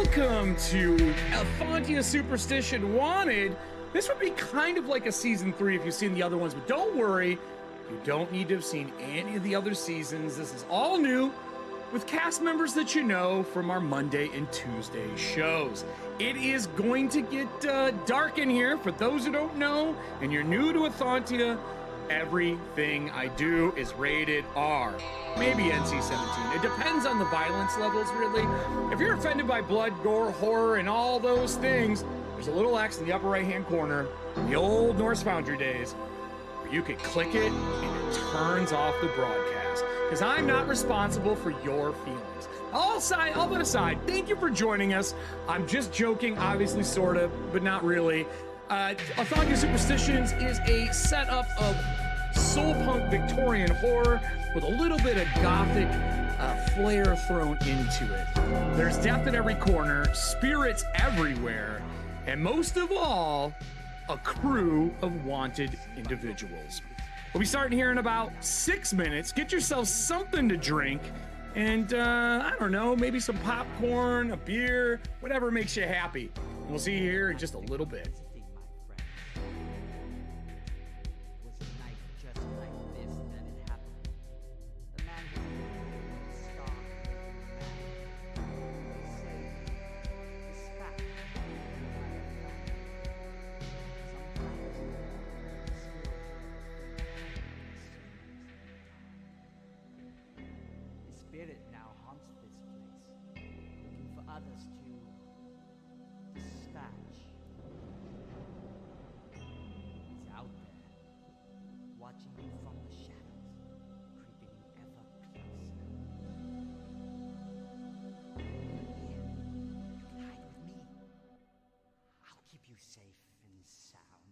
Welcome to Ethauntia Superstition Wanted. This would be kind of like a season 3 if you've seen the other ones, but don't worry, you don't need to have seen any of the other seasons. This is all new with cast members that you know from our Monday and Tuesday shows. It is going to get dark in here. For those who don't know, and you're new to Ethauntia, everything I do is rated R. Maybe NC-17. It depends on the violence levels, really. If you're offended by blood, gore, horror, and all those things, there's a little X in the upper right-hand corner in the old Norse Foundry days where you can click it and it turns off the broadcast. Because I'm not responsible for your feelings. All but aside, thank you for joining us. I'm just joking, obviously, sort of, but not really. Ethauntia Superstitions is a setup of soul punk Victorian horror with a little bit of gothic flair thrown into it. There's death in every corner, spirits everywhere, and most of all, a crew of wanted individuals. We'll be starting here in about 6 minutes. Get yourself something to drink, and I don't know, maybe some popcorn, a beer, whatever makes you happy. We'll see you here in just a little bit. Spirit now haunts this place, looking for others to dispatch. He's out there, watching you from the shadows, creeping ever closer. But here, you can hide with me. I'll keep you safe and sound.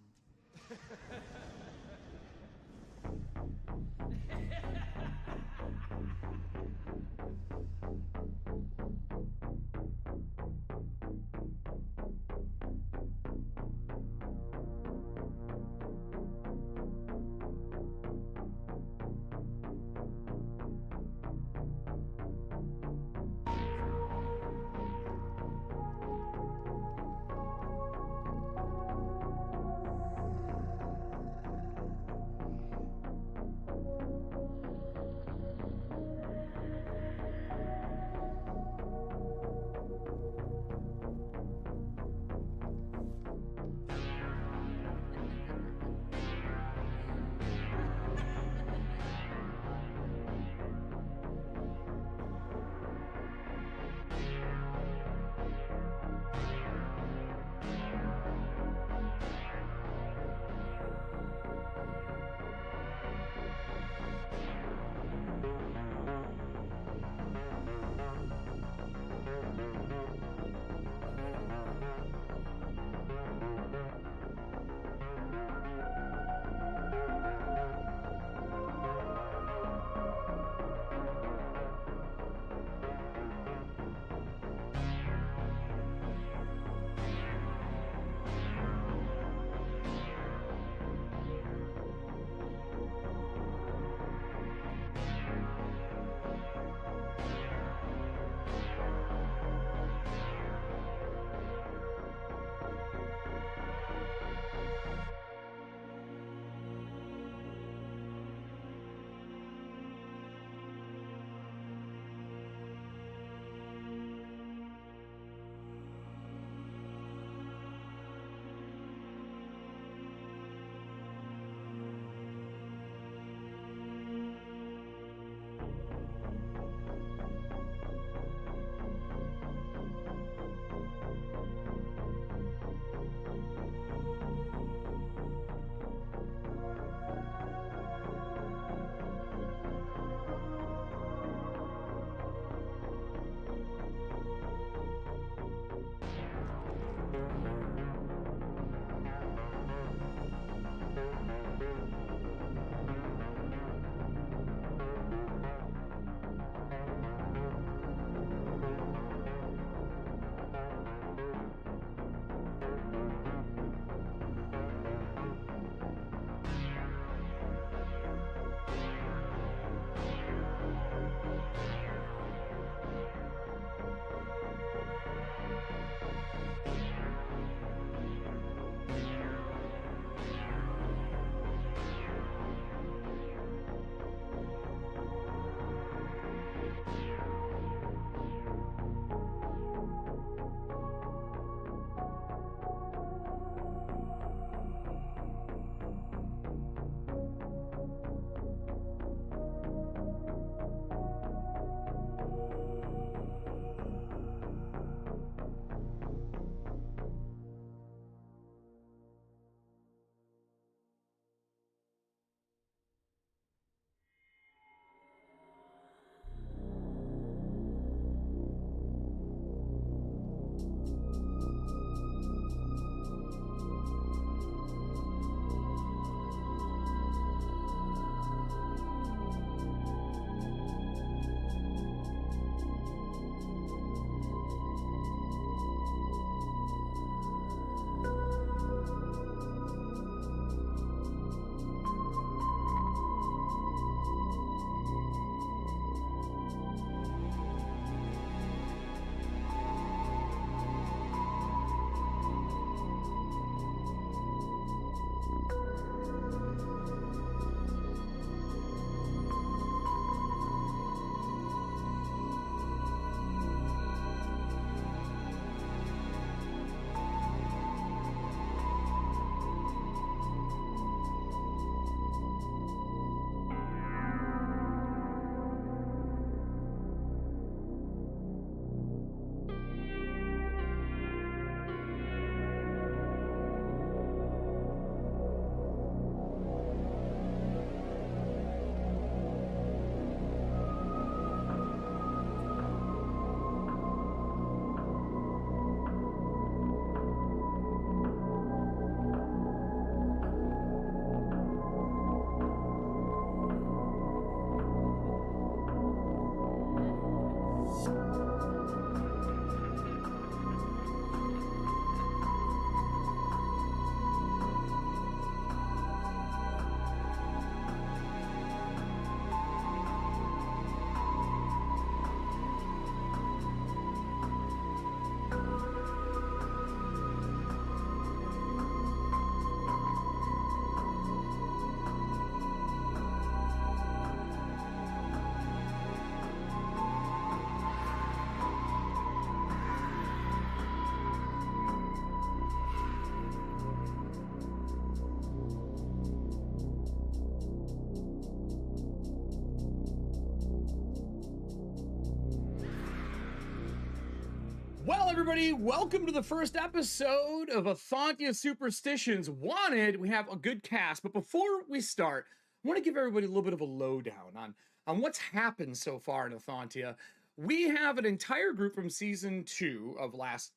everybody, welcome to the first episode of Ethauntia Superstitions Wanted. We have a good cast, but before we start, I want to give everybody a little bit of a lowdown on what's happened so far in Ethauntia. We have an entire group from season 2 of last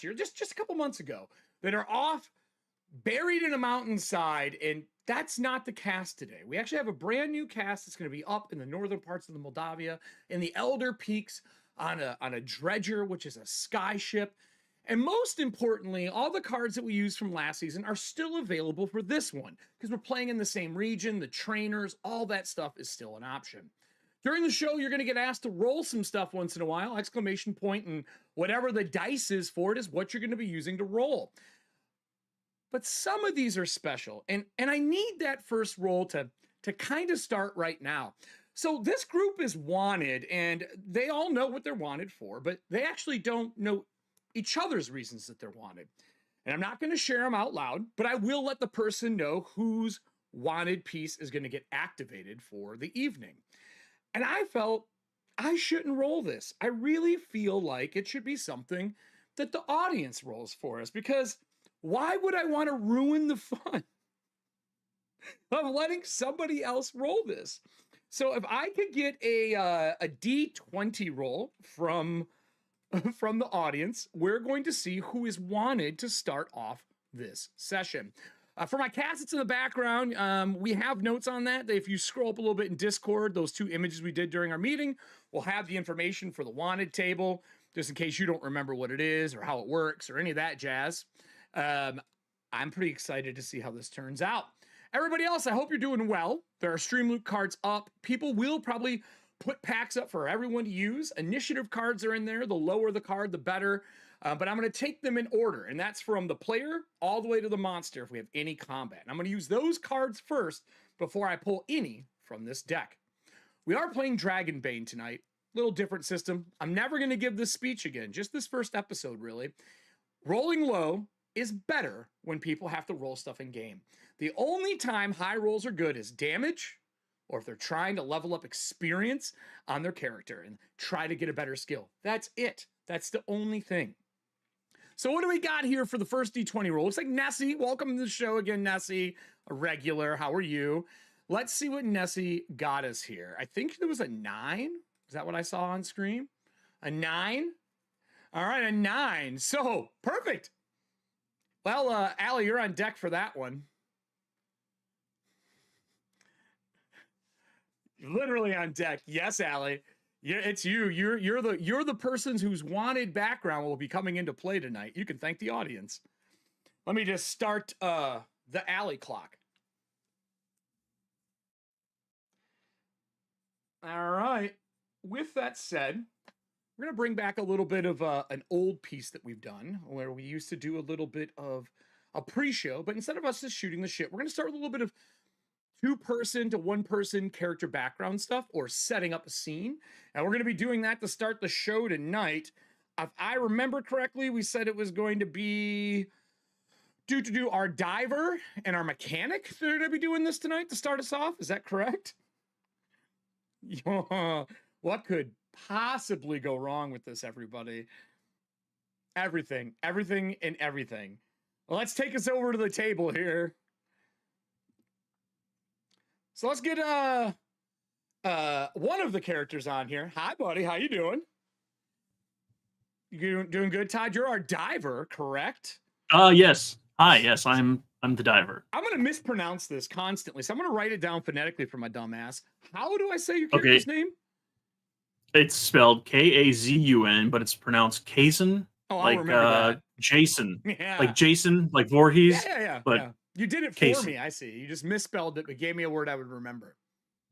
year, just a couple months ago, that are off, buried in a mountainside, and that's not the cast today. We actually have a brand new cast that's going to be up in the northern parts of the Moldavia, in the Elder Peaks, on a dredger, which is a sky ship. And most importantly, all the cards that we used from last season are still available for this one because we're playing in the same region. The trainers, all that stuff is still an option. During the show, you're going to get asked to roll some stuff once in a while. Exclamation point and whatever the dice is for it is what you're going to be using to roll. But some of these are special, and I need that first roll to kind of start right now. So this group is wanted, and they all know what they're wanted for, but they actually don't know each other's reasons that they're wanted. And I'm not going to share them out loud, but I will let the person know whose wanted piece is going to get activated for the evening. And I felt I shouldn't roll this. I really feel like it should be something that the audience rolls for us, because why would I want to ruin the fun of letting somebody else roll this? So if I could get a D20 roll from the audience, we're going to see who is wanted to start off this session. For my cast, it's in the background. We have notes on that. If you scroll up a little bit in Discord, those 2 images we did during our meeting will have the information for the wanted table, just in case you don't remember what it is or how it works or any of that jazz. I'm pretty excited to see how this turns out. Everybody else, I hope you're doing well. There are Streamloot cards up. People will probably put packs up for everyone to use. Initiative cards are in there. The lower the card, the better. But I'm going to take them in order, and that's from the player all the way to the monster if we have any combat. And I'm going to use those cards first before I pull any from this deck. We are playing Dragonbane tonight. Little different system. I'm never going to give this speech again, just this first episode, really. Rolling low is better when people have to roll stuff in game. The only time high rolls are good is damage, or if they're trying to level up experience on their character and try to get a better skill. That's it. That's the only thing. So what do we got here for the first D20 roll? Looks like Nessie. Welcome to the show again, Nessie. A regular. How are you? Let's see what Nessie got us here. I think it was a 9. Is that what I saw on screen? A 9? All right, a 9. So, perfect. Well, Allie, you're on deck for that one. Literally on deck. Yes, Allie. Yeah, it's you. You're the person whose wanted background will be coming into play tonight. You can thank the audience. Let me just start the Allie clock. All right. With that said, we're going to bring back a little bit of an old piece that we've done where we used to do a little bit of a pre-show, but instead of us just shooting the shit, we're going to start with a little bit of 2-person to 1-person character background stuff or setting up a scene. And we're going to be doing that to start the show tonight. If I remember correctly, we said it was going to be do our diver and our mechanic that are going to be doing this tonight to start us off. Is that correct? What could possibly go wrong with this, everybody? Everything. Well, let's take us over to the table here. So let's get one of the characters on here. Hi, buddy. How you doing? You doing good, Todd? You're our diver, correct? Yes. Hi. Yes, I'm the diver. I'm gonna mispronounce this constantly, so I'm gonna write it down phonetically for my dumb ass. How do I say your character's name? It's spelled Kazun, but it's pronounced Kazun. Oh, I'll remember that. Jason. Yeah. Like Jason, like Voorhees. Yeah. But yeah. You did it for me, I see. You just misspelled it, but gave me a word I would remember.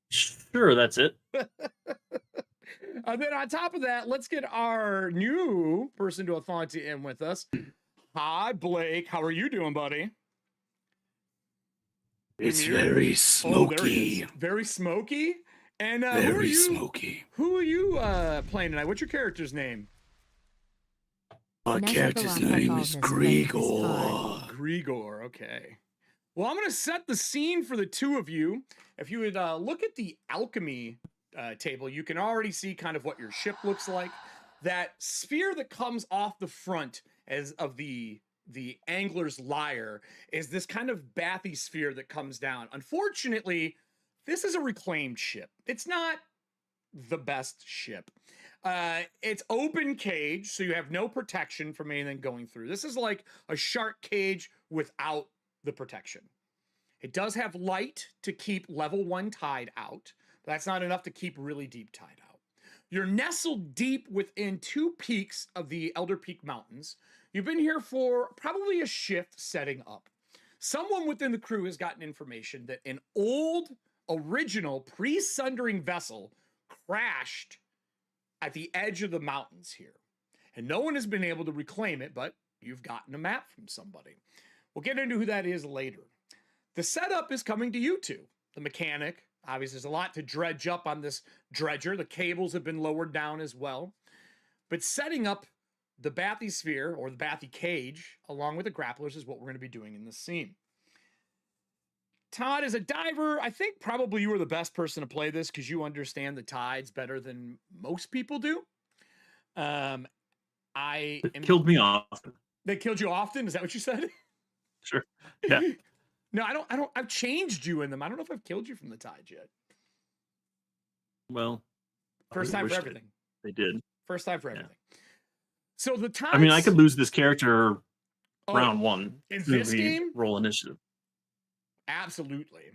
Sure, that's it. Then on top of that, let's get our new person to Ethauntia in with us. Hi, Blake. How are you doing, buddy? It's very smoky. Very smoky? And very smoky. Who are you playing tonight? What's your character's name? My character's name is Grigor. Grigor, okay. Well, I'm going to set the scene for the two of you. If you would look at the alchemy table, you can already see kind of what your ship looks like. that sphere that comes off the front as of the angler's lyre is this kind of bathysphere that comes down. Unfortunately, this is a reclaimed ship. It's not the best ship. It's open cage, so you have no protection from anything going through. This is like a shark cage without the protection. It does have light to keep level 1 tide out, but that's not enough to keep really deep tide out. You're nestled deep within 2 peaks of the Elder Peak Mountains. You've been here for probably a shift setting up. Someone within the crew has gotten information that an old, original, pre-sundering vessel crashed at the edge of the mountains here. And no one has been able to reclaim it, but you've gotten a map from somebody. We'll get into who that is later. The setup is coming to you two. The mechanic, obviously there's a lot to dredge up on this dredger. The cables have been lowered down as well. But setting up the bathysphere, or the bathy cage, along with the grapplers is what we're going to be doing in this scene. Todd, as a diver, I think probably you were the best person to play this because you understand the tides better than most people do. Killed me often. They killed you often? Is that what you said? Sure. Yeah. No, I don't. I've changed you in them. I don't know if I've killed you from the tides yet. Well, first time for everything. They did. First time for everything. So the tides. I mean, I could lose this character round 1 in this game. Roll initiative. Absolutely.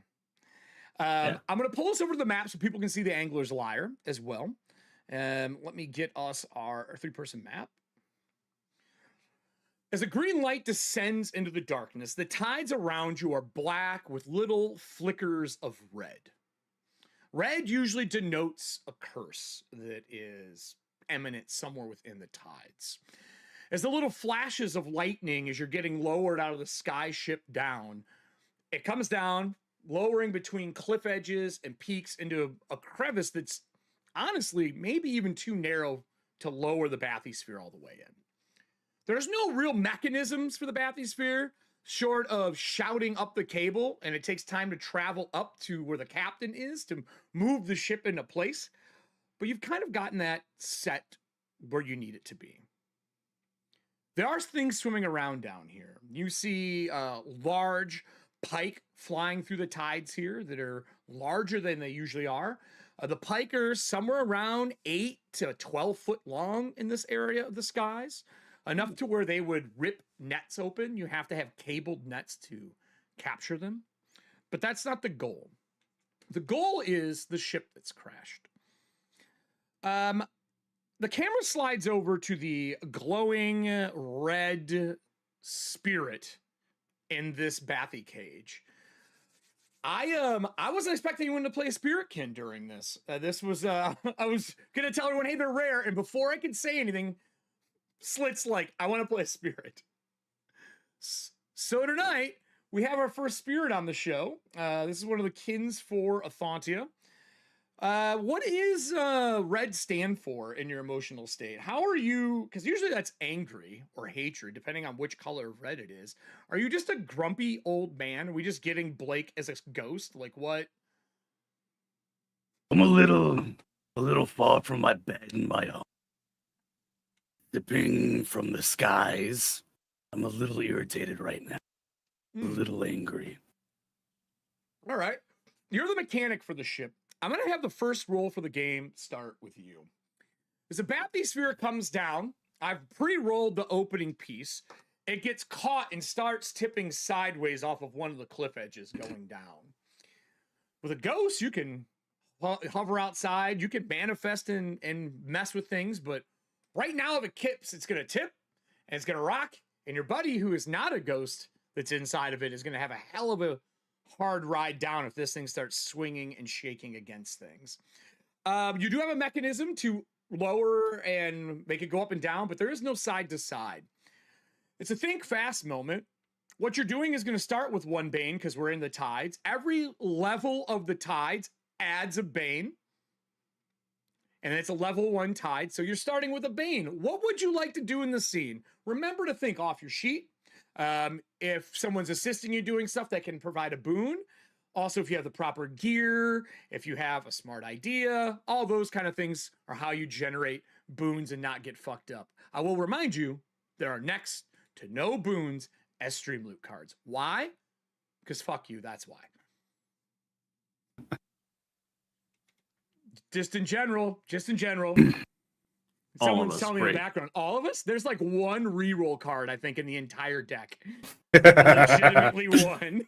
I'm going to pull us over to the map so people can see the angler's lyre as well. Let me get us our 3-person map. As a green light descends into the darkness, the tides around you are black with little flickers of red. Red usually denotes a curse that is imminent somewhere within the tides. As the little flashes of lightning, as you're getting lowered out of the sky ship down, it comes down, lowering between cliff edges and peaks into a crevice that's honestly maybe even too narrow to lower the bathysphere all the way in. There's no real mechanisms for the bathysphere short of shouting up the cable, and it takes time to travel up to where the captain is to move the ship into place. But you've kind of gotten that set where you need it to be. There are things swimming around down here. You see large pike flying through the tides here that are larger than they usually are. The pike are somewhere around 8 to 12 foot long in this area of the skies. Enough to where they would rip nets open. You have to have cabled nets to capture them. But that's not the goal. The goal is the ship that's crashed. The camera slides over to the glowing red spirit in this bathy cage. I wasn't expecting anyone to play a spiritkin during this. This was I was gonna tell everyone, hey, they're rare, and before I could say anything, Slit's like, I want to play a spirit. So tonight, we have our first spirit on the show. This is one of the kins for Ethauntia. What is red stand for in your emotional state? How are you, because usually that's angry or hatred, depending on which color of red it is. Are you just a grumpy old man? Are we just getting Blake as a ghost? Like what? I'm a little far from my bed and my home. Dipping from the skies. I'm a little irritated right now. A little angry. All right. You're the mechanic for the ship. I'm going to have the first roll for the game start with you. As a bathysphere comes down, I've pre-rolled the opening piece. It gets caught and starts tipping sideways off of one of the cliff edges going down. With a ghost, you can hover outside. You can manifest and mess with things, but right now, if it kips, it's going to tip and it's going to rock. And your buddy, who is not a ghost that's inside of it, is going to have a hell of a hard ride down if this thing starts swinging and shaking against things. You do have a mechanism to lower and make it go up and down, but there is no side to side. It's a think fast moment. What you're doing is going to start with 1 bane because we're in the tides. Every level of the tides adds a bane. And it's a level 1 tide, so you're starting with a bane. What would you like to do in the scene? Remember to think off your sheet. If someone's assisting you doing stuff, that can provide a boon. Also, if you have the proper gear, if you have a smart idea, all those kind of things are how you generate boons and not get fucked up. I will remind you, there are next to no boons as Streamloot cards. Why? Because fuck you, that's why. Just in general. Someone's telling me in the background. All of us? There's like one reroll card, I think, in the entire deck. Legitimately one.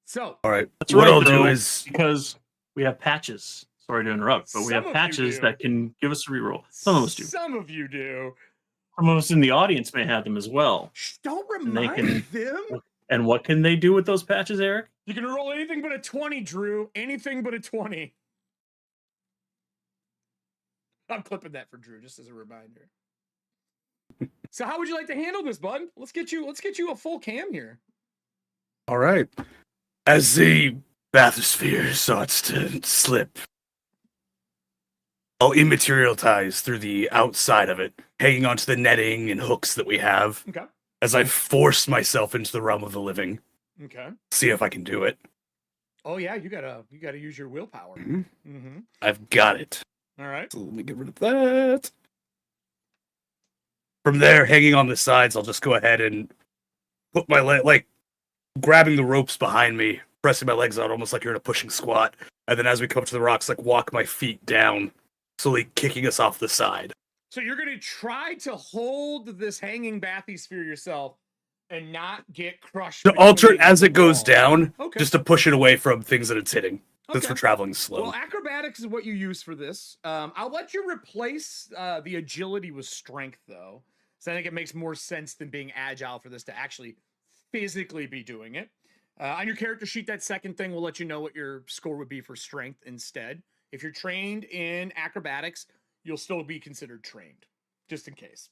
So. All right. That's what right, I'll though, do is because we have patches. Sorry to interrupt, but we have patches that can give us a reroll. Some of us do. Some of you do. Some of us in the audience may have them as well. Don't remind them. And what can they do with those patches, Eric? You can roll anything but a 20, Drew. Anything but a 20. I'm clipping that for Drew just as a reminder. So how would you like to handle this, bud? Let's get you a full cam here. all right. As the bathysphere starts to slip, I'll immaterialize through the outside of it, hanging onto the netting and hooks that we have. Okay. As I force myself into the realm of the living. Okay. See if I can do it. Oh yeah, you gotta use your willpower. Mm-hmm. Mm-hmm. I've got it. All right. So let me get rid of that. From there, hanging on the sides, I'll just go ahead and put my leg, like grabbing the ropes behind me, pressing my legs out almost like you're in a pushing squat. And then as we come to the rocks, like walk my feet down, slowly kicking us off the side. So you're going to try to hold this hanging bathysphere yourself and not get crushed. To alter it as it goes wall. down, Okay. just to push it away from things that it's hitting. Since Okay. we're traveling slow. Well, acrobatics is what you use for this. I'll let you replace the agility with strength, though. So I think it makes more sense than being agile for this to actually physically be doing it. On your character sheet, that second thing will let you know what your score would be for strength instead. If you're trained in acrobatics, you'll still be considered trained, just in case.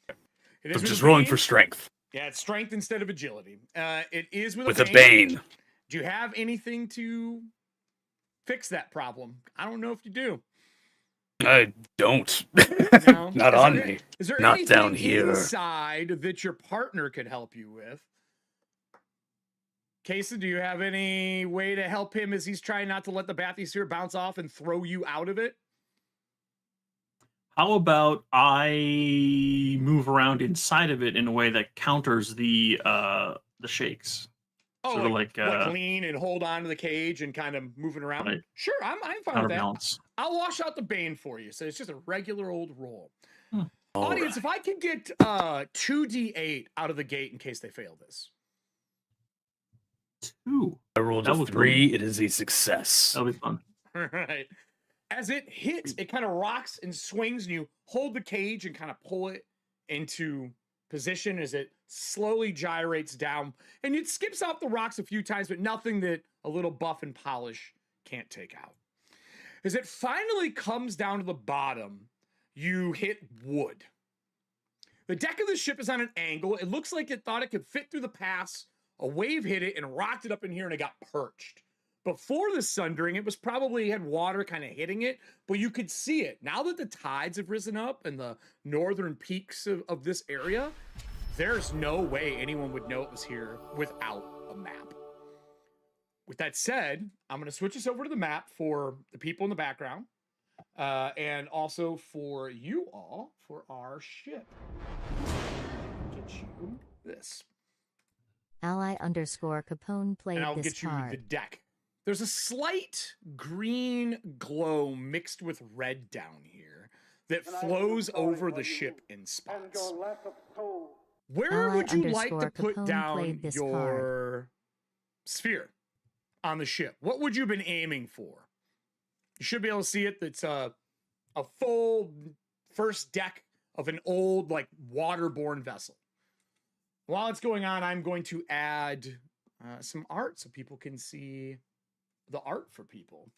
It is I'm with just a rolling bane. for strength. Yeah, it's strength instead of agility. It is with a bane. Do you have anything to fix that problem? I don't know if you do. I don't. No? Not Is on there- me. Is there Not anything down here. inside that your partner could help you with? Casey, do you have any way to help him as he's trying not to let the bathysphere bounce off and throw you out of it? How about I move around inside of it in a way that counters the shakes? Oh, Sort of like lean and hold on to the cage and kind of moving around. Right. Sure, I'm fine with that. Counterbalance. I'll wash out the bane for you. So it's just a regular old roll. All Audience, right. if I can get 2d8 out of the gate in case they fail this. 2. I rolled That a was 3. It is a success. That'll be fun. All right. As it hits, it kind of rocks and swings, and you hold the cage and kind of pull it into position as it slowly gyrates down. And it skips off the rocks a few times, but nothing that a little buff and polish can't take out. As it finally comes down to the bottom, you hit wood. The deck of the ship is on an angle. It looks like it thought it could fit through the pass. A wave hit it and rocked it up in here, and it got perched. Before the sundering, it was probably had water kind of hitting it, but you could see it. Now that the tides have risen up and the northern peaks of this area, there's no way anyone would know it was here without a map. With that said, I'm going to switch us over to the map for the people in the background and also for you all for our ship. Get you this. Ally_Capone played And I'll this get you card. the deck. There's a slight green glow mixed with red down here that flows over the ship in spots. Where would you like to put Ally_Capone down played this your card. sphere on the ship? What would you have been aiming for? You should be able to see it. That's a full first deck of an old, like, waterborne vessel. While it's going on, I'm going to add some art so people can see the art for people.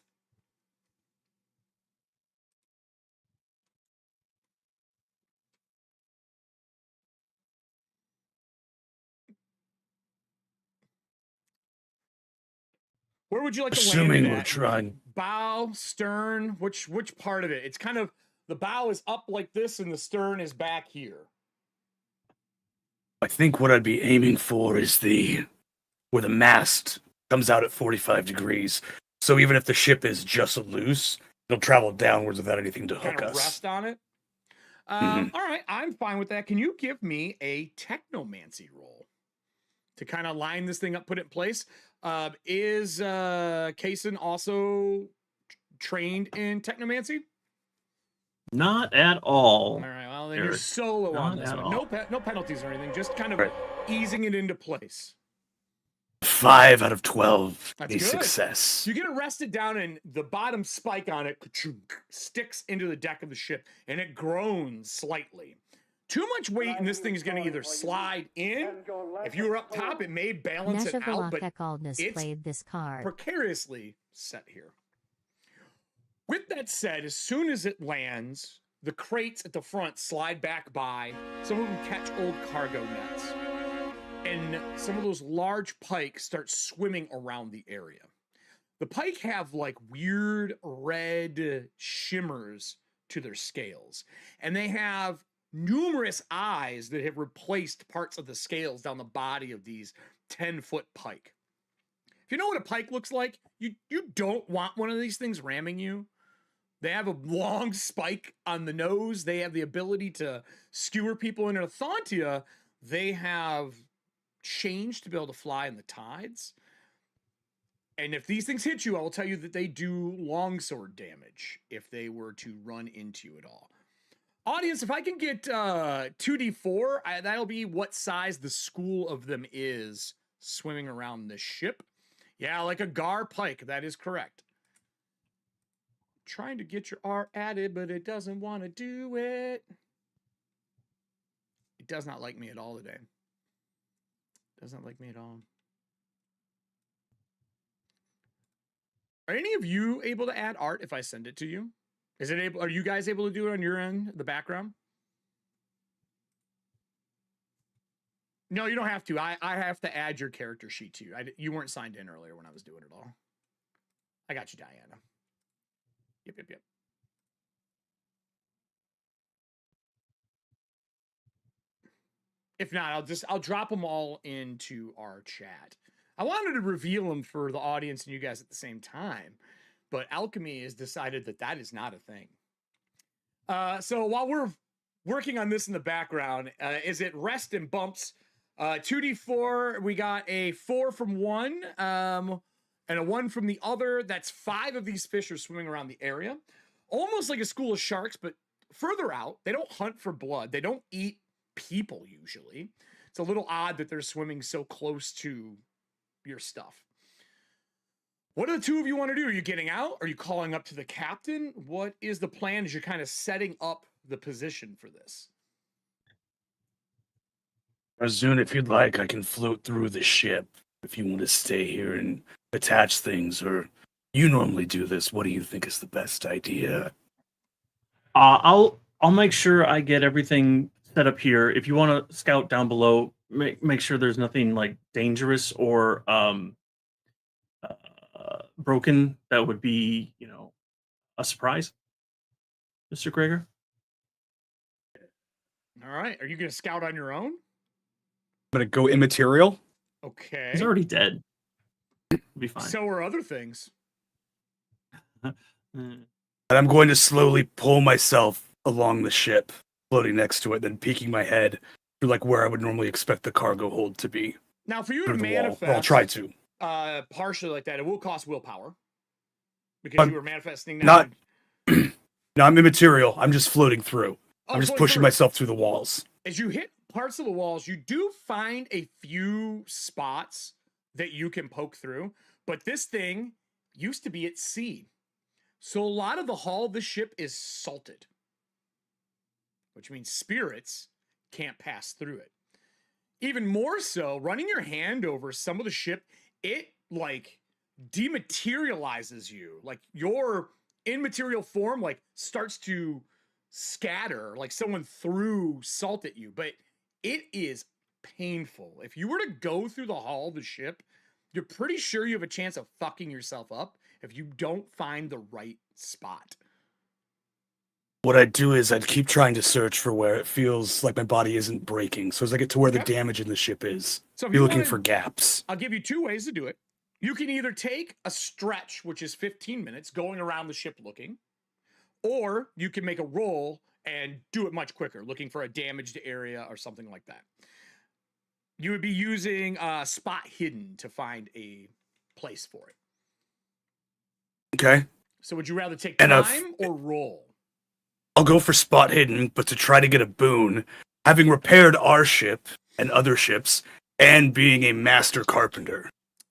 Where would you like to land Assuming it we're at? trying. Bow, stern, which part of it? It's kind of, the bow is up like this and the stern is back here. I think what I'd be aiming for is where the mast comes out at 45 degrees. So even if the ship is just loose, It'll travel downwards without anything to Kind hook of us. rest on it. Mhm. All right, I'm fine with that. Can you give me a technomancy roll to kind of line this thing up, put it in place? Is Kaysen also trained in technomancy? Not at all. All right, well, then you're Eric. solo on Not this at one. all. No penalties or anything, just kind of Right. easing it into place. 5 out of 12. That's A good. success. You get it rested down, and the bottom spike on it sticks into the deck of the ship, and it groans slightly. Too much weight, and this thing is going to either slide in. If you were up top, it may balance it out, but it's played this card. precariously set here. With that said, as soon as it lands, the crates at the front slide back by. Some of them catch old cargo nets. And some of those large pike start swimming around the area. The pike have like weird red shimmers to their scales. And they have numerous eyes that have replaced parts of the scales down the body of these 10-foot pike. If you know what a pike looks like, you don't want one of these things ramming you. They have a long spike on the nose. They have the ability to skewer people. In Ethauntia, they have change to be able to fly in the tides. And if these things hit you, I will tell you that they do longsword damage if they were to run into you at all. Audience, if I can get 2d4, that'll be what size the school of them is swimming around the ship. Yeah, like a gar pike. That is correct. Trying to get your R added, but it doesn't want to do it. It does not like me at all today. Does not like me at all. Are any of you able to add art if I send it to you? Is it able? Are you guys able to do it on your end, the background? No, you don't have to. I have to add your character sheet to you. You weren't signed in earlier when I was doing it all. I got you, Diana. Yep. If not, I'll drop them all into our chat. I wanted to reveal them for the audience and you guys at the same time, but Alchemy has decided that is not a thing. So while we're working on this in the background, is it rest and bumps? 2d4, we got a 4 from one, and a 1 from the other. That's 5 of these fish are swimming around the area. Almost like a school of sharks, but further out. They don't hunt for blood. They don't eat people usually. It's a little odd that they're swimming so close to your stuff. What do the two of you want to do? Are you getting out? Are you calling up to the captain? What is the plan as you're kind of setting up the position for this? Razun, if you'd like, I can float through the ship if you want to stay here and attach things, or you normally do this. What do you think is the best idea? I'll make sure I get everything set up here. If you want to scout down below, make sure there's nothing like dangerous or broken. That would be, a surprise, Mr. Gregor. All right. Are you going to scout on your own? I'm gonna go immaterial. Okay. He's already dead. It'll be fine. So are other things. And I'm going to slowly pull myself along the ship, floating next to it, then peeking my head through like where I would normally expect the cargo hold to be. Now, for you to Through the wall. manifest, Or I'll try to. Partially like that, it will cost willpower because you were manifesting. Not. No, I'm immaterial. I'm just floating through. Oh, I'm just floating pushing through. myself through the walls. As you hit parts of the walls, you do find a few spots that you can poke through, but this thing used to be at sea. So a lot of the hull of the ship is salted, which means spirits can't pass through it. Even more so, running your hand over some of the ship, it like dematerializes you. Like your immaterial form like starts to scatter, like someone threw salt at you, but it is painful. If you were to go through the hull of the ship, you're pretty sure you have a chance of fucking yourself up if you don't find the right spot. What I'd do is I'd keep trying to search for where it feels like my body isn't breaking. So as I get to where the damage in the ship is, So if be you looking wanted- for gaps. I'll give you 2 ways to do it. You can either take a stretch, which is 15 minutes, going around the ship looking, or you can make a roll and do it much quicker, looking for a damaged area or something like that. You would be using spot hidden to find a place for it. Okay. So would you rather take And time or roll? I'll go for spot hidden, but to try to get a boon, having repaired our ship and other ships, and being a master carpenter.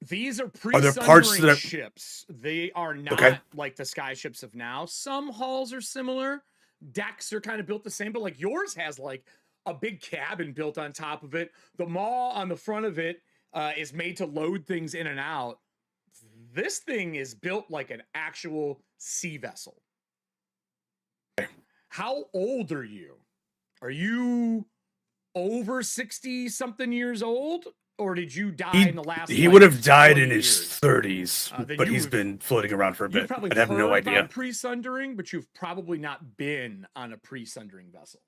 These are there parts pre-sundering that are- ships. They are not Okay. like the sky ships of now. Some hulls are similar. Decks are kind of built the same, but like yours has like a big cabin built on top of it. The maw on the front of it is made to load things in and out. This thing is built like an actual sea vessel. How old are you? Are you over 60 something years old? Or did you die in the last? He like, would have died 20 in his years? 30s, Then but he's you've- been floating around for a You've bit. probably I have no heard idea. about pre-sundering, but you've probably not been on a pre-sundering vessel.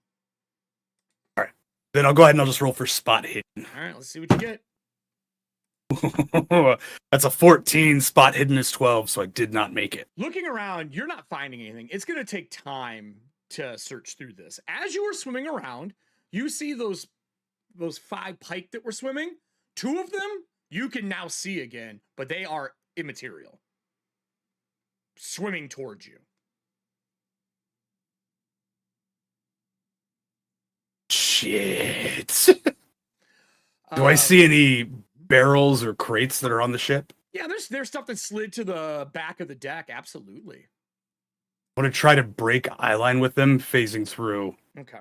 Then I'll go ahead and I'll just roll for spot hidden. All right, let's see what you get. That's a 14. Spot hidden is 12, so I did not make it. Looking around, you're not finding anything. It's going to take time to search through this. As you were swimming around, you see those 5 pike that were swimming. 2 of them you can now see again, but they are immaterial. Swimming towards you. Shit. Do I see any barrels or crates that are on the ship? Yeah, there's stuff that slid to the back of the deck. Absolutely. I want to try to break eyeline with them, phasing through Okay.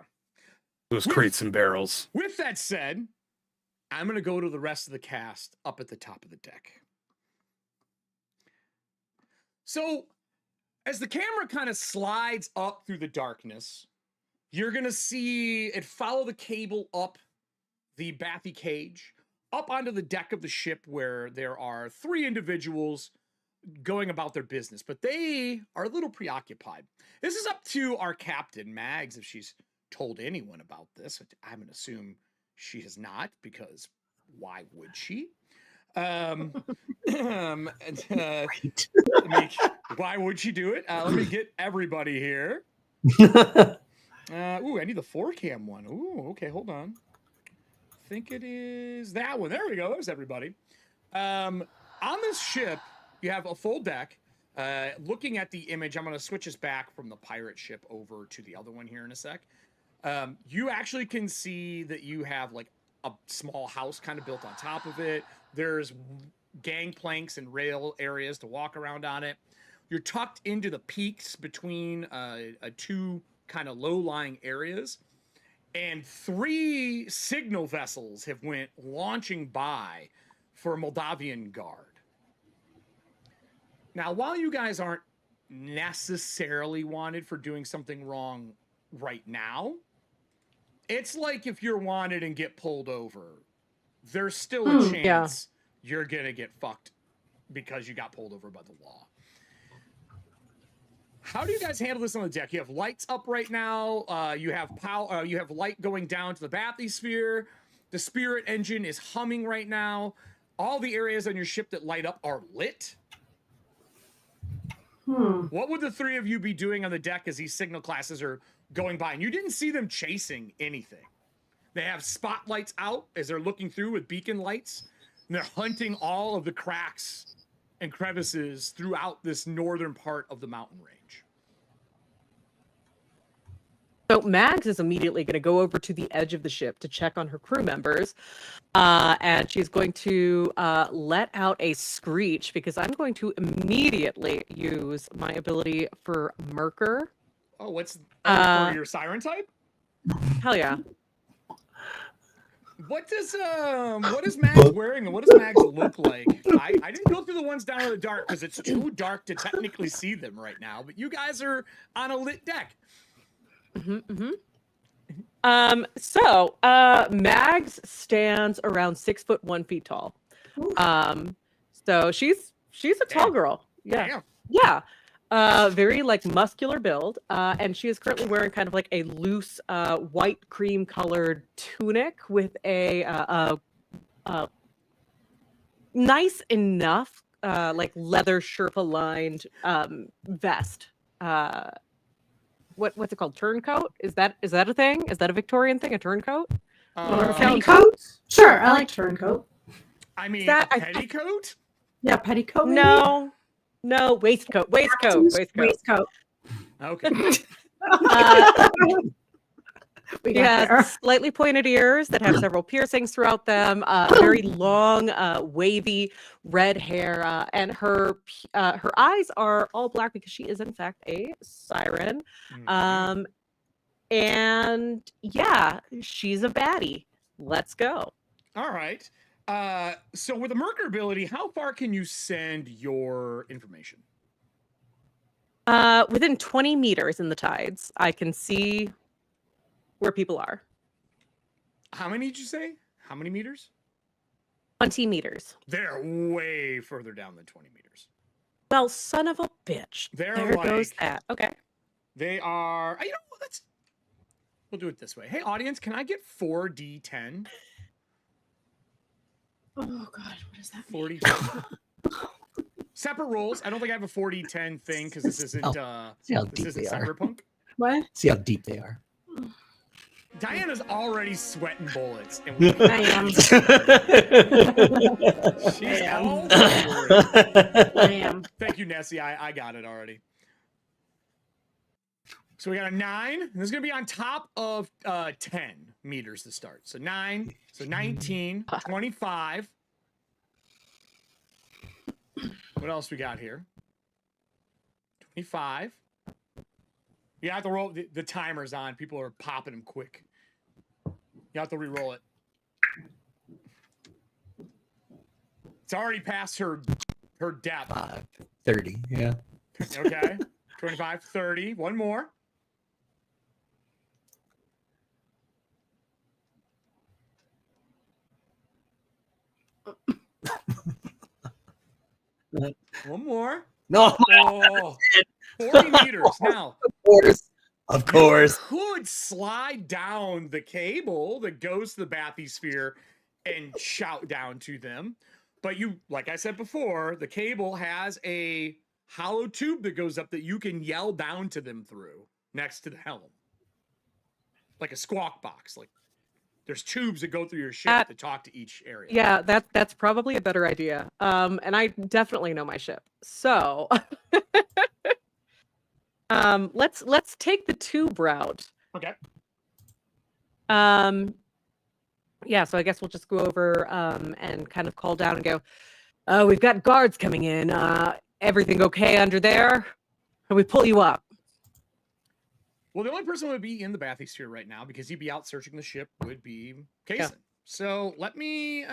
those crates and barrels. With that said, I'm going to go to the rest of the cast up at the top of the deck. So, as the camera kind of slides up through the darkness, you're going to see it follow the cable up the bathy cage, up onto the deck of the ship where there are 3 individuals going about their business, but they are a little preoccupied. This is up to our captain, Mags, if she's told anyone about this. I'm going to assume she has not, because why would she? Why would she do it? Let me get everybody here. I need the 4-cam one. Ooh, okay, hold on. I think it is that one. There we go. There's everybody. On this ship, you have a full deck. Looking at the image, I'm going to switch us back from the pirate ship over to the other one here in a sec. You actually can see that you have like a small house kind of built on top of it. There's gangplanks and rail areas to walk around on it. You're tucked into the peaks between 2 kind of low-lying areas, and 3 signal vessels have went launching by for Moldavian Guard. Now, while you guys aren't necessarily wanted for doing something wrong right now, it's like if you're wanted and get pulled over, there's still a chance you're gonna get fucked because you got pulled over by the law. How do you guys handle this on the deck? You have lights up right now. You have power. You have light going down to the bathysphere. The spirit engine is humming right now. All the areas on your ship that light up are lit. What would the 3 of you be doing on the deck as these signal classes are going by? And you didn't see them chasing anything. They have spotlights out as they're looking through with beacon lights. And they're hunting all of the cracks and crevices throughout this northern part of the mountain range. So Mags is immediately going to go over to the edge of the ship to check on her crew members. And she's going to let out a screech, because I'm going to immediately use my ability for Murker. Oh, what's for your siren type? Hell yeah. What is Mags wearing, and what does Mags look like? I didn't go through the ones down in the dark because it's too dark to technically see them right now. But you guys are on a lit deck. So Mags stands around 6 foot 1 feet tall. So she's a tall girl. Yeah. Damn. Yeah. Very like muscular build. And she is currently wearing kind of like a loose white cream colored tunic with a nice enough like leather Sherpa lined vest what's it called? Turncoat? Is that a thing? Is that a Victorian thing? A turncoat? Petticoat? Sure, I like turncoat. I mean, that- a petticoat? Yeah, petticoat. Maybe? No, waistcoat. Waistcoat. Okay. We She got has there. slightly pointed ears that have several piercings throughout them, very long, wavy red hair, and her eyes are all black because she is in fact a siren. Mhm. And yeah, she's a baddie. Let's go. All right. So with a Merker ability, how far can you send your information? Within 20 meters in the tides, I can see where people are. How many did you say? How many meters? 20 meters. They're way further down than 20 meters. Well, son of a bitch. They're There goes like- that. Okay. They are. You know, we'll do it this way. Hey, audience, can I get 4d10? Oh god, what is that? 40. Separate rules. I don't think I have a 4d10 thing because this isn't See how this deep isn't they are. cyberpunk. What? See how deep they are. Diana's already sweating bullets. And I am. she's am. all over it. I am. Thank you, Nessie. I got it already. So we got a 9. And this is going to be on top of 10 meters to start. So 9, so 19, 25. What else we got here? 25. You have to roll the timer's on. People are popping them quick. You have to re-roll it. It's already past her depth. 30, yeah. Okay. 25, 30. One more. One more. No, Oh, 40 meters. Now, of course. you could slide down the cable that goes to the bathysphere and shout down to them. But you, like I said before, the cable has a hollow tube that goes up that you can yell down to them through next to the helm. Like a squawk box. Like there's tubes that go through your ship to talk to each area. Yeah, that's probably a better idea. And I definitely know my ship. So let's take the tube route. Okay. Yeah, so I guess we'll just go over and kind of call down and go, we've got guards coming in. Everything okay under there? Can we pull you up? Well, the only person who would be in the bathysphere right now, because he'd be out searching the ship, would be Kaysen. So let me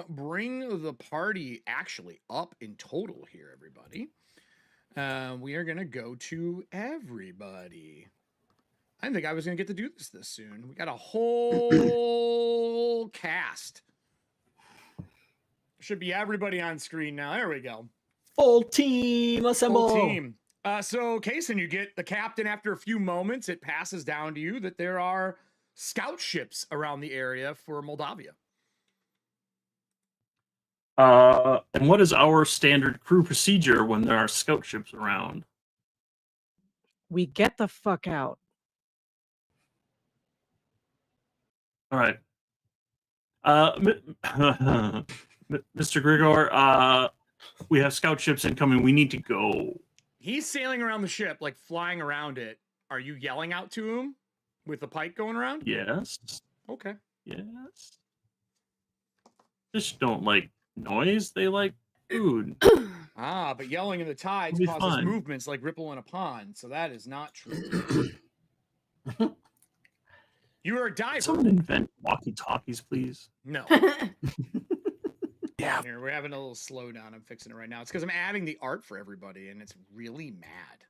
bring the party actually up in total here, everybody. We are going to go to everybody. I didn't think I was going to get to do this soon. We got a whole cast. Should be everybody on screen now. There we go. Full team assemble. Full team. So, Kaysen, you get the captain after a few moments. It passes down to you that there are scout ships around the area for Moldavia. And what is our standard crew procedure when there are scout ships around? We get the fuck out. All right. Mr. Grigor, we have scout ships incoming. We need to go. He's sailing around the ship, like flying around it. Are you yelling out to him with the pike going around? Yes. Okay. Yes. Fish don't like noise. They like food. But yelling in the tides It'll be causes fun. movements like ripple in a pond. So that is not true. You are a diver. Someone invent walkie-talkies, please. No. Yeah. Here, we're having a little slowdown. I'm fixing it right now. It's because I'm adding the art for everybody, and it's really mad.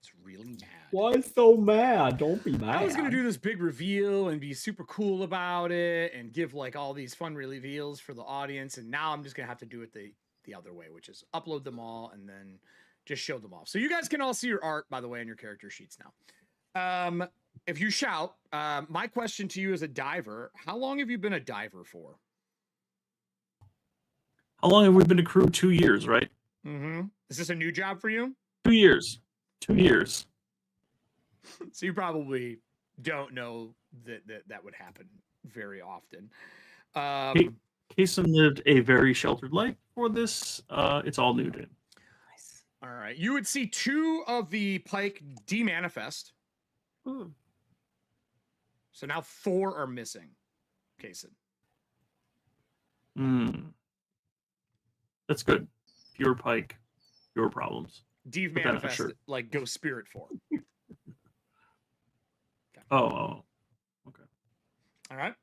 It's really mad. Why so mad? Don't be mad. I was gonna do this big reveal and be super cool about it and give like all these fun reveals for the audience, and now I'm just gonna have to do it the other way, which is upload them all and then just show them off. So you guys can all see your art, by the way, in your character sheets now. If you shout, my question to you as a diver: how long have you been a diver for? How long have we been a crew? 2 years, right? Mm-hmm. Is this a new job for you? 2 years. 2 years. So you probably don't know that would happen very often. Kason lived a very sheltered life for this. It's all new to him. All right. You would see 2 of the pike demanifest. Hmm. So now 4 are missing. Kason. That's good. Fewer pike, fewer problems. Demanifest, like ghost spirit form. Oh, okay. All right.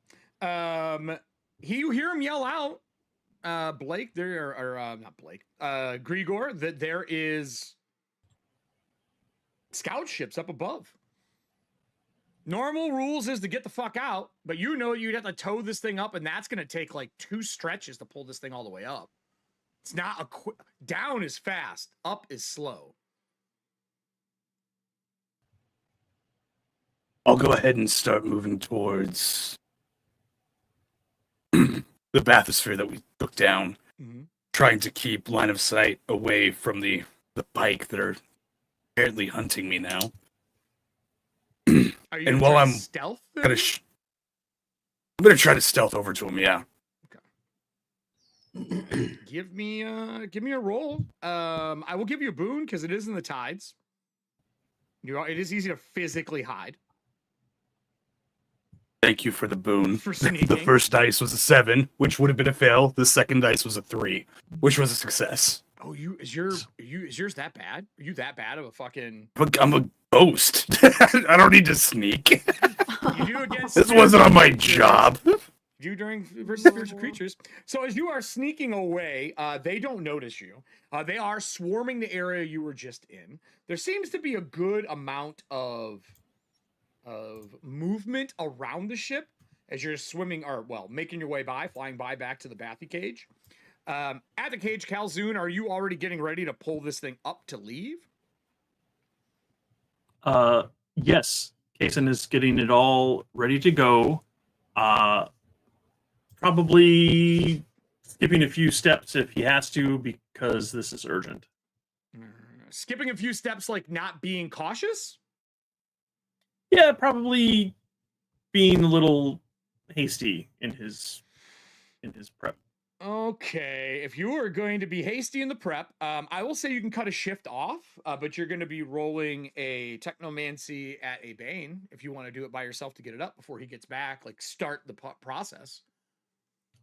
You hear him yell out, Blake, there or not Blake, Grigor, that there is scout ships up above. Normal rules is to get the fuck out, but you know you'd have to tow this thing up, and that's going to take like 2 stretches to pull this thing all the way up. It's not a down is fast, up is slow. I'll go ahead and start moving towards the bathysphere that we took down, trying to keep line of sight away from the pike that are apparently hunting me now. Are you and while I'm stealth, I'm gonna try to stealth over to him. Yeah. Okay. give me a roll. I will give you a boon because it is in the tides. It is easy to physically hide. Thank you for the boon. For sneaking. The first dice was a 7, which would have been a fail. The second dice was a 3, which was a success. Oh, is yours that bad? Are you that bad of a fucking? I'm a ghost. I don't need to sneak. You do against. This wasn't on my job. You do during versus spiritual creatures. So as you are sneaking away, they don't notice you. They are swarming the area you were just in. There seems to be a good amount of movement around the ship as you're swimming, or well, making your way by, flying by back to the bathy cage. At the cage, Calzoon, are you already getting ready to pull this thing up to leave? Yes. Kason is getting it all ready to go. Probably skipping a few steps if he has to, because this is urgent. Skipping a few steps, like not being cautious? Yeah, probably being a little hasty in his prep. Okay, if you are going to be hasty in the prep, I will say you can cut a shift off, but you're going to be rolling a technomancy at a Bane if you want to do it by yourself to get it up before he gets back, like start the process.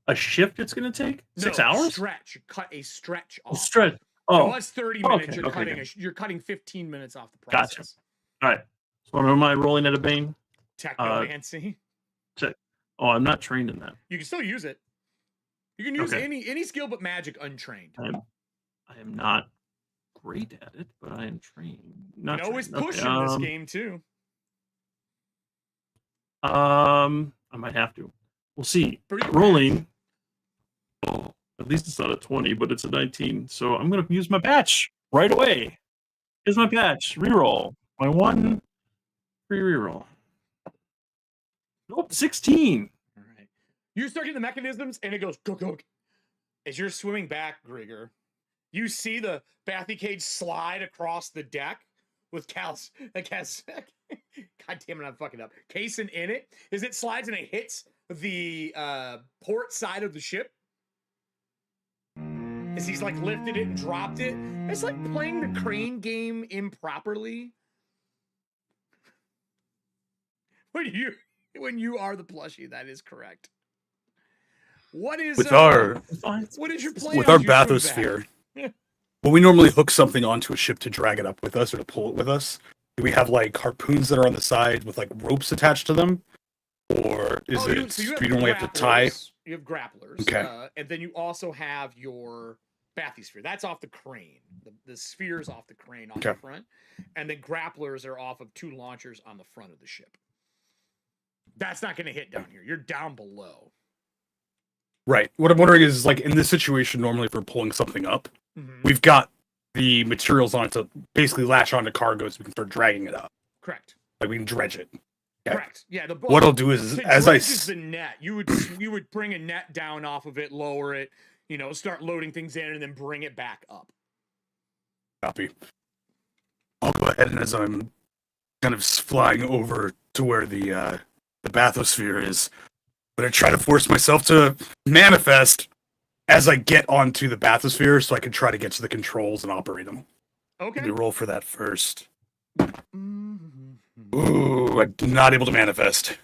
A shift it's going to take? 6 hours? Stretch. Cut a stretch off. A stretch. Oh. It was 30 minutes. Okay, You're cutting 15 minutes off the process. Gotcha. All right. So what am I rolling at a Bane? Technomancy. Oh, I'm not trained in that. You can still use it. You can use any skill but magic untrained. I am not great at it, but I am trained. You can always push in this game too. I might have to. We'll see. Rolling. Oh, at least it's not a 20, but it's a 19. So I'm gonna use my patch right away. Here's my patch. Reroll. My 1 free reroll. Nope, 16. All right. You start getting the mechanisms, and it goes go go. As you're swimming back, Grigor, you see the bathy cage slide across the deck with God damn it, I'm fucking up. Kason in it. As it slides and it hits the port side of the ship. As he's like lifted it and dropped it. It's like playing the crane game improperly. When you are the plushie, that is correct. What is what is your plan with our bathysphere? Well, we normally hook something onto a ship to drag it up with us or to pull it with us. Do we have like harpoons that are on the side with like ropes attached to them, or is do you normally have to tie? You have grapplers, okay, and then you also have your bathysphere. That's off the crane. The sphere's off the crane on the front, and then grapplers are off of 2 launchers on the front of the ship. That's not going to hit down here. You're down below. Right. What I'm wondering is, like, in this situation, normally if we're pulling something up, we've got the materials on it to basically latch onto cargo so we can start dragging it up. Correct. Like, we can dredge it. Okay. Correct. Yeah. What I'll do is, as I the net, you would bring a net down off of it, lower it, start loading things in, and then bring it back up. Copy. I'll go ahead and as I'm kind of flying over to where the bathysphere is. But I try to force myself to manifest as I get onto the bathysphere so I can try to get to the controls and operate them. Okay. Let me roll for that first. Ooh, I'm not able to manifest.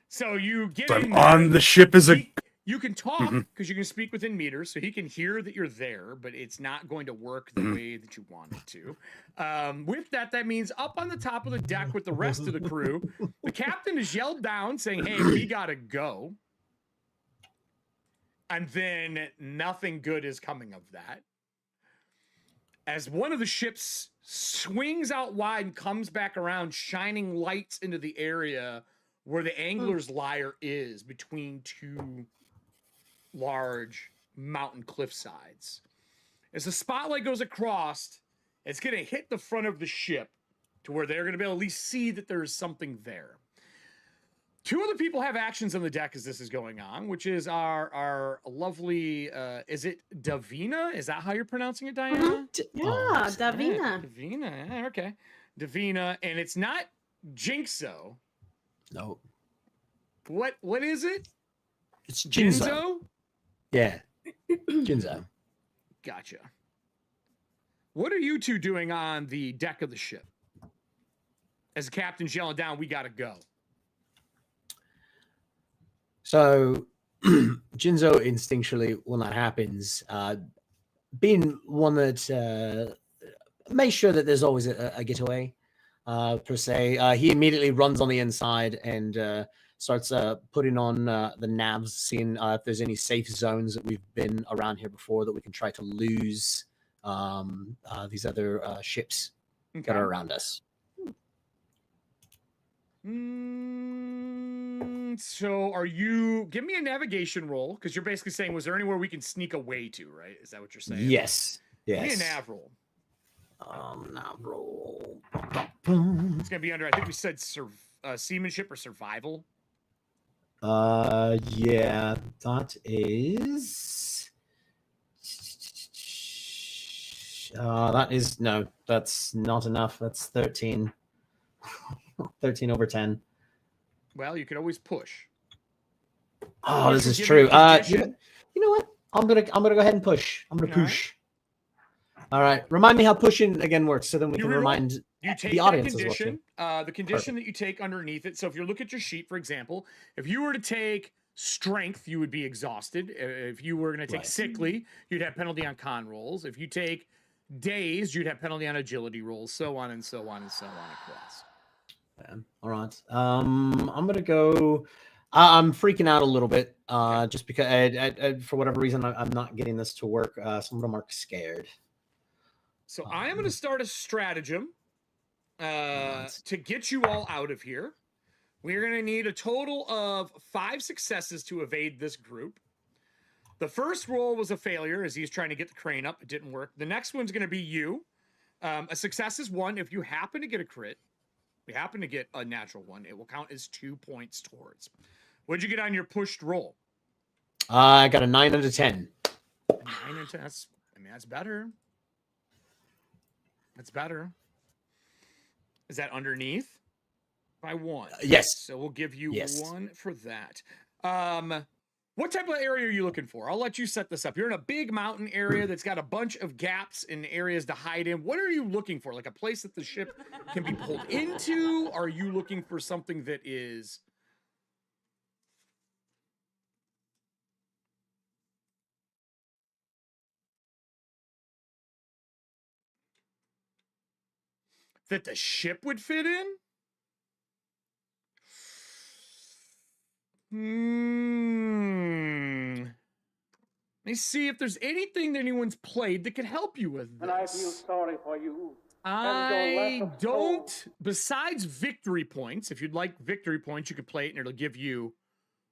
So you get So in I'm there. on the ship as a... You can talk because you can speak within meters, so he can hear that you're there, but it's not going to work the way that you want it to. With that, that means up on the top of the deck with the rest of the crew, the captain is yelled down saying, "Hey, we gotta go." And then nothing good is coming of that. As one of the ships swings out wide and comes back around, shining lights into the area where the angler's lyre is between two large mountain cliff sides. As the spotlight goes across, it's going to hit the front of the ship to where they're going to be able to at least see that there's something there. Two other people have actions on the deck as this is going on, which is our lovely, is it Davina? Is that how you're pronouncing it, Diana? Yeah, Davina. Davina, yeah, okay. Davina, and it's not Jinxo. No. What is it? It's Jinzo. Jinzo? Yeah. Jinzo. Gotcha. What are you two doing on the deck of the ship? As the captain's yelling down, "We gotta go." So, Jinzo instinctually, when that happens, being one that makes sure that there's always a getaway, per se, he immediately runs on the inside and starts putting on the navs, seeing if there's any safe zones that we've been around here before that we can try to lose these other ships that are around us. So are you... Give me a navigation roll, because you're basically saying, was there anywhere we can sneak away to, right? Is that what you're saying? Yes. Give Yes. me a nav roll. Nav roll. It's going to be under, I think we said seamanship or survival. Yeah, that is. That is no, that's not enough. That's 13. 13 over 10. Well, you could always push. Oh, this is Give true. me a condition. You know what? I'm gonna go ahead and push. I'm gonna All right. push. All right. Remind me how pushing again works, so then we You can reroll. remind You take the that audience as well. condition, Too. the condition that you take underneath it. So if you look at your sheet, for example, if you were to take strength, you would be exhausted. If you were going to take Right. sickly, you'd have penalty on con rolls. If you take dazed, you'd have penalty on agility rolls, so on and so on and so on across. All right. I'm gonna go. I'm freaking out a little bit, just because I, for whatever reason I'm not getting this to work. So I'm gonna mark scared. So I am going to start a stratagem to get you all out of here. We're going to need a total of 5 successes to evade this group. The first roll was a failure as he's trying to get the crane up. It didn't work. The next one's going to be you. A success is 1. If you happen to get a crit, we happen to get a natural 1, it will count as 2 points towards. What'd you get on your pushed roll? I got a 9 out of 10. 9 out of 10. That's better. That's better. Is that underneath? By 1. Yes. So we'll give you Yes. 1 for that. What type of area are you looking for? I'll let you set this up. You're in a big mountain area that's got a bunch of gaps and areas to hide in. What are you looking for? Like a place that the ship can be pulled into? Are you looking for something that is... that the ship would fit in? Let me see if there's anything that anyone's played that could help you with this. And I feel sorry for you. I don't, besides victory points, if you'd like victory points, you could play it and it'll give you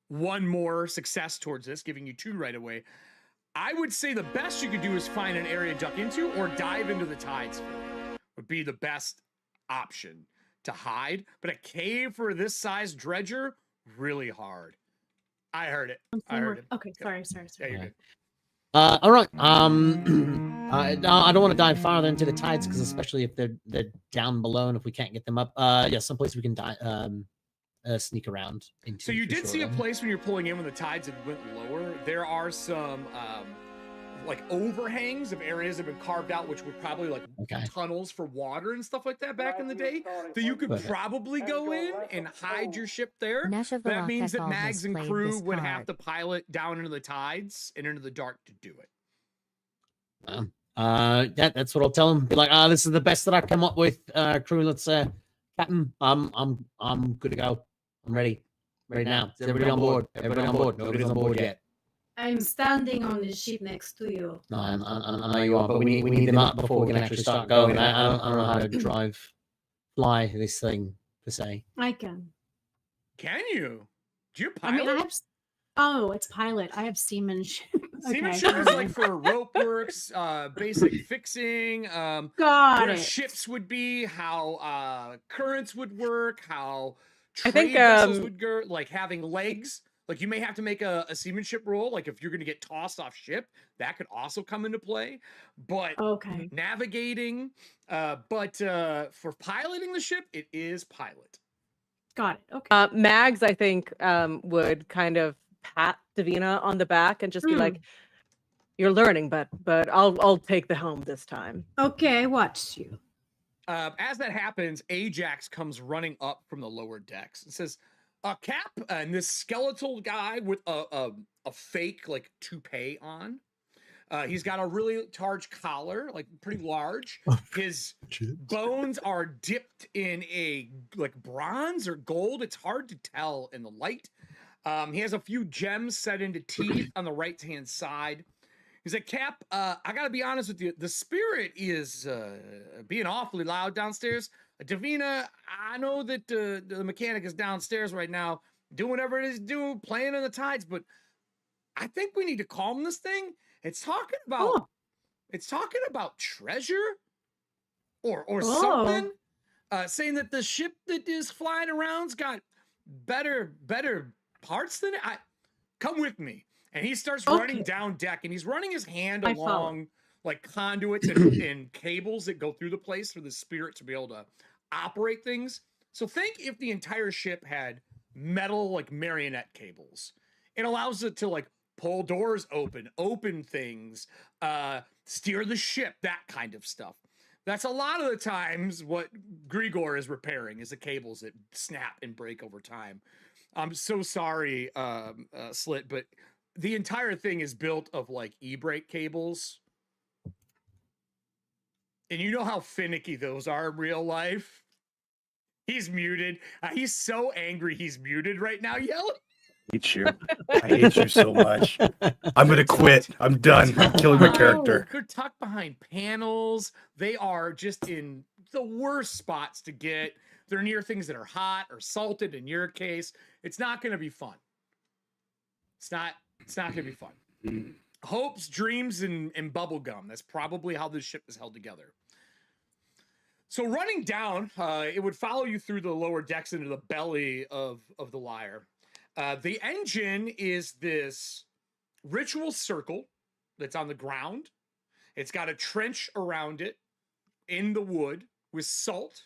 1 more success towards this, giving you 2 right away. I would say the best you could do is find an area to duck into or dive into the tides. Would be the best option to hide. But a cave for this size dredger, really hard. I heard it. I heard it. Okay, sorry. Yeah, you're good. All right. I don't want to dive farther into the tides because, especially if they're down below, and if we can't get them up, yeah, someplace we can sneak around into. So you for did sure, see a then. place when you're pulling in when the tides had went lower. There are some like overhangs of areas that have been carved out, which were probably like tunnels for water and stuff like that back in the day. That you could probably go in and hide your ship there. That means that Mags and crew would have to pilot down into the tides and into the dark to do it. That's what I'll tell him. Be like, this is the best that I come up with. Crew, let's Captain, I'm good to go. I'm ready. Ready now. Is everybody on board? Everybody on board. Nobody's on board yet. I'm standing on the ship next to you. No, I know you are, but we need them up before we can actually start going. I don't know how to fly this thing per se. I can. Can you? Do you pilot? I mean, I have. Oh, it's pilot. I have seamanship. Seamanship is like for rope works, basic fixing, Got where it. ships would be, how currents would work, how I trade think, vessels would go, like having legs. Like you may have to make a seamanship roll. Like if you're going to get tossed off ship, that could also come into play. But navigating, but for piloting the ship, it is pilot. Got it. Okay. Mags, I think, would kind of pat Davina on the back and just be like, "You're learning, but I'll take the helm this time." Okay, watch you. As that happens, Ajax comes running up from the lower decks and says, Cap, and this skeletal guy with a fake like toupee on. He's got a really large collar, like pretty large. His bones are dipped in a like bronze or gold. It's hard to tell in the light. He has a few gems set into teeth on the right-hand side. He's like, Cap, I gotta be honest with you. The spirit is being awfully loud downstairs. Davina, I know that the mechanic is downstairs right now, doing whatever it is doing, playing on the tides, but I think we need to calm this thing. It's talking about treasure or something. Saying that the ship that is flying around's got better parts than it. Come with me. And he starts running down deck, and he's running his hand along like conduits and cables that go through the place for the spirit to be able to operate things. So think if the entire ship had metal like marionette cables. It allows it to like pull doors open things, steer the ship, that kind of stuff. That's a lot of the times what Grigor is repairing is the cables that snap and break over time. I'm so sorry, Slit, but the entire thing is built of like e-brake cables. And you know how finicky those are in real life? He's muted. He's so angry he's muted right now, yelling. I hate you. I hate you so much. I'm going to quit. I'm done. I'm killing my character. They're tucked behind panels. They are just in the worst spots to get. They're near things that are hot or salted in your case. It's not going to be fun. It's not going to be fun. Hopes, dreams, and bubblegum. That's probably how this ship is held together. So running down, it would follow you through the lower decks into the belly of the Lyre. The engine is this ritual circle that's on the ground. It's got a trench around it in the wood with salt,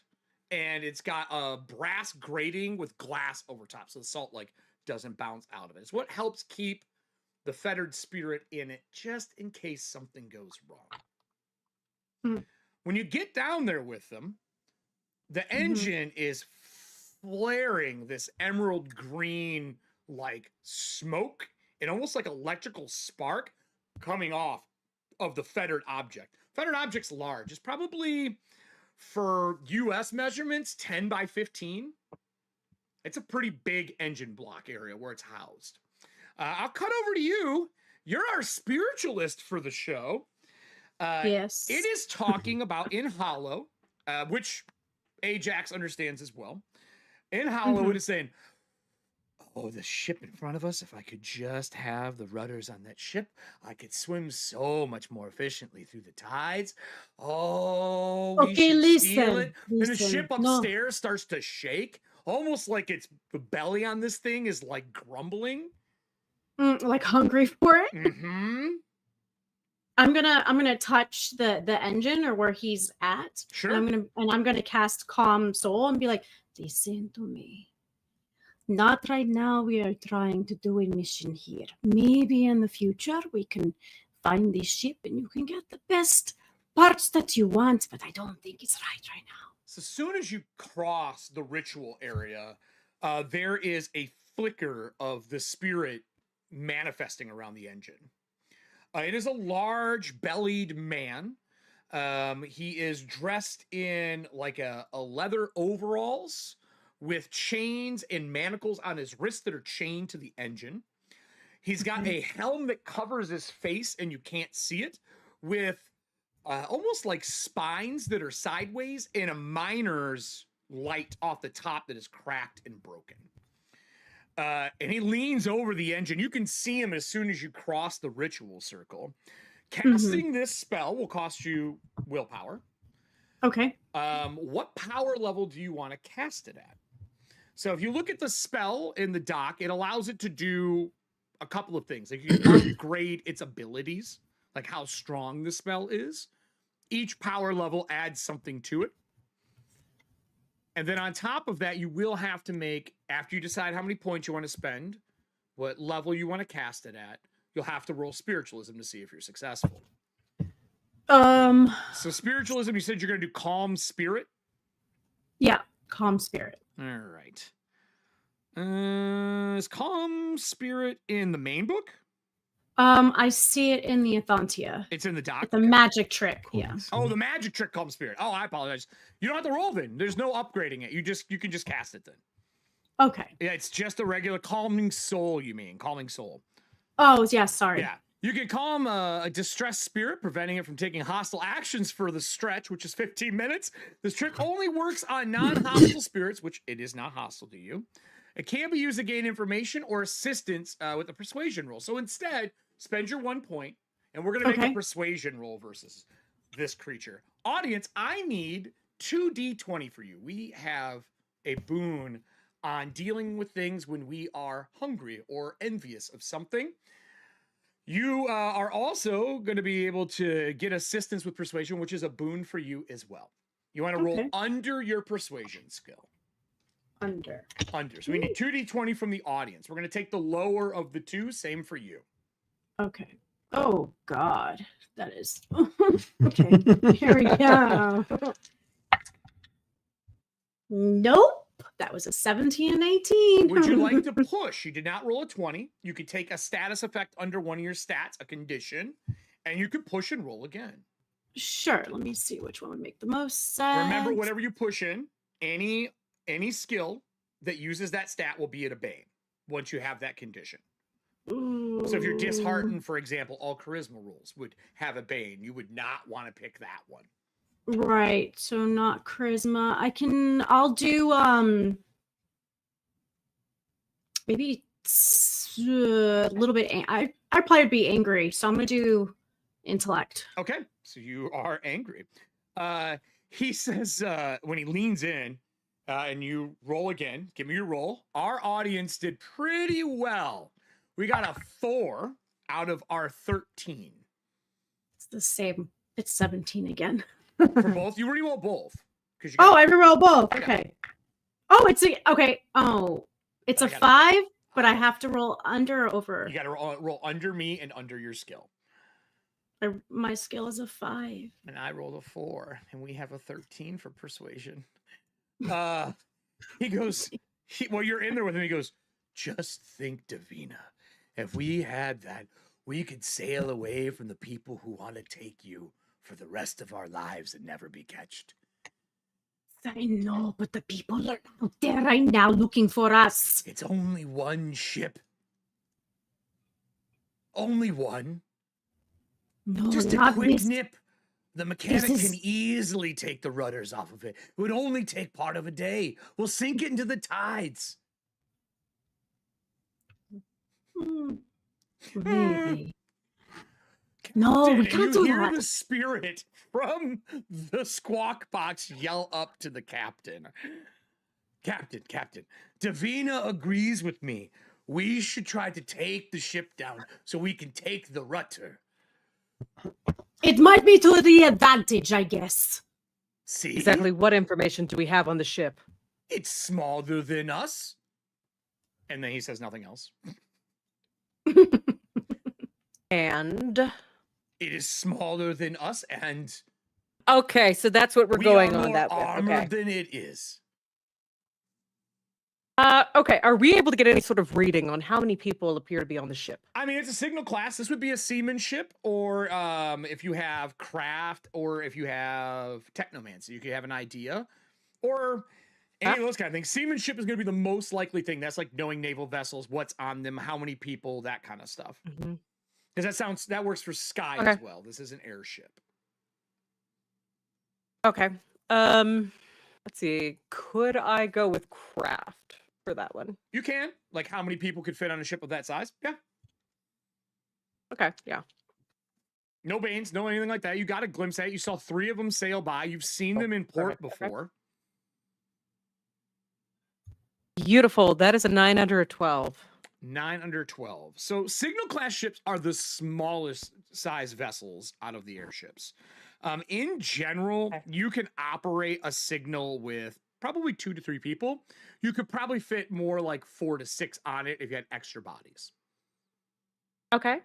and it's got a brass grating with glass over top, so the salt like doesn't bounce out of it. It's what helps keep the fettered spirit in it just in case something goes wrong. When you get down there with them, the engine is flaring this emerald green like smoke and almost like electrical spark coming off of the fettered object. Fettered object's large. It's probably, for US measurements, 10 by 15. It's a pretty big engine block area where it's housed. I'll cut over to you. You're our spiritualist for the show. Yes. It is talking about in Hollow, which Ajax understands as well. In Hollow, it is saying, oh, the ship in front of us, if I could just have the rudders on that ship, I could swim so much more efficiently through the tides. Oh, we should steal it. And the ship upstairs starts to shake, almost like it's the belly on this thing is like grumbling. Like hungry for it? I'm gonna touch the engine or where he's at. Sure. And I'm gonna cast Calm Soul and be like, listen to me. Not right now. We are trying to do a mission here. Maybe in the future we can find this ship and you can get the best parts that you want, but I don't think it's right now. So as soon as you cross the ritual area, there is a flicker of the spirit manifesting around the engine. It is a large bellied man. He is dressed in like a leather overalls with chains and manacles on his wrists that are chained to the engine. He's got a helm that covers his face and you can't see it, with almost like spines that are sideways and a miner's light off the top that is cracked and broken. And he leans over the engine. You can see him as soon as you cross the ritual circle. Casting this spell will cost you willpower. Okay. What power level do you want to cast it at? So if you look at the spell in the dock, it allows it to do a couple of things. Like you can upgrade its abilities, like how strong the spell is. Each power level adds something to it. And then on top of that, you will have to make, after you decide how many points you want to spend, what level you want to cast it at, you'll have to roll spiritualism to see if you're successful. So spiritualism, you said you're going to do calm spirit? Yeah, calm spirit. All right. Is calm spirit in the main book? I see it in the Ethauntia. It's in the dock? It's a magic trick, yeah. Oh, the magic trick calm spirit. Oh, I apologize. You don't have to roll then. There's no upgrading it. You can just cast it then. Okay. Yeah, it's just a regular calming soul, you mean. Calming soul. Oh, yeah, sorry. Yeah. You can calm a distressed spirit, preventing it from taking hostile actions for the stretch, which is 15 minutes. This trick only works on non-hostile spirits, which it is not hostile to you. It can be used to gain information or assistance with a persuasion roll. So instead, spend your 1 point, and we're going to make a persuasion roll versus this creature. Audience, I need 2d20 for you. We have a boon on dealing with things when we are hungry or envious of something. You are also going to be able to get assistance with persuasion, which is a boon for you as well. You want to roll under your persuasion skill. Under. So we need 2d20 from the audience. We're going to take the lower of the two. Same for you. Okay. Oh, God. That is... Okay. Here we go. Nope. That was a 17 and 18. Would you like to push? You did not roll a 20. You could take a status effect under one of your stats, a condition, and you could push and roll again. Sure. Let me see which one would make the most sense. Remember, whatever you push in, any skill that uses that stat will be at a bane once you have that condition. Ooh. So if you're disheartened, for example, all charisma rules would have a bane. You would not want to pick that one. Right. So not charisma. I'll do maybe a little bit. I'd probably be angry. So I'm going to do intellect. Okay. So you are angry. He says, when he leans in, and you roll again, give me your roll. Our audience did pretty well. We got a 4 out of our 13. It's the same. It's 17 again. For both? You re-roll both. I re-roll both. Okay. Oh, it's a 5, but I have to roll under or over. You got to roll under me and under your skill. My skill is a 5. And I rolled a 4, and we have a 13 for persuasion. He goes, you're in there with him. He goes, just think, Davina, if we had that, we could sail away from the people who want to take you for the rest of our lives and never be catched. I know, but the people are out there right now looking for us. It's only one ship. Only one. No, just a not quick this. nip. The mechanic can easily take the rudders off of it. It would only take part of a day. We'll sink it into the tides. Maybe. No, we can't do that. You hear that. the spirit from the squawk box yell up to the captain. Captain, Davina agrees with me. We should try to take the ship down so we can take the rudder. It might be to the advantage, I guess. See? Exactly what information do we have on the ship? It's smaller than us. And then he says nothing else. And It is smaller than us, and okay, so that's what we're we going are on more that with. armored Okay. than it is. Okay. Are we able to get any sort of reading on how many people appear to be on the ship? I mean, it's a signal class. This would be a seamanship, or if you have craft, or if you have technomancy, you could have an idea, or any of those kind of things. Seamanship is going to be the most likely thing. That's like knowing naval vessels, what's on them, how many people, that kind of stuff. Mm-hmm. Because that works for sky Okay. as well. This is an airship. Okay. Let's see. Could I go with craft for that one? You can. Like, how many people could fit on a ship of that size? Yeah. Okay. Yeah. No banes, no anything like that. You got a glimpse at it. You saw 3 of them sail by. You've seen them in port perfect. Okay. before. Beautiful. That is a 9 under a 12. 9 under 12. So signal class ships are the smallest size vessels out of the airships. In general, Okay. you can operate a signal with probably 2 to 3 people. You could probably fit more like 4 to 6 on it if you had extra bodies. Okay.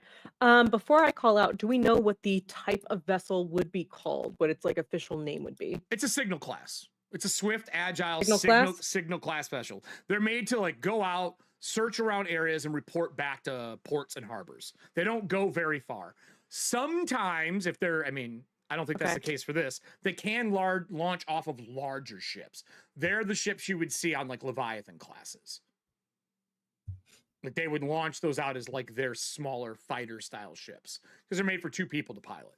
Before I call out, do we know what the type of vessel would be called? What its like official name would be? It's a signal class. It's a swift, agile Signal class? vessel. They're made to like go out, search around areas, and report back to ports and harbors. They don't go very far. Sometimes, if they're, I mean, I don't think that's the Okay. case for this. They can launch off of larger ships. They're the ships you would see on like Leviathan classes. Like they would launch those out as like their smaller fighter style ships because they're made for 2 people to pilot.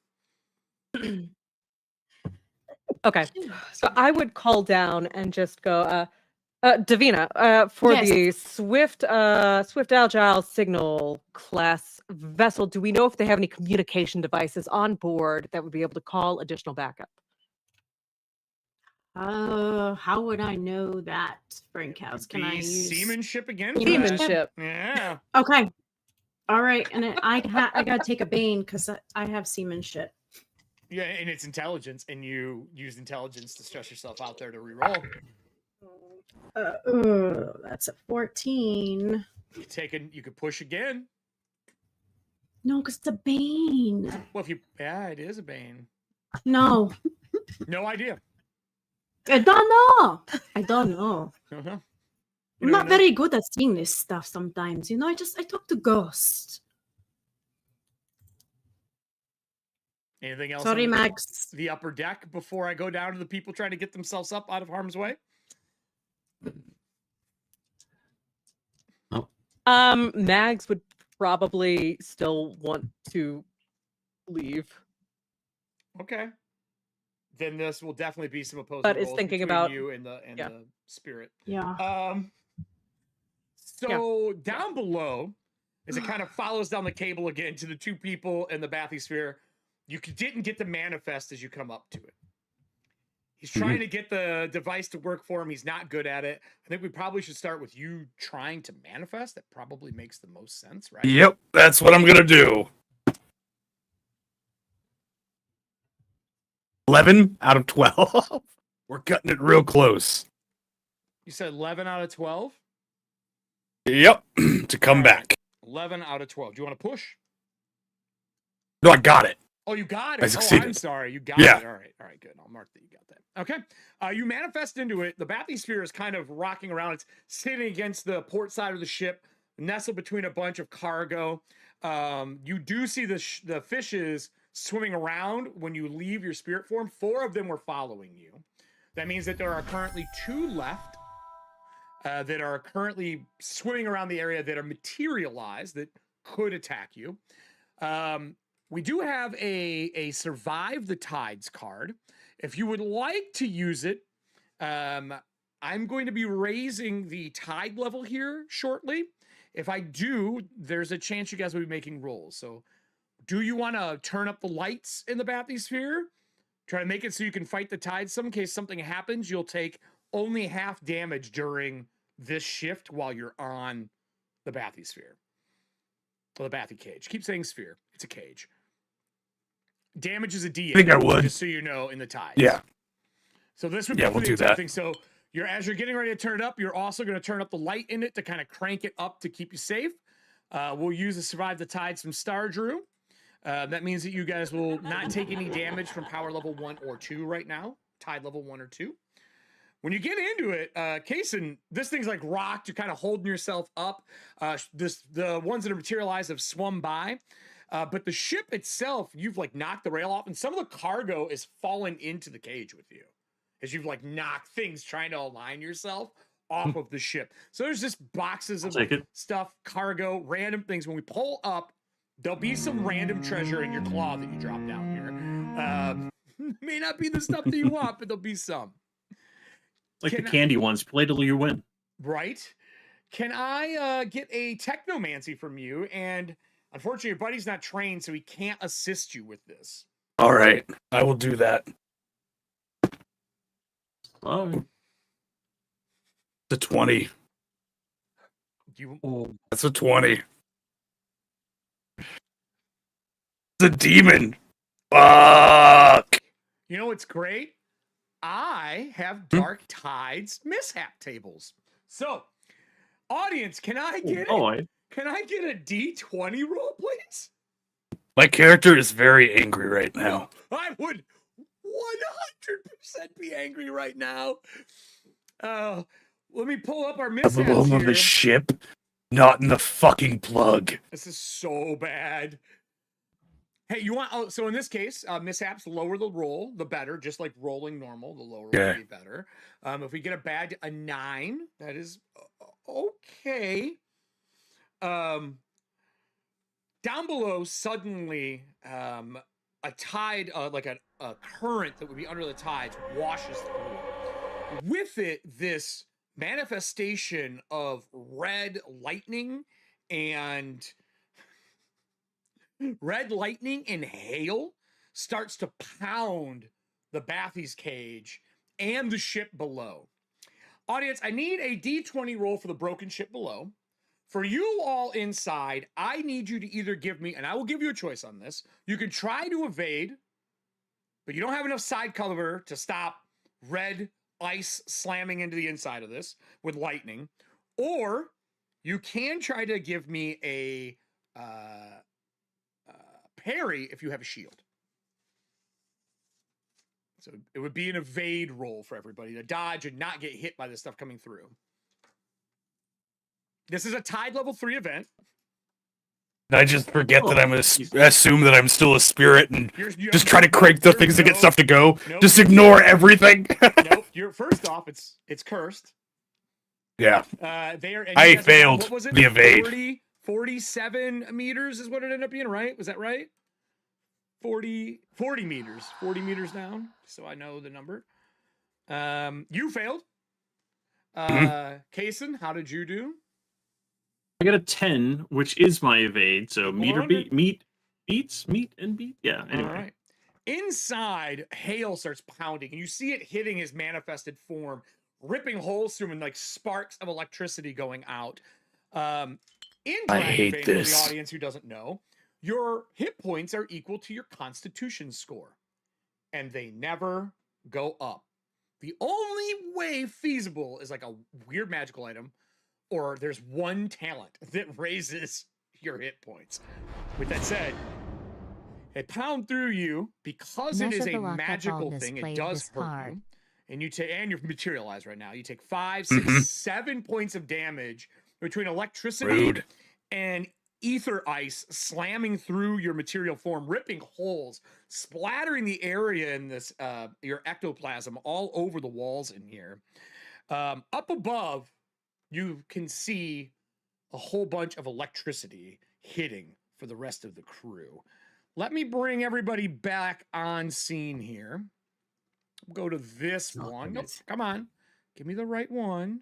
Okay. So I would call down and just go, Davina, for Yes. the swift agile signal class vessel, do we know if they have any communication devices on board that would be able to call additional backup? How would I know that, Brinkhouse? Can I Be use seamanship again? for that. Seamanship. Yeah. Okay. All right, and I gotta take a bane because I have seamanship. Yeah, and it's intelligence, and you use intelligence to stress yourself out there to reroll. That's a 14. You could push again. No, because it's a bane. Well, it is a bane. No, No idea. I don't know. I don't know. Uh-huh. I'm not very good at seeing this stuff sometimes. You know, I talk to ghosts. Anything else? Sorry, on Max. the upper deck before I go down to the people trying to get themselves up out of harm's way? Mags would probably still want to leave. Okay. Then this will definitely be some opposing But it's rolls thinking between about- you and the yeah. the spirit. Yeah. So down below, as it kind of follows down the cable again to the 2 people and the bathysphere, you didn't get the manifest as you come up to it. He's trying to get the device to work for him. He's not good at it. I think we probably should start with you trying to manifest. That probably makes the most sense, right? Yep, that's what I'm gonna do. 11 out of 12. We're cutting it real close. You said 11 out of 12? Yep, to come back. 11 out of 12. Do you want to push? No, I got it. Oh, you got it. I Oh, succeeded. I'm sorry. You got Yeah. it. All right, good. I'll mark that you got that. Okay. You manifest into it. The bathysphere is kind of rocking around. It's sitting against the port side of the ship, nestled between a bunch of cargo. You do see the fishes swimming around when you leave your spirit form. 4 of them were following you. That means that there are currently 2 left that are currently swimming around the area that are materialized that could attack you. We do have a Survive the Tides card. If you would like to use it, I'm going to be raising the tide level here shortly. If I do, there's a chance you guys will be making rolls. So do you want to turn up the lights in the bathysphere? Try to make it so you can fight the tide. Some case something happens, you'll take only half damage during this shift while you're on the bathysphere. Or the bathy cage. Keep saying sphere. It's a cage. Damage is a D8. I think I would. Just so you know, in the tides. Yeah. So this would be Yeah, we'll the do exact that. thing. So as you're getting ready to turn it up, you're also going to turn up the light in it to kind of crank it up to keep you safe. We'll use the Survive the Tides from Star Drew. That means that you guys will not take any damage from power level 1 or 2 right now. Tide level 1 or 2. When you get into it, Kaysen, this thing's like rocked. You're kind of holding yourself up. The ones that are materialized have swum by. But the ship itself, you've like knocked the rail off, and some of the cargo is falling into the cage with you as you've like knocked things trying to align yourself off of the ship. So there's just boxes of stuff, cargo, random things. When we pull up, there'll be some random treasure in your claw that you drop down here. May not be the stuff that you want, but there'll be some. Like the candy ones, play till you win. Right. Can I get a technomancy from you? And unfortunately, your buddy's not trained, so he can't assist you with this. All right. I will do that. Sorry. It's a 20. That's a 20. It's a demon. Fuck. You know what's great? I have Dark Tides mishap tables. So, audience, can I get Can I get a D20 roll, please? My character is very angry right now. I would 100% be angry right now. Let me pull up our I'm mishaps alone on here. the ship, not in the fucking plug. This is so bad. Hey, you want? So in this case, mishaps, the lower the roll, the better. Just like rolling normal, the lower will be better. If we get a 9, that is okay. Down below, suddenly, a tide, like a current that would be under the tides, washes through. With it, this manifestation of red lightning and hail starts to pound the Bathy's cage and the ship below. Audience, I need a D20 roll for the broken ship below. For you all inside, I need you to either give me, and I will give you a choice on this. You can try to evade, but you don't have enough side cover to stop red ice slamming into the inside of this with lightning. Or you can try to give me a parry if you have a shield. So it would be an evade roll for everybody to dodge and not get hit by this stuff coming through. This is a Tide level 3 event. I just forget that I'm assume that I'm still a spirit and just try to crank the things to get stuff to go. Just ignore everything. Nope. You're first off. It's cursed. Yeah. I failed what was it? the evade. 47 meters is what it ended up being, right? Was that right? 40 meters. 40 meters down. So I know the number. You failed. Kaysen, how did you do? I got a 10, which is my evade. So meet and beat. Yeah. Anyway. All right. Inside, hail starts pounding, and you see it hitting his manifested form, ripping holes through him, and like sparks of electricity going out. In Dragonbane, for the audience who doesn't know, your hit points are equal to your Constitution score, and they never go up. The only way feasible is like a weird magical item, or there's one talent that raises your hit points. With that said, they pound through you because it is a magical thing. It does hurt you, and you're materialized right now. You take 5, 6, 7 points of damage between electricity and ether ice slamming through your material form, ripping holes, splattering the area in this your ectoplasm all over the walls in here. Up above, you can see a whole bunch of electricity hitting for the rest of the crew. Let me bring everybody back on scene here. Go to this one. Nope, come on. Give me the right one.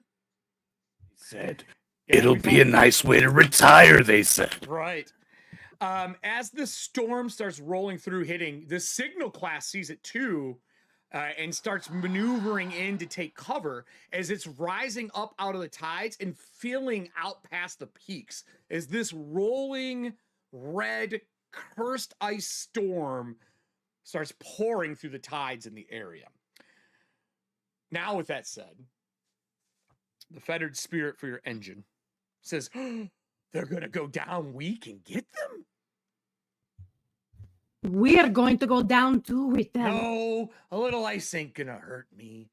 He said, it'll be a nice way to retire, they said. Right. As the storm starts rolling through, hitting, the signal class sees it too, and starts maneuvering in to take cover as it's rising up out of the tides and filling out past the peaks. As this rolling red cursed ice storm starts pouring through the tides in the area. Now, with that said, the fettered spirit for your engine says, they're going to go down. We can get them? We are going to go down too with them. No, a little ice ain't going to hurt me.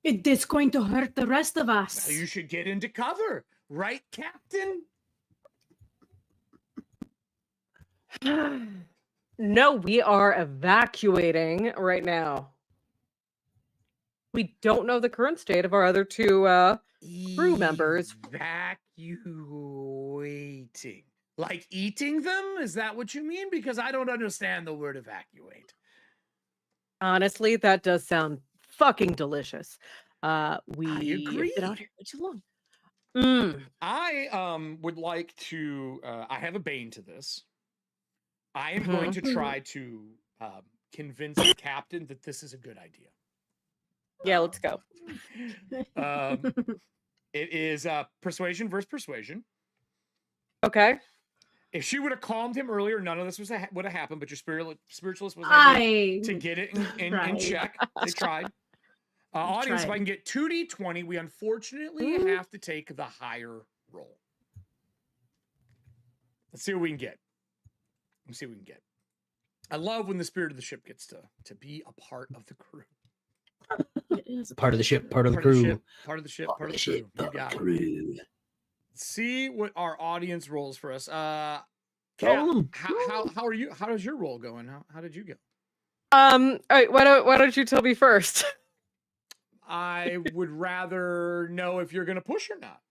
It is going to hurt the rest of us. Now you should get into cover, right, Captain? No, we are evacuating right now. We don't know the current state of our other two crew members. Evacuating. Like eating them? Is that what you mean? Because I don't understand the word evacuate. Honestly, that does sound fucking delicious. We agree. have been out here for too long. I would like to I have a bane to this. I am going to try to convince the captain that this is a good idea. Yeah, let's go. It is persuasion versus persuasion. Okay. If she would have calmed him earlier, none of this would have happened. But your spiritualist was able to get it in check. They tried. Audience, if I can get 2d20, we unfortunately have to take the higher roll. Let's see what we can get. Let's see what we can get. I love when the spirit of the ship gets to be a part of the crew. It is part of the ship, part of the crew. Part of the ship, part of the crew. You got it. Let's see what our audience rolls for us. Kat, how are you? How does your roll going? How did you go? All right, why don't you tell me first? I would rather know if you're gonna push or not.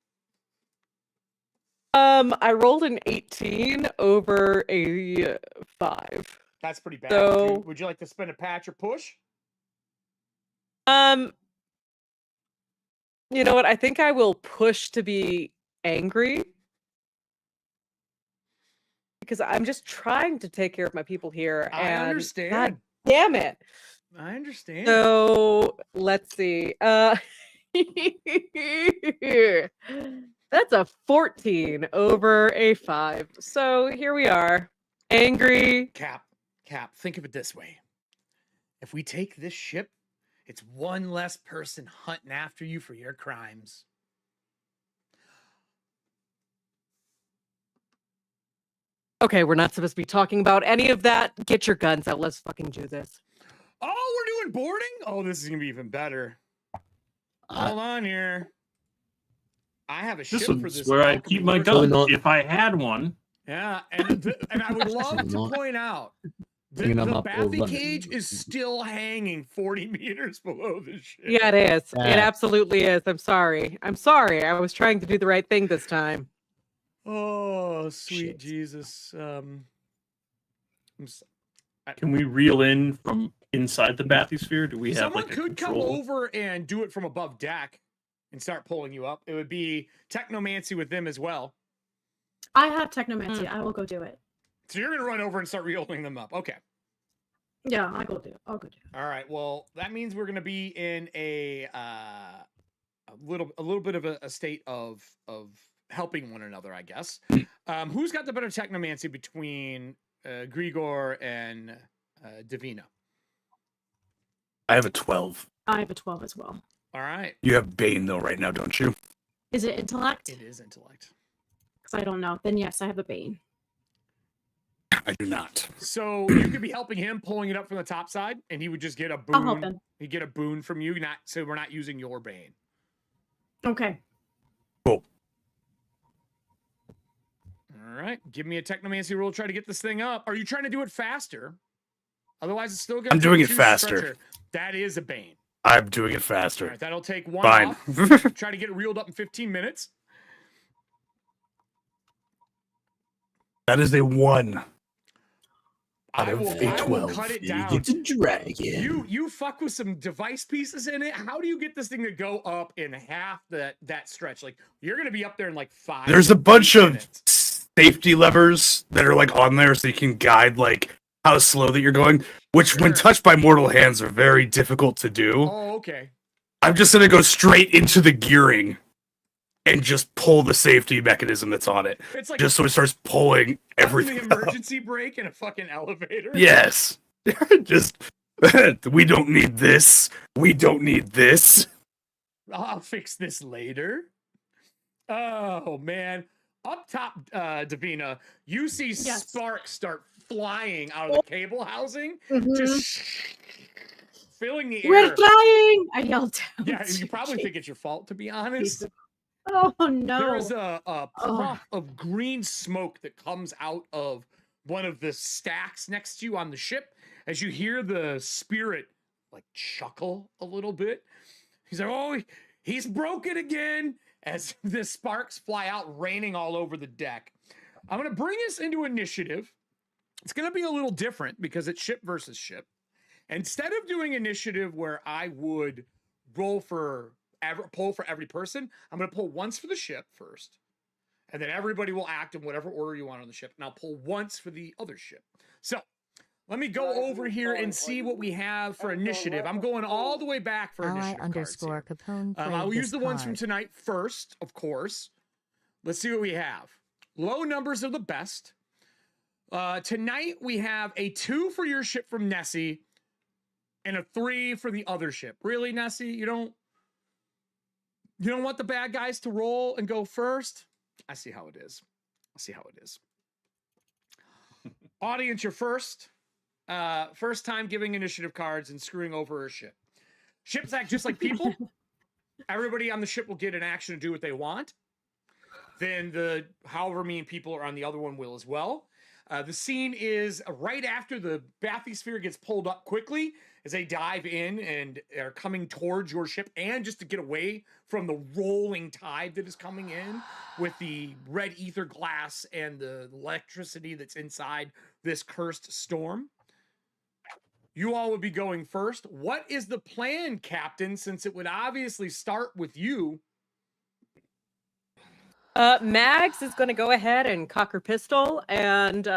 I rolled an 18 over a 5. That's pretty bad. So, would you like to spend a patch or push? You know what? I think I will push to be angry. Because I'm just trying to take care of my people here. I understand. God damn it. I understand. So let's see. That's a 14 over a 5. So here we are. Angry. Cap, think of it this way. If we take this ship, it's one less person hunting after you for your crimes. Okay, we're not supposed to be talking about any of that. Get your guns out. Let's fucking do this. Oh, we're doing boarding? Oh, this is going to be even better. Hold on here. I have a ship for this. This is where I keep my gun, if I had one. Yeah, and I would love to point out the Bathy cage is still hanging 40 meters below the ship. Yeah, it is. It absolutely is. I'm sorry. I was trying to do the right thing this time. Oh, sweet Jesus. Can we reel in from inside the bathysphere? Do we have someone like a could control? come over and do it from above deck and start pulling you up? It would be technomancy with them as well. I have technomancy. I will go do it. So you're going to run over and start reeling them up. Okay. Yeah, I'll go do it. All right. Well, that means we're going to be in a little bit of a state of helping one another, I guess. Who's got the better technomancy between Grigor and Davina? I have a 12. I have a 12 as well. All right. You have Bane, though, right now, don't you? Is it intellect? It is intellect. Because I don't know. Then yes, I have a Bane. I do not. So you could be helping him pulling it up from the top side, and he would just get a boon. I'll help him. He'd get a boon from you, so we're not using your Bane. Okay. Cool. All right. Give me a technomancy roll. Try to get this thing up. Are you trying to do it faster? Otherwise, it's still going to I'm doing it faster. Stretcher. That is a Bane. I'm doing it faster. All right, that'll take one Fine. off. Try to get it reeled up in 15 minutes. That is a 1. I will cut it down. It's a dragon. You fuck with some device pieces in it. How do you get this thing to go up in half that stretch? Like, you're going to be up there in like 5. There's a bunch minutes. of safety levers that are like on there so you can guide like how slow that you're going, which when touched by mortal hands are very difficult to do. Oh, okay. I'm just going to go straight into the gearing and just pull the safety mechanism that's on it. It's like just so it starts pulling everything the emergency brake in a fucking elevator. Yes. Just, we don't need this. We don't need this. I'll fix this later. Oh man. Up top, Davina, you see sparks start flying out of the cable housing, just filling the air. We're trying! I yelled down. Yeah, you probably think it's your fault, to be honest. Oh no. There is a puff of green smoke that comes out of one of the stacks next to you on the ship as you hear the spirit like chuckle a little bit. He's like, oh, he's broken again, as the sparks fly out, raining all over the deck. I'm going to bring us into initiative. It's going to be a little different because it's ship versus ship. Instead of doing initiative where I would roll for pull for every person, I'm going to pull once for the ship first, and then everybody will act in whatever order you want on the ship, and I'll pull once for the other ship. So let me go over here and see what we have for initiative. I'm going all the way back for initiative _Capone. I'll use the ones from tonight first, of course. Let's see what we have. Low numbers are the best. Tonight we have a 2 for your ship from Nessie and a 3 for the other ship. Really, Nessie? You don't want the bad guys to roll and go first? I see how it is. I see how it is. Audience, you're first. First time giving initiative cards and screwing over a ship. Ships act just like people. Everybody on the ship will get an action to do what they want. Then the however many people are on the other one will as well. The scene is right after the bathysphere gets pulled up quickly as they dive in and are coming towards your ship, and just to get away from the rolling tide that is coming in with the red ether glass and the electricity that's inside this cursed storm. You all would be going first. What is the plan, Captain, since it would obviously start with you? Mags is going to go ahead and cock her pistol, and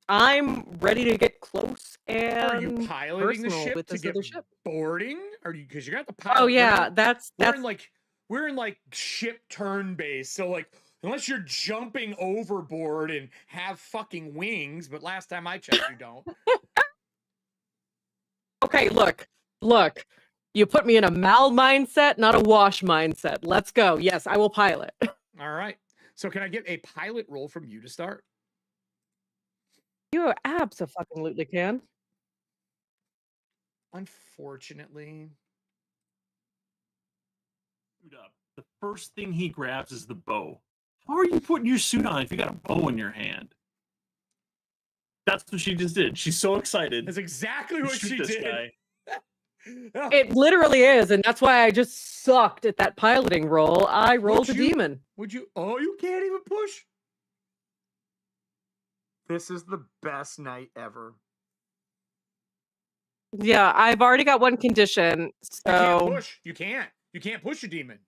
I'm ready to get close and Are you piloting the ship with to this get other ship. boarding? Are you, because you're gonna have to pilot? Oh yeah, we're in like ship turn base, so like unless you're jumping overboard and have fucking wings, but last time I checked, you don't. Okay, look. You put me in a Mal mindset, not a Wash mindset. Let's go. Yes, I will pilot. All right. So can I get a pilot roll from you to start? You abso-fucking-lutely can. Unfortunately. The first thing he grabs is the bow. How are you putting your suit on if you got a bow in your hand? That's what she just did. She's so excited. That's exactly what she did. It literally is, and that's why I just sucked at that piloting roll. I rolled a demon. Would you? Oh, you can't even push. This is the best night ever. Yeah, I've already got one condition, so You can't push. You can't. You can't push a demon.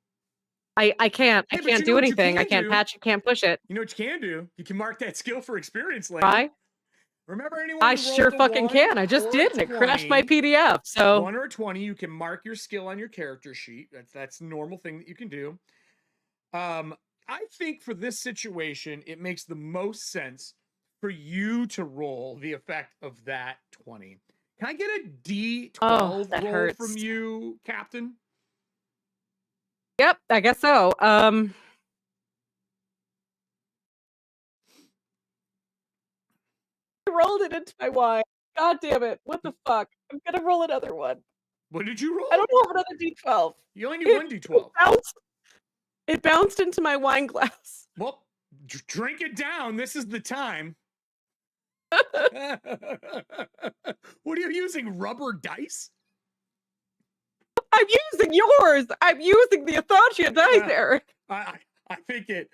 I can't. Hey, I but you can't know do what you anything. I can can't do? patch it. Can't push it. You know what you can do? You can mark that skill for experience later. Try. Remember anyone? I who rolled sure a fucking 1 can. I just or a did, and it crashed my 20? PDF. So 1 or a 20, you can mark your skill on your character sheet. That's a normal thing that you can do. I think for this situation, it makes the most sense for you to roll the effect of that 20. Can I get a D12 that roll hurts. from you, Captain? Yep, I guess so. I rolled it into my wine. God damn it. What the fuck? I'm gonna roll another one. What did you roll? I don't know another D12. You only need one D12. It bounced into my wine glass. Well, drink it down. This is the time. What are you using? Rubber dice? I'm using yours. I'm using the Ethauntia dice, Eric. I think it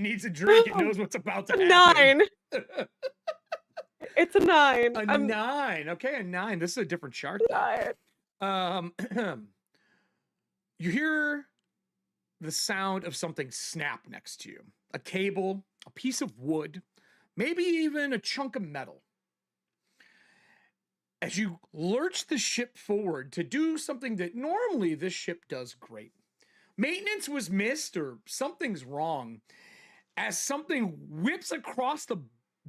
needs a drink. It knows what's about to A happen. 9. It's a 9. A 9. Okay, a 9. This is a different chart. You hear the sound of something snap next to you. A cable, a piece of wood, maybe even a chunk of metal. As you lurch the ship forward to do something that normally this ship does great. Maintenance was missed or something's wrong. As something whips across the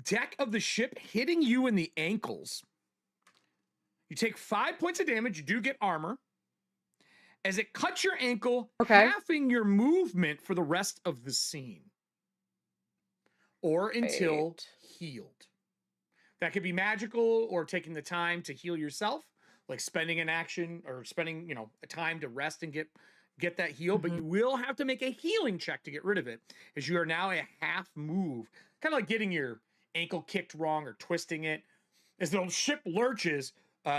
deck of the ship, hitting you in the ankles. You take 5 points of damage. You do get armor. As it cuts your ankle, Okay. halving your movement for the rest of the scene. Or until Right. healed. That could be magical or taking the time to heal yourself, like spending an action or spending, a time to rest and get that heal, but you will have to make a healing check to get rid of it, as you are now a half move, kind of like getting your ankle kicked wrong or twisting it. As the ship lurches,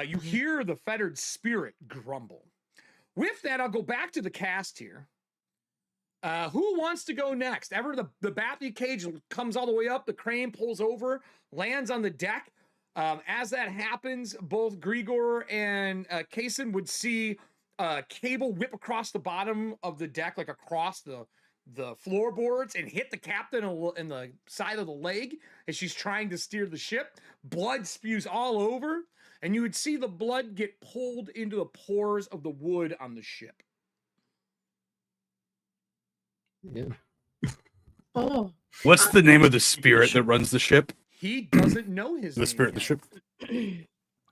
you hear the fettered spirit grumble. With that, I'll go back to the cast here. Who wants to go next? Ever the Bathy cage comes all the way up, the crane pulls over, lands on the deck. As that happens, both Grigor and Kaysen would see a cable whip across the bottom of the deck, like across the floorboards, and hit the captain in the side of the leg as she's trying to steer the ship. Blood spews all over, and you would see the blood get pulled into the pores of the wood on the ship. Yeah. Oh, What's the name of the spirit that runs the ship? He doesn't know his The name spirit of the yet. ship.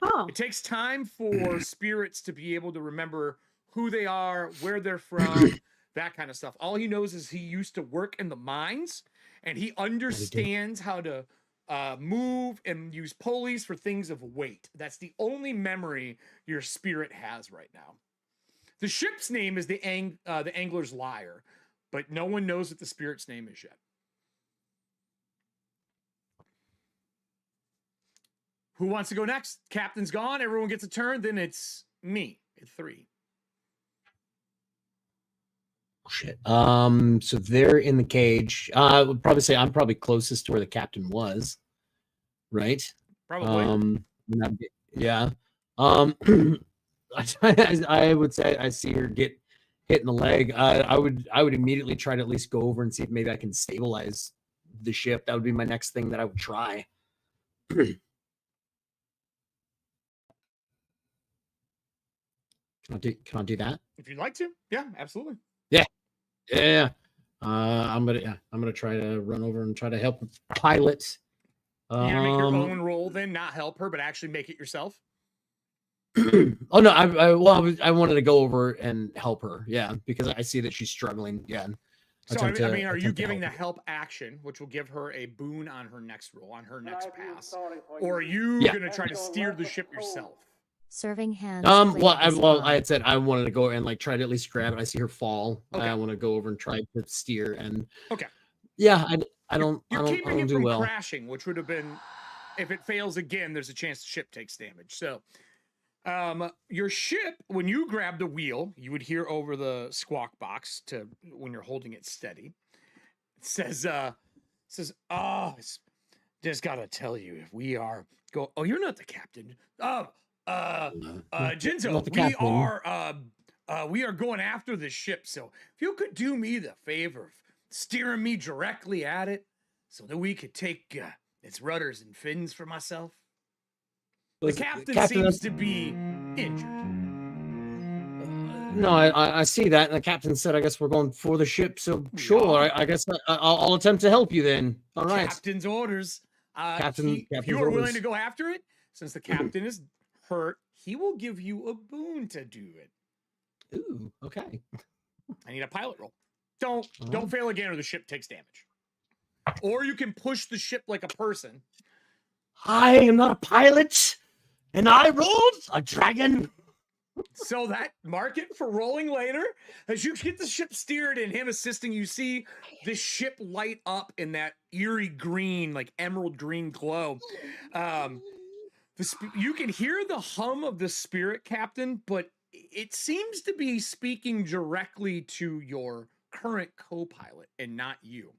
oh, It takes time for spirits to be able to remember who they are, where they're from, that kind of stuff. All he knows is he used to work in the mines, and he understands how to move and use pulleys for things of weight. That's the only memory your spirit has right now. The ship's name is the Angler's Lyre, but no one knows what the spirit's name is yet. Who wants to go next? Captain's gone. Everyone gets a turn. Then it's me at 3. Shit. So they're in the cage. I would probably say I'm probably closest to where the captain was. Right? Probably. Yeah. I would say I see her get hit in the leg. I would immediately try to at least go over and see if maybe I can stabilize the ship. That would be my next thing that I would try. Can I do that? If you'd like to. Yeah, absolutely. Yeah. I'm gonna try to run over and try to help the pilot. You're gonna make your own roll then, not help her, but actually make it yourself. Oh no, I wanted to go over and help her. Yeah, because I see that she's struggling. Yeah. So are you giving the help action, which will give her a boon on her next roll, on her next pass, or are you gonna try to steer the ship yourself? Serving hands. I had said I wanted to go and like try to at least grab it. I see her fall. Okay. I want to go over and try to steer. And okay, yeah, I don't do well. Crashing, which would have been, if it fails again, there's a chance the ship takes damage. So, your ship, when you grab the wheel, you would hear over the squawk box when you're holding it steady. It says, "Oh, just gotta tell you, if we are oh, you're not the captain. Jinzo, we are going after the ship. So if you could do me the favor of steering me directly at it, so that we could take its rudders and fins for myself." The captain seems to be injured. No, I see that. And the captain said, I guess we're going for the ship. So sure, I guess I'll attempt to help you then. All right. Captain's orders. Captain's if you are willing orders. to go after it, since the captain is hurt, he will give you a boon to do it. Ooh, okay. I need a pilot roll. Don't fail again, or the ship takes damage. Or you can push the ship like a person. I am not a pilot, and I rolled a dragon. So that mark it for rolling later. As you get the ship steered and him assisting, you see the ship light up in that eerie green, like emerald green glow. You can hear the hum of the spirit captain, but it seems to be speaking directly to your current co-pilot and not you.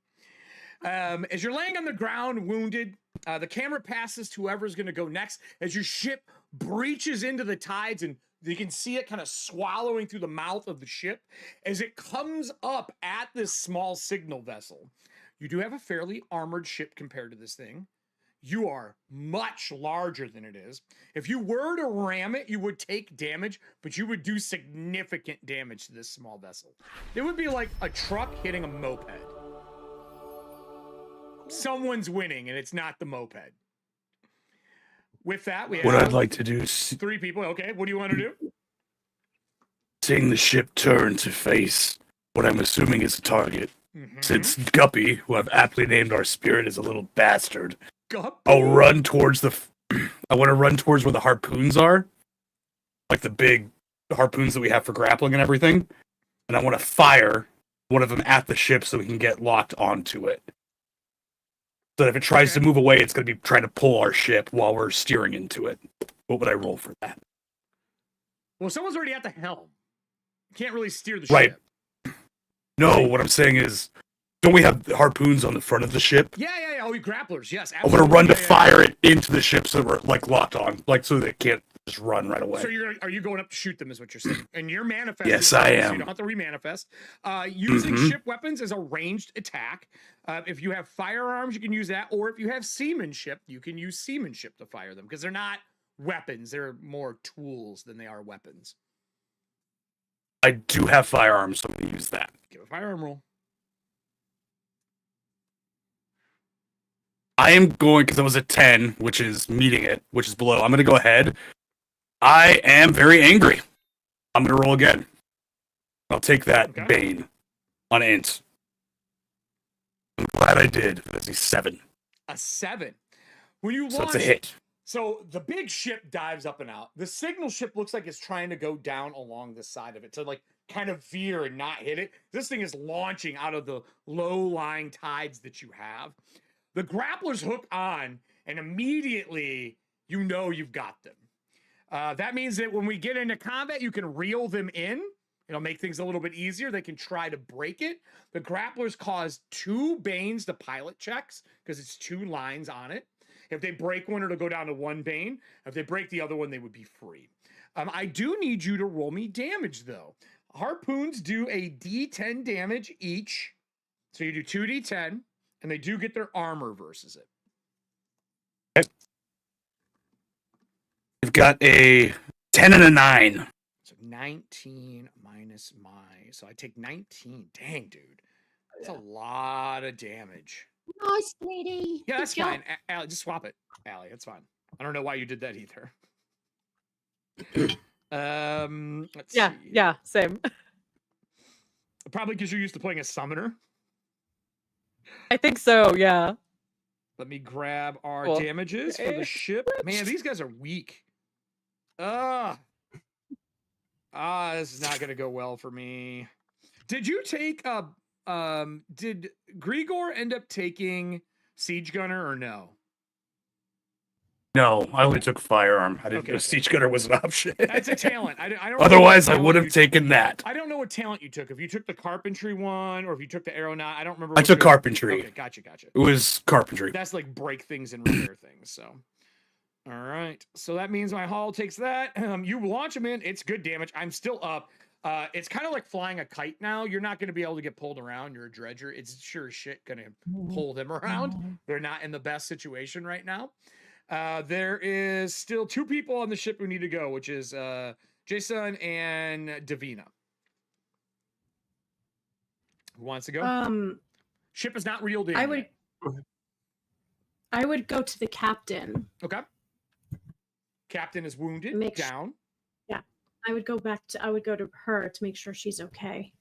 As you're laying on the ground, wounded, the camera passes to whoever's going to go next. As your ship breaches into the tides, and you can see it kind of swallowing through the mouth of the ship as it comes up at this small signal vessel. You do have a fairly armored ship compared to this thing. You are much larger than it is. If you were to ram it, you would take damage, but you would do significant damage to this small vessel. It would be like a truck hitting a moped. Someone's winning, and it's not the moped. With that, we What have I'd like to do is 3 people. Okay, what do you want to do? seeing the ship turn to face what I'm assuming is a target. Mhm. Since Guppy, who I've aptly named our spirit, is a little bastard, Guppy. I'll run towards the. I want to run towards where the harpoons are, like the big harpoons that we have for grappling and everything, and I want to fire one of them at the ship so we can get locked onto it. So that if it tries to move away, it's going to be trying to pull our ship while we're steering into it. What would I roll for that? Well, someone's already at the helm. Can't really steer the Right. ship. No, what I'm saying is, don't we have harpoons on the front of the ship? Yeah. Oh, we grapplers. Yes. I'm going to run to Yeah. fire it into the ship so we're like locked on, like so they can't just run right away. So are you going up to shoot them? Is what you're saying? And you're manifesting. Yes, I So am. you don't have to remanifest. Using Mhm. ship weapons is a ranged attack. If you have firearms, you can use that, or if you have seamanship, you can use seamanship to fire them because they're not weapons; they're more tools than they are weapons. I do have firearms, so I'm going to use that. Give a firearm roll. I am going, because it was a 10, which is meeting it, which is below. I'm going to go ahead. I am very angry. I'm going to roll again. I'll take that Okay. Bane on int. I'm glad I did. That's a 7. A 7. When you So launch, it's a hit. So the big ship dives up and out. The signal ship looks like it's trying to go down along the side of it to like kind of veer and not hit it. This thing is launching out of the low-lying tides that you have. The grapplers hook on, and immediately you know you've got them. That means that when we get into combat, you can reel them in. It'll make things a little bit easier. They can try to break it. The grapplers cause 2 Banes to pilot checks because it's 2 lines on it. If they break one, it'll go down to 1 Bane. If they break the other one, they would be free. I do need you to roll me damage, though. Harpoons do a D10 damage each. So you do 2D10, and they do get their armor versus it. Okay. We've got a 10 and a 9. So 19 minus my... So I take 19. Dang, dude. That's a lot of damage. Nice, lady. Yeah, that's Good job. fine. Allie, just swap it. Allie, that's fine. I don't know why you did that either. Let's see. Yeah, same. Probably because you're used to playing a summoner. I think so, yeah. Let me grab our Cool. damages for the ship. Man, these guys are weak. This is not gonna go well for me. Did you take did Grigor end up taking Siege Gunner or no? No, I only took firearm. I didn't Okay. know Siege Gunner was an option. That's a talent. I don't know what Otherwise, I talent would you have taken that. I don't know what talent you took. If you took the carpentry one or if you took the aeronaut, I don't remember. I what took your- carpentry. Okay, gotcha. It was carpentry. That's like break things and repair things. So, all right. So that means my hull takes that. You launch them in. It's good damage. I'm still up. It's kind of like flying a kite now. You're not going to be able to get pulled around. You're a dredger. It's sure as shit going to pull them around. They're not in the best situation right now. There is still 2 people on the ship who need to go, which is Jason and Davina. Who wants to go? Ship is not reeled in. I would go to the captain. Okay. Captain is wounded. Make down. I would go to her to make sure she's okay.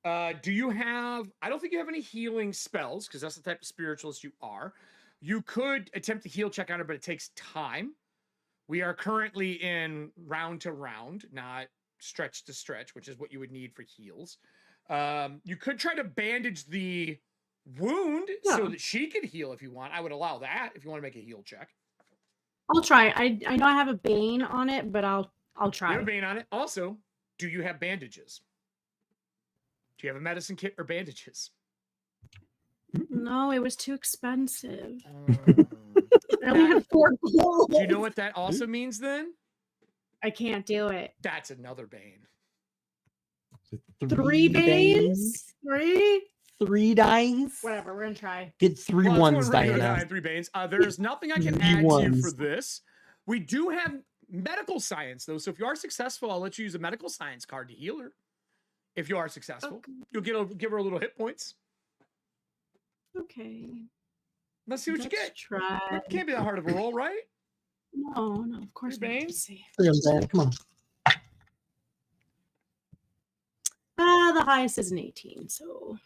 Do you have... I don't think you have any healing spells, because that's the type of spiritualist you are. You could attempt to heal check on her, but it takes time. We are currently in round to round, not stretch to stretch, which is what you would need for heals. You could try to bandage the wound so that she could heal if you want. I would allow that if you want to make a heal check. I'll try. I know I have a Bane on it, but I'll You try. have a Bane on it. Also, do you have bandages? Do you have a medicine kit or bandages? No, it was too expensive. Do I only have 4 gold. you know what that also means then? I can't do it. That's another Bane. 3 Banes? 3? 3 dice. Whatever, we're gonna try. Get 3 Well, ones, that's one regular Diana. die and 3 Banes. There's nothing I can 3 add to you for ones. this. We do have medical science, though. So if you are successful, I'll let you use a medical science card to heal her. If you are successful, you'll give her a little hit points. Okay. Let's see what you Let's get. try. It can't be that hard of a roll, right? No, of course not. Bane? Let's see. Come on. The highest is an 18, so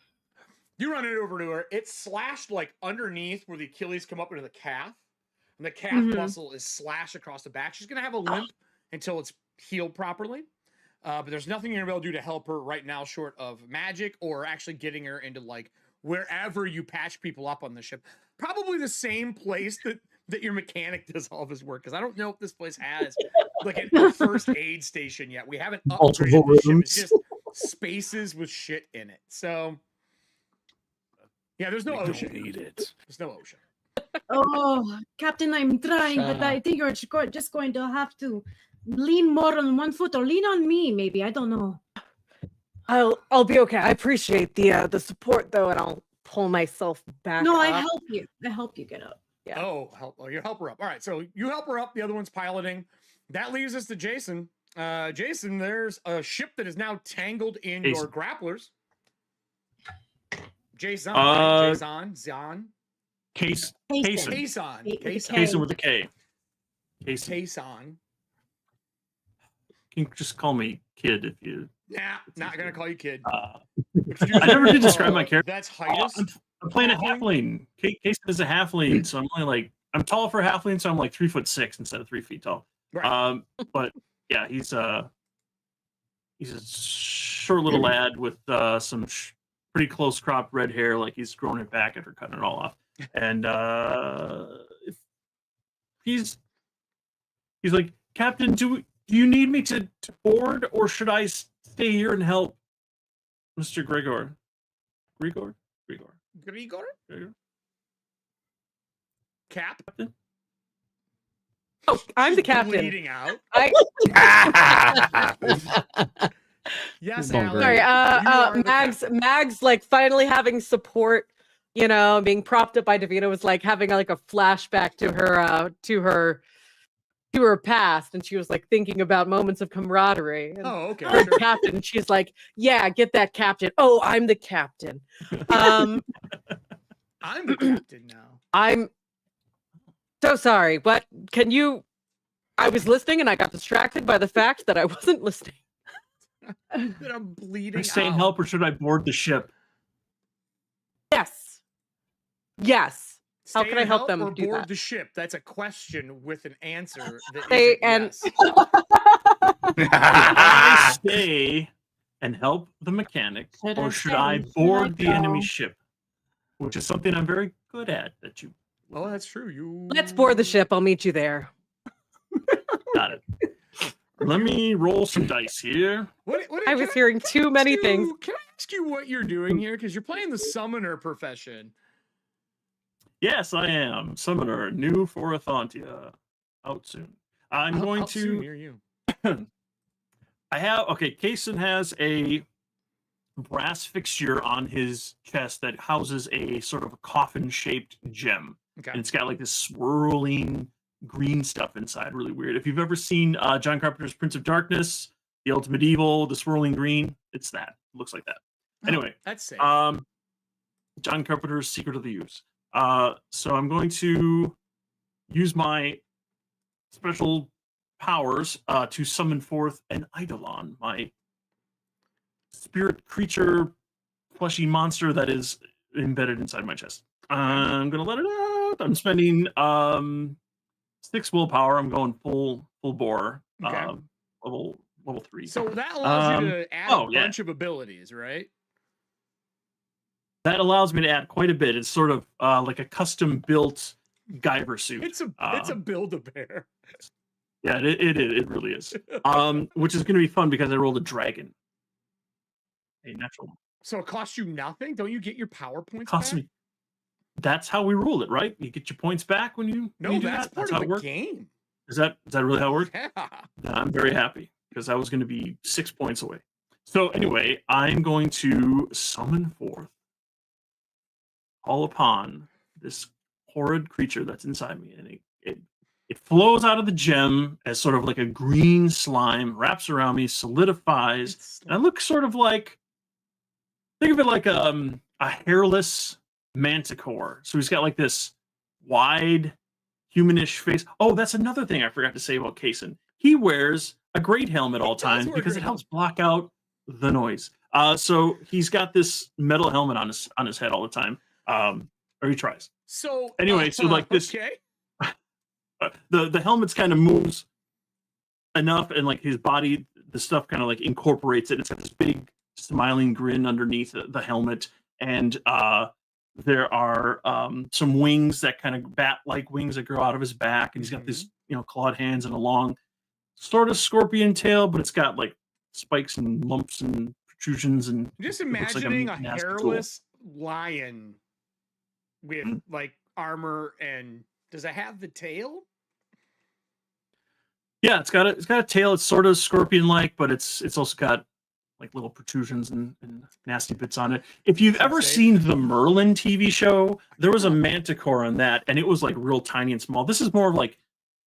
You run it over to her. It's slashed like underneath where the Achilles come up into the calf. And the calf muscle is slashed across the back. She's going to have a limp until it's healed properly. But there's nothing you're going to be able to do to help her right now short of magic or actually getting her into like wherever you patch people up on the ship. Probably the same place that your mechanic does all of his work. Because I don't know if this place has like a first aid station yet. We haven't upgraded the ship. It's just spaces with shit in it. So yeah, there's no ocean. Don't need it. There's no ocean. oh, Captain, I'm trying, but I think you're just going to have to lean more on one foot or lean on me, maybe. I don't know. I'll be okay. I appreciate the support though, and I'll pull myself back. No, up. I help you. I help you get up. Yeah. Oh, you help her up. All right, so you help her up. The other one's piloting. That leaves us to Jason. Jason, there's a ship that is now tangled in your grapplers. Jason. Jason. Cason with a K. Cason. You can just call me Kid if you. Nah, not gonna call you Kid. I never did describe my character. That's Hydas. I'm playing a halfling. Cason is a halfling, so I'm only like I'm tall for a halfling, so I'm like 3'6" instead of 3 feet tall. Right. But yeah, he's a short little lad with some pretty close cropped red hair, like he's growing it back after cutting it all off. And he's like, Captain, do you need me to board, or should I stay here and help Mr. Gregor? Gregor? Captain? Oh, I'm the captain. Bleeding out. Yes, Alan. Sorry, Mags like finally having support, you know, being propped up by Davina was like having like a flashback to her past, and she was like thinking about moments of camaraderie. And okay. her captain, and she's like, yeah, get that captain. Oh, I'm the captain. I'm the captain now. I'm so sorry, but can you I was listening and I got distracted by the fact that I wasn't listening. That I'm bleeding. Saying help, or should I board the ship? Yes. How can I help them or do board that? the ship? That's a question with an answer. Yes. I stay and help the mechanic, or should I board the enemy ship? Which is something I'm very good at. Oh, that's true. Let's board the ship. I'll meet you there. Got it. Let me roll some dice here. I was hearing too many things. Can I ask you what you're doing here? Because you're playing the summoner profession. Yes, I am. Summoner, new for Ethauntia. Out soon. I'm going to. Soon near you. Cason has a brass fixture on his chest that houses a sort of a coffin-shaped gem. Okay. And it's got like this swirling green stuff inside. Really weird. If you've ever seen John Carpenter's Prince of Darkness, the Ultimate Evil, the swirling green, it's that. It looks like that. Anyway, that's safe. John Carpenter's Secret of the Use. So I'm going to use my special powers to summon forth an Eidolon, my spirit creature, fleshy monster that is embedded inside my chest. I'm gonna let it out. I'm spending 6 willpower. I'm going full bore. Okay. Level 3. So that allows you to add a bunch of abilities, right? That allows me to add quite a bit. It's sort of like a custom built Guyver suit. It's a Build-A-Bear. Yeah, it really is. Which is going to be fun because I rolled a dragon, a natural one. So it costs you nothing? Don't you get your power points Costs back? me. That's how we rule it, right? You get your points back when you. No, when you do that's that. part That's of how the game. Is that really how it works? Yeah. I'm very happy because I was going to be 6 points away. So anyway, I'm going to summon forth, call upon this horrid creature that's inside me, and it flows out of the gem as sort of like a green slime, wraps around me, solidifies, and I look sort of like, think of it like a hairless manticore. So he's got like this wide humanish face. Oh, that's another thing I forgot to say about Kaysen. He wears a great helmet all does times wear a because great it helps block out the noise. So he's got this metal helmet on his head all the time. Or he tries. So Anyway, so like this, okay. the helmet's kind of moves enough, and like his body, the stuff kind of like incorporates it. It's got this big smiling grin underneath the helmet, and there are some wings that kind of bat-like wings that grow out of his back, and he's got this clawed hands and a long sort of scorpion tail, but it's got like spikes and lumps and protrusions, and Just it looks like imagining a nasty tool. hairless lion with like armor, and does it have the tail? Yeah, it's got a tail. It's sort of scorpion-like, but it's also got like little protrusions and nasty bits on it. If you've ever seen the Merlin TV show, there was a manticore on that, and it was like real tiny and small. This is more of like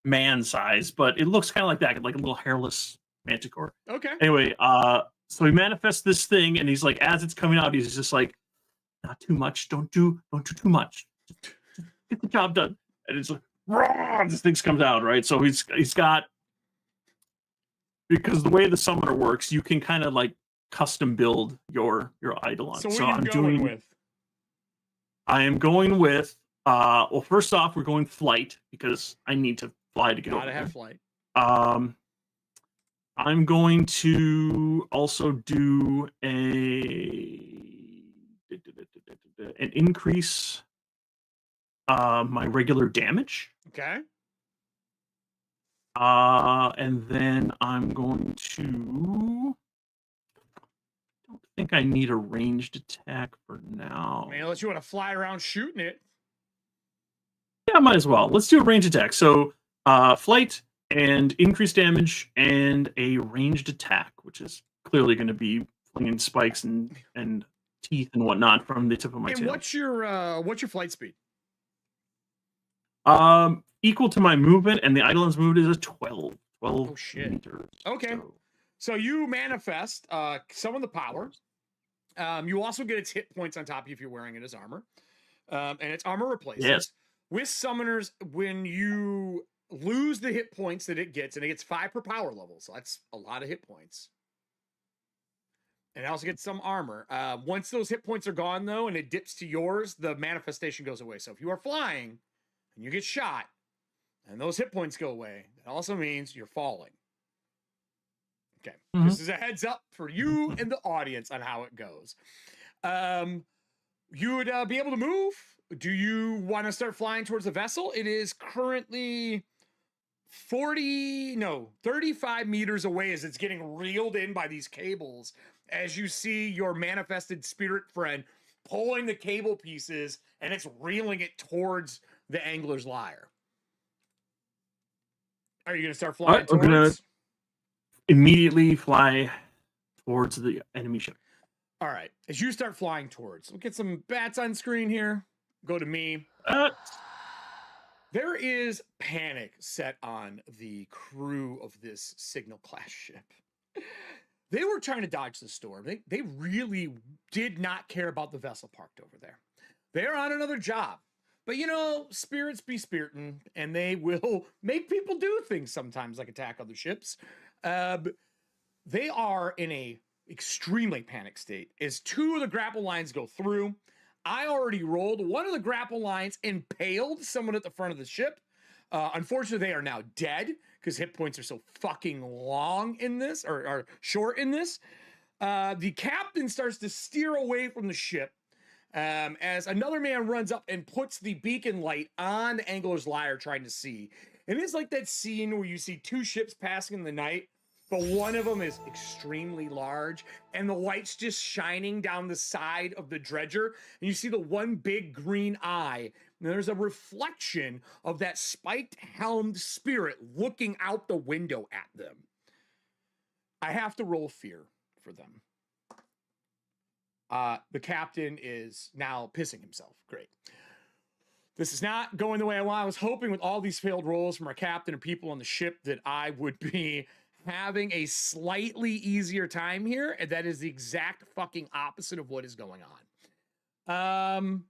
man size, but it looks kind of like that, like a little hairless manticore. Okay. Anyway, so he manifests this thing, and he's like, as it's coming out, he's just like, not too much. Don't do too much. Just get the job done. And it's like, rah, this thing comes out, right? So he's got, because the way the summoner works, you can kind of like custom build your Eidolon. So what are you going with? I am going with well, first off, we're going flight because I need to fly to get over Gotta there. have flight. I'm going to also do an increase my regular damage. Okay. And then I'm going to, I don't think I need a ranged attack for now. I mean, unless you want to fly around shooting it. Yeah, might as well. Let's do a ranged attack. So flight and increased damage and a ranged attack, which is clearly going to be flinging spikes and teeth and whatnot from the tip of my And tail. what's your flight speed? Equal to my movement, and the Eidolon's movement is a 12 Oh, shit. meters. Okay. So you manifest some of the power. You also get its hit points on top of you if you're wearing it as armor. And its armor replaces. Yes. With summoners, when you lose the hit points that it gets, and it gets 5 per power level, so that's a lot of hit points. And it also gets some armor. Once those hit points are gone, though, and it dips to yours, the manifestation goes away. So if you are flying and you get shot, and those hit points go away, that also means you're falling. Okay. Mhm. This is a heads up for you and the audience on how it goes. You would be able to move. Do you want to start flying towards the vessel? It is currently 35 meters away as it's getting reeled in by these cables. As you see your manifested spirit friend pulling the cable pieces, and it's reeling it towards the angler's lyre. Are you going to start flying Alright, we're towards? gonna immediately fly towards the enemy ship. All right. As you start flying towards, we'll get some bats on screen here. Go to me. There is panic set on the crew of this Signal class ship. They were trying to dodge the storm. They really did not care about the vessel parked over there. They're on another job. But, you know, spirits be spiritin', and they will make people do things sometimes, like attack other ships. They are in a extremely panic state as 2 of the grapple lines go through. I already rolled. One of the grapple lines impaled someone at the front of the ship. Unfortunately, they are now dead because hit points are so fucking long in this, or short in this. The captain starts to steer away from the ship as another man runs up and puts the beacon light on the angler's lyre trying to see. And it's like that scene where you see 2 ships passing in the night, but one of them is extremely large, and the light's just shining down the side of the dredger, and you see the one big green eye, and there's a reflection of that spiked helmed spirit looking out the window at them. I have to roll fear for them. The captain is now pissing himself. Great. This is not going the way I want. I was hoping with all these failed rolls from our captain and people on the ship that I would be having a slightly easier time here, and that is the exact fucking opposite of what is going on.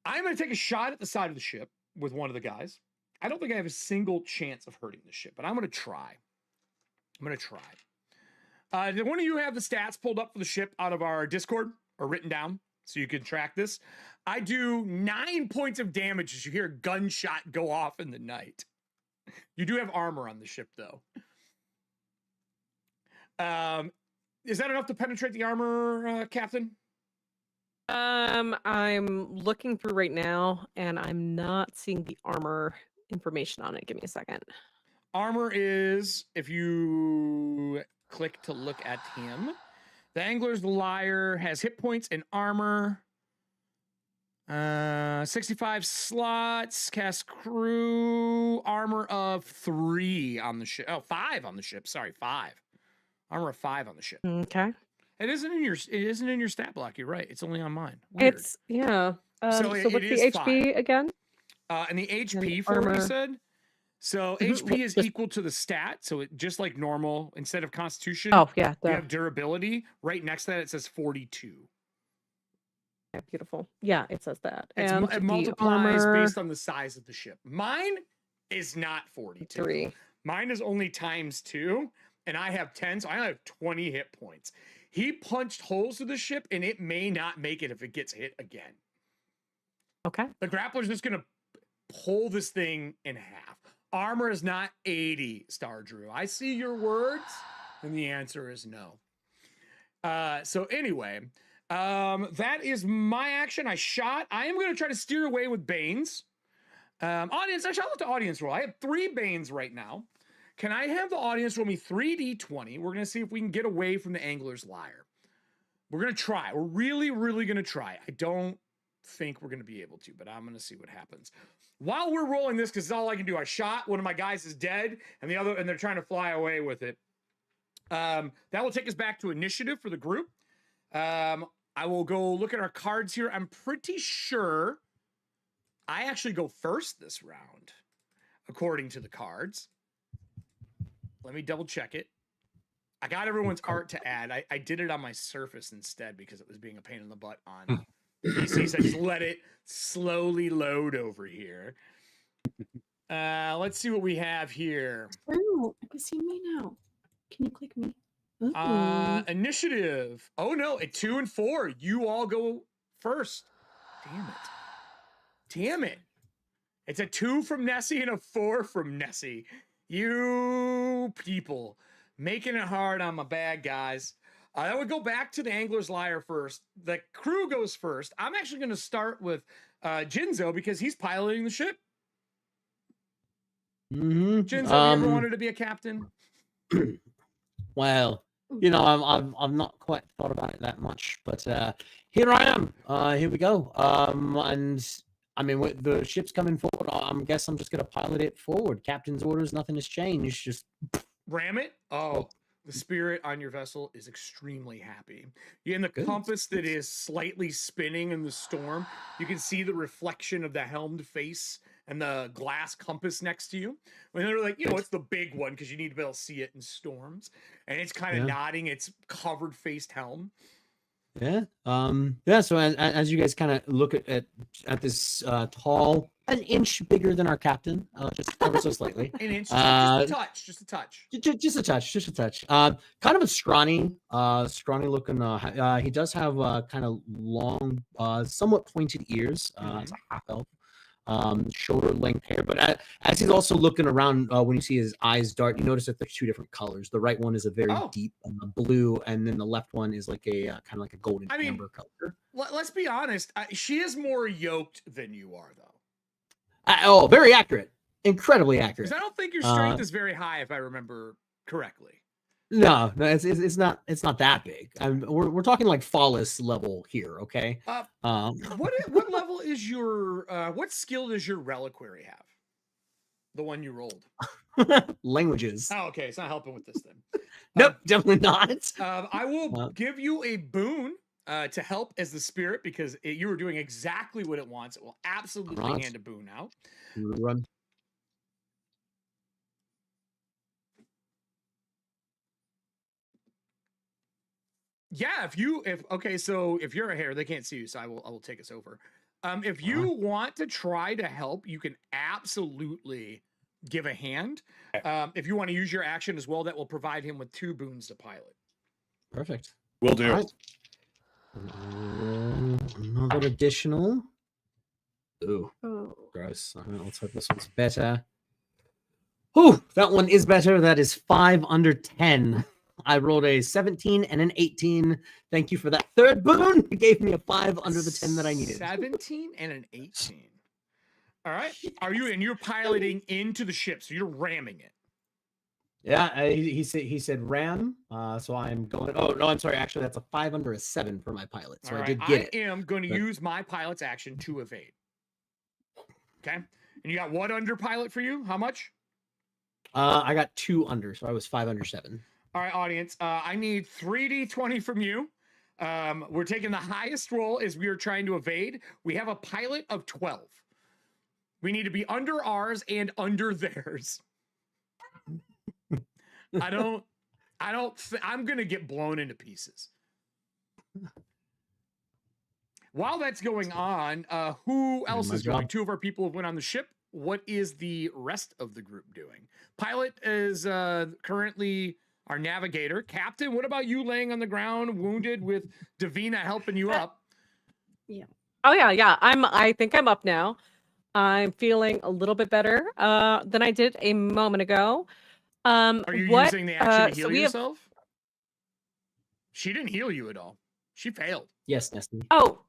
I'm going to take a shot at the side of the ship. with one of the guys. I don't think I have a single chance of hurting the ship, but I'm going to try. Did one of you have the stats pulled up for the ship out of our Discord or written down so you can track this? I do 9 points of damage as you hear a gunshot go off in the night. You do have armor on the ship, though. Is that enough to penetrate the armor, Captain? I'm looking through right now, and I'm not seeing the armor information on it. Give me a second. Armor is, if you click to look at him, the Angler's Lyre has hit points and armor. 65 slots, cast crew, armor of 3 on the ship. Oh, 5 on the ship. Sorry, 5. Armor of 5 on the ship. Okay. It isn't in your stat block. You're right. It's only on mine. Weird. It's yeah. So So it what's is the HP 5. again? And the HP And for what you armor. said. So Mhm. HP is Just- equal to the stat. So it just like normal, instead of Constitution, Oh yeah, you duh. have durability. Right next to that, it says 42. Yeah, beautiful. Yeah, it says that. It's, And it the multiplies armor, based on the size of the ship. Mine is not 42. 3. Mine is only times 2, and I have 10, so I only have 20 hit points. He punched holes through the ship, and it may not make it if it gets hit again. Okay. The grappler's just going to pull this thing in half. Armor is not 80, Star Drew. I see your words, and the answer is no. So anyway, that is my action. I shot. I am going to try to steer away with Banes. Audience, I shall let the audience roll. I have 3 Banes right now. Can I have the audience roll me 3d20? We're going to see if we can get away from the Angler's Lyre. We're going to try. We're really, really going to try. I don't think we're going to be able to, but I'm going to see what happens. While we're rolling this, because it's all I can do, I shot. One of my guys is dead, and they're trying to fly away with it. That will take us back to initiative for the group. I will go look at our cards here. I'm pretty sure I actually go first this round, according to the cards. Let me double check it. I got everyone's art to add. I did it on my Surface instead because it was being a pain in the butt on PC. So I just let it slowly load over here. Let's see what we have here. Oh, I can see me now. Can you click me? Ooh. Initiative. Oh no, at 2 and 4, you all go first. Damn it. It's a 2 from Nessie and a 4 from Nessie. You people making it hard on my bad guys. I would go back to the Angler's Lyre first. The crew goes first. I'm actually going to start with Jinzo because he's piloting the ship. Mm-hmm. Jinzo, you ever wanted to be a captain? Well, you know, I've not quite thought about it that much, but here I am. Here we go. And I mean, with the ship's coming forward, I guess I'm just gonna pilot it forward. Captain's orders, nothing has changed. Just ram it. Oh, the spirit on your vessel is extremely happy. In the Good. compass that is slightly spinning in the storm, you can see the reflection of the helmed face and the glass compass next to you. When they're like, you know, it's the big one because you need to be able to see it in storms, and it's kind of nodding its covered faced helm. yeah. So as you guys kind of look at this tall, an inch bigger than our captain, just ever so slightly. An inch, just a touch. Just a touch. Kind of a scrawny looking. He does have kind of long, somewhat pointed ears. It's a half elf. Shoulder length hair, but as he's also looking around, when you see his eyes dart, you notice that there's 2 different colors. The right one is a very deep blue, and then the left one is like a kind of like a golden amber color. Let's be honest. She is more yoked than you are, though. Oh, very accurate. Incredibly accurate. Because I don't think your strength is very high, if I remember correctly. No, it's not that big. We're talking like Fallis level here, okay? What level is your what skill does your reliquary have? The one you rolled. Languages. Oh, okay. It's not helping with this then. Nope, definitely not. I will give you a boon to help as the spirit because you are doing exactly what it wants. It will absolutely hand a boon out. Run. Yeah, if you're a hair, they can't see you, so I will take us over. If you want to try to help, you can absolutely give a hand. If you want to use your action as well, that will provide him with 2 boons to pilot. Perfect. Will do. All right. Another additional. Ooh, Oh. gross. All right, let's hope this one's better. Oh, that one is better. That is 5 under 10. I rolled a 17 and an 18. Thank you for that 3rd boon. You gave me a 5 under the 10 that I needed. 17 and an 18. All right. You're piloting into the ship, so you're ramming it. Yeah, he said ram. So I'm going. Oh no, I'm sorry. Actually, that's a 5 under a 7 for my pilot. So All I right. did get it. I am going to use my pilot's action to evade. Okay. And you got what under pilot for you? How much? I got 2 under, so I was 5 under 7. All right, audience. I need 3d20 from you. We're taking the highest roll as we are trying to evade. We have a pilot of 12. We need to be under ours and under theirs. I'm going to get blown into pieces. While that's going on, who else is going? 2 of our people have went on the ship. What is the rest of the group doing? Pilot is currently our navigator. Captain, what about you laying on the ground, wounded, with Davina helping you up? Oh yeah. I think I'm up now. I'm feeling a little bit better than I did a moment ago. Are you using the action to heal yourself? She didn't heal you at all. She failed. Yes, Nestle. Oh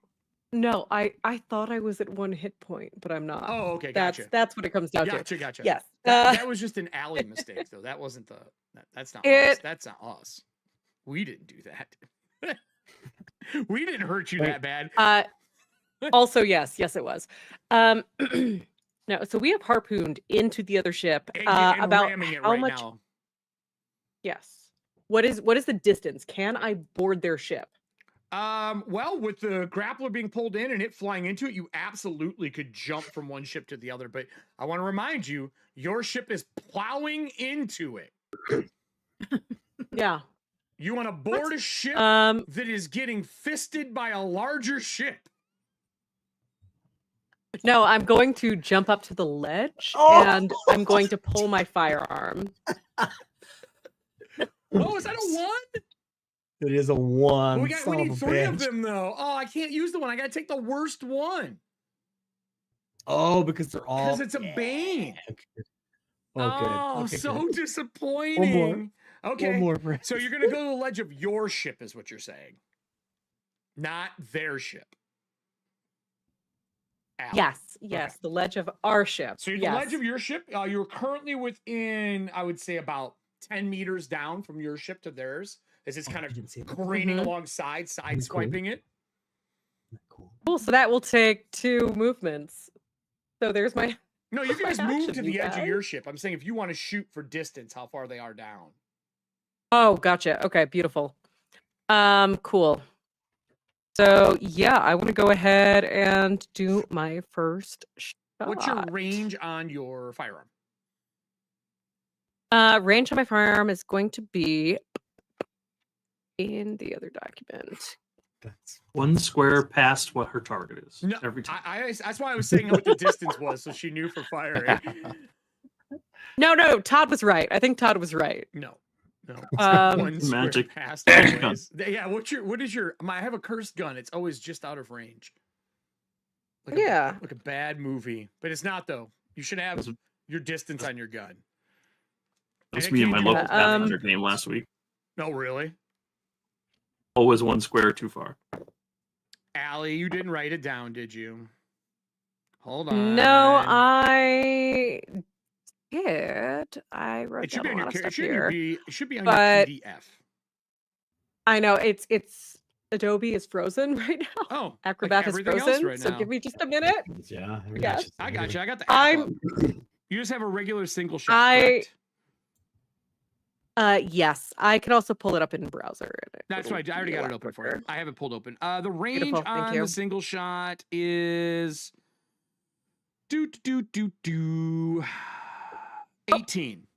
no, I thought I was at 1 hit point, but I'm not. Oh, okay, gotcha. That's what it comes down to. Gotcha. Yes. That was just an alley mistake, though. That wasn't that's not us. That's not us. We didn't do that. We didn't hurt you that bad. Also, yes, it was. No, so we have harpooned into the other ship. And about ramming it how right much? now. Yes. What is the distance? Can I board their ship? Well, with the grappler being pulled in and it flying into it, you absolutely could jump from one ship to the other. But I want to remind you, your ship is plowing into it. Yeah. You want to board a ship that is getting fisted by a larger ship. No, I'm going to jump up to the ledge and I'm going to pull my firearm. Oh, is that a 1? It is a 1. We need 3 of them, though. Oh, I can't use the 1. I got to take the worst one. Oh, because they're all. Because it's a Bane. Okay. So disappointing. Okay. One more. So you're going to go to the ledge of your ship, is what you're saying. Not their ship. Al. Yes, Okay. the ledge of our ship. So the ledge of your ship, you're currently within, I would say, about 10 meters down from your ship to theirs, as it's kind of careening alongside, sideswiping it. Cool. So that will take 2 movements. So there's my. No, you guys move action, to the you edge of guys. your ship. I'm saying if you want to shoot for distance, how far they are down. Oh, gotcha. Okay, beautiful. Cool. So yeah, I want to go ahead and do my first shot. What's your range on your firearm? Range on my firearm is going to be in the other document. That's 1 square past what her target is. No, Every time. that's why I was saying what the distance was, so she knew for firing. No, Todd was right. I think Todd was right. No. 1 square Magic. past. Magic Anyways. Yeah, what is your? I have a cursed gun. It's always just out of range. Like a bad movie, but it's not though. You should have your distance on your gun. That's me and my local Pathfinder game last week. No, really? Always 1 square too far. Allie, you didn't write it down, did you? Hold on. No, I did. I wrote It should down be a on lot your of stuff it here. should be on But- your PDF. I know it's Adobe is frozen right now. Oh, Acrobat like is everything else frozen. right so now. give me just a minute. yeah. Yes. I got you. I got the app I'm- up. You just have a regular single shot. Correct? Yes, I can also pull it up in browser. That's right. I already got it open for you. I have it pulled open. The range Beautiful, thank on you. the single shot is 18.